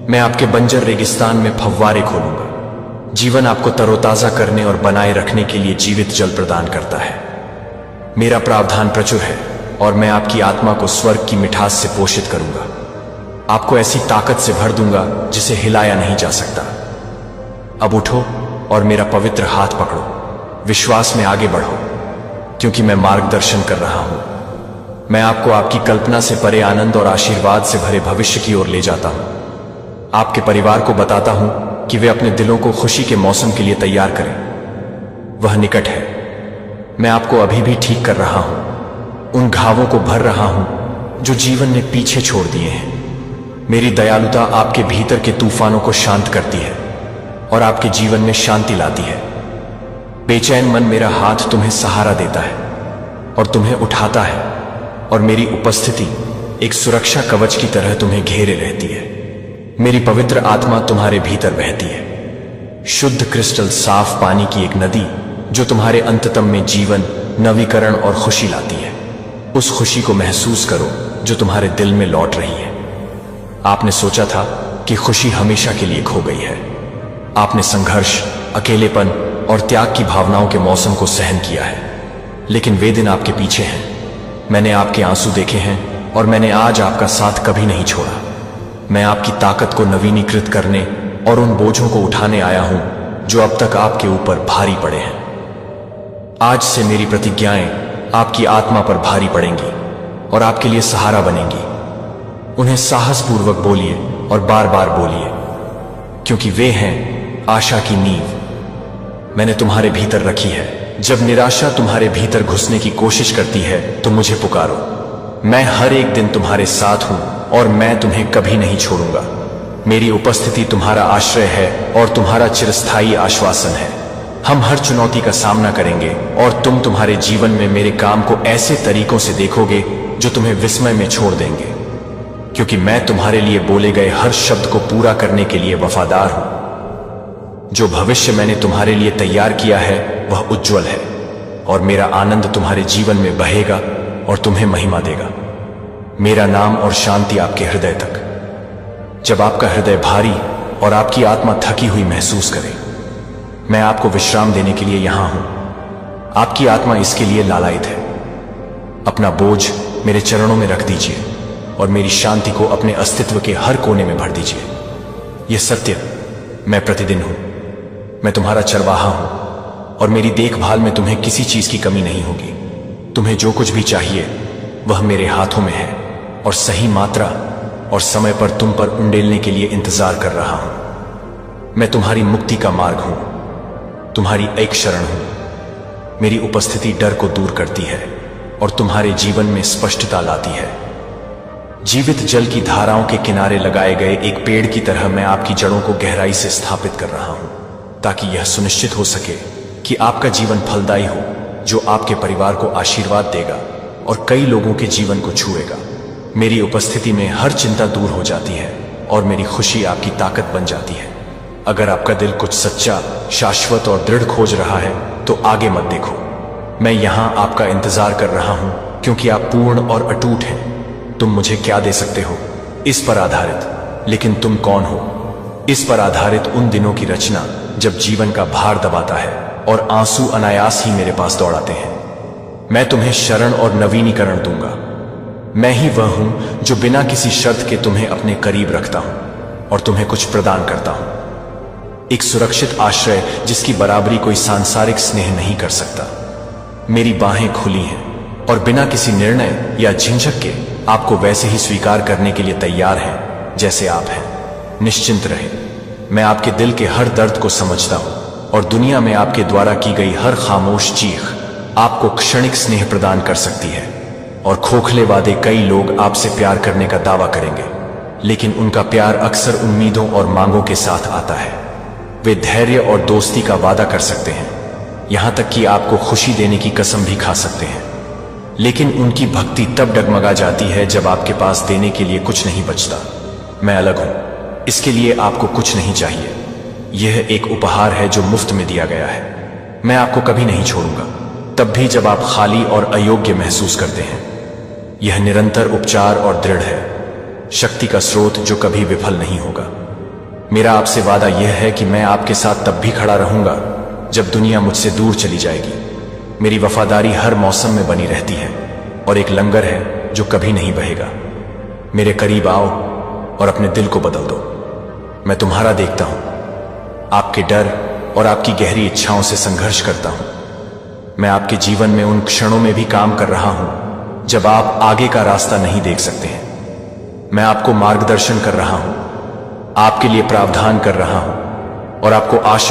मैं आपके बंजर रेगिस्तान में फव्वारे खोलूंगा। जीवन आपको तरोताजा करने और बनाए रखने के लिए जीवित जल प्रदान करता है। मेरा प्रावधान प्रचुर है और मैं आपकी आत्मा को स्वर्ग की मिठास से पोषित करूंगा। आपको ऐसी ताकत से भर दूंगा जिसे हिलाया नहीं जा सकता। अब उठो और मेरा पवित्र हाथ पकड़ो, विश्वास में आगे बढ़ो, क्योंकि मैं मार्गदर्शन कर रहा हूं। मैं आपको आपकी कल्पना से परे आनंद और आशीर्वाद से भरे भविष्य की ओर ले जाता हूं। आपके परिवार को बताता हूं कि वे अपने दिलों को खुशी के मौसम के लिए तैयार करें। वह निकट है। मैं आपको अभी भी ठीक कर रहा हूं, उन घावों को भर रहा हूं जो जीवन ने पीछे छोड़ दिए हैं। मेरी दयालुता आपके भीतर के तूफानों को शांत करती है और आपके जीवन में शांति लाती है। बेचैन मन मेरा हाथ तुम्हें सहारा देता है और तुम्हें उठाता है, और मेरी उपस्थिति एक सुरक्षा कवच की तरह तुम्हें घेरे रहती है। मेरी पवित्र आत्मा तुम्हारे भीतर बहती है, शुद्ध क्रिस्टल साफ पानी की एक नदी जो तुम्हारे अंततम में जीवन, नवीकरण और खुशी लाती है। उस खुशी को महसूस करो जो तुम्हारे दिल में लौट रही है। आपने सोचा था कि खुशी हमेशा के लिए खो गई है। आपने संघर्ष, अकेलेपन और त्याग की भावनाओं के मौसम को सहन किया है, लेकिन वे दिन आपके पीछे हैं। मैंने आपके आंसू देखे हैं और मैंने आज आपका साथ कभी नहीं छोड़ा। मैं आपकी ताकत को नवीनीकृत करने और उन बोझों को उठाने आया हूं जो अब तक आपके ऊपर भारी पड़े हैं। आज से मेरी प्रतिज्ञाएं आपकी आत्मा पर भारी पड़ेंगी और आपके लिए सहारा बनेंगी। उन्हें साहसपूर्वक बोलिए और बार बार बोलिए, क्योंकि वे हैं आशा की नींव। मैंने तुम्हारे भीतर रखी है। जब निराशा तुम्हारे भीतर घुसने की कोशिश करती है तो मुझे पुकारो। मैं हर एक दिन तुम्हारे साथ हूं और मैं तुम्हें कभी नहीं छोड़ूंगा। मेरी उपस्थिति तुम्हारा आश्रय है और तुम्हारा चिरस्थायी आश्वासन है। हम हर चुनौती का सामना करेंगे और तुम तुम्हारे जीवन में मेरे काम को ऐसे तरीकों से देखोगे जो तुम्हें विस्मय में छोड़ देंगे, क्योंकि मैं तुम्हारे लिए बोले गए हर शब्द को पूरा करने के लिए वफादार हूं। जो भविष्य मैंने तुम्हारे लिए तैयार किया है वह उज्जवल है, और मेरा आनंद तुम्हारे जीवन में बहेगा और तुम्हें महिमा देगा। मेरा नाम और शांति आपके हृदय तक। जब आपका हृदय भारी और आपकी आत्मा थकी हुई महसूस करे, मैं आपको विश्राम देने के लिए यहां हूं। आपकी आत्मा इसके लिए लालायित है। अपना बोझ मेरे चरणों में रख दीजिए और मेरी शांति को अपने अस्तित्व के हर कोने में भर दीजिए। यह सत्य, मैं प्रतिदिन हूं। मैं तुम्हारा चरवाहा हूं और मेरी देखभाल में तुम्हें किसी चीज की कमी नहीं होगी। तुम्हें जो कुछ भी चाहिए वह मेरे हाथों में है और सही मात्रा और समय पर तुम पर उंडेलने के लिए इंतजार कर रहा हूं। मैं तुम्हारी मुक्ति का मार्ग हूं, तुम्हारी एक शरण हूं। मेरी उपस्थिति डर को दूर करती है और तुम्हारे जीवन में स्पष्टता लाती है। जीवित जल की धाराओं के किनारे लगाए गए एक पेड़ की तरह मैं आपकी जड़ों को गहराई से स्थापित कर रहा हूं, ताकि यह सुनिश्चित हो सके कि आपका जीवन फलदायी हो, जो आपके परिवार को आशीर्वाद देगा और कई लोगों के जीवन को छुएगा। मेरी उपस्थिति में हर चिंता दूर हो जाती है और मेरी खुशी आपकी ताकत बन जाती है। अगर आपका दिल कुछ सच्चा, शाश्वत और दृढ़ खोज रहा है तो आगे मत देखो। मैं यहां आपका इंतजार कर रहा हूं, क्योंकि आप पूर्ण और अटूट हैं। तुम मुझे क्या दे सकते हो इस पर आधारित, लेकिन तुम कौन हो इस पर आधारित उन दिनों की रचना जब जीवन का भार दबाता है और आंसू अनायास ही मेरे पास दौड़ाते हैं। मैं तुम्हें शरण और नवीनीकरण दूंगा। मैं ही वह हूं जो बिना किसी शर्त के तुम्हें अपने करीब रखता हूं और तुम्हें कुछ प्रदान करता हूं, एक सुरक्षित आश्रय जिसकी बराबरी कोई सांसारिक स्नेह नहीं कर सकता। मेरी बाहें खुली हैं और बिना किसी निर्णय या झिझक के आपको वैसे ही स्वीकार करने के लिए तैयार हैं जैसे आप हैं। निश्चिंत रहें, मैं आपके दिल के हर दर्द को समझता हूं और दुनिया में आपके द्वारा की गई हर खामोश चीख आपको क्षणिक स्नेह प्रदान कर सकती है। और खोखले वादे, कई लोग आपसे प्यार करने का दावा करेंगे, लेकिन उनका प्यार अक्सर उम्मीदों और मांगों के साथ आता है। वे धैर्य और दोस्ती का वादा कर सकते हैं, यहां तक कि आपको खुशी देने की कसम भी खा सकते हैं, लेकिन उनकी भक्ति तब डगमगा जाती है जब आपके पास देने के लिए कुछ नहीं बचता। मैं अलग हूं, इसके लिए आपको कुछ नहीं चाहिए। यह एक उपहार है जो मुफ्त में दिया गया है। मैं आपको कभी नहीं छोड़ूंगा, तब भी जब आप खाली और अयोग्य महसूस करते हैं। यह निरंतर उपचार और दृढ़ है, शक्ति का स्रोत जो कभी विफल नहीं होगा। मेरा आपसे वादा यह है कि मैं आपके साथ तब भी खड़ा रहूंगा जब दुनिया मुझसे दूर चली जाएगी। मेरी वफादारी हर मौसम में बनी रहती है और एक लंगर है जो कभी नहीं बहेगा। मेरे करीब आओ और अपने दिल को बदल दो। मैं तुम्हारा देखता हूं, आपके डर और आपकी गहरी इच्छाओं से संघर्ष करता हूं। मैं आपके जीवन में उन क्षणों में भी काम कर रहा हूं जब आप आगे का रास्ता नहीं देख सकते हैं। मैं आपको मार्गदर्शन कर रहा हूं, आपके लिए प्रावधान कर रहा हूं और आपको आशा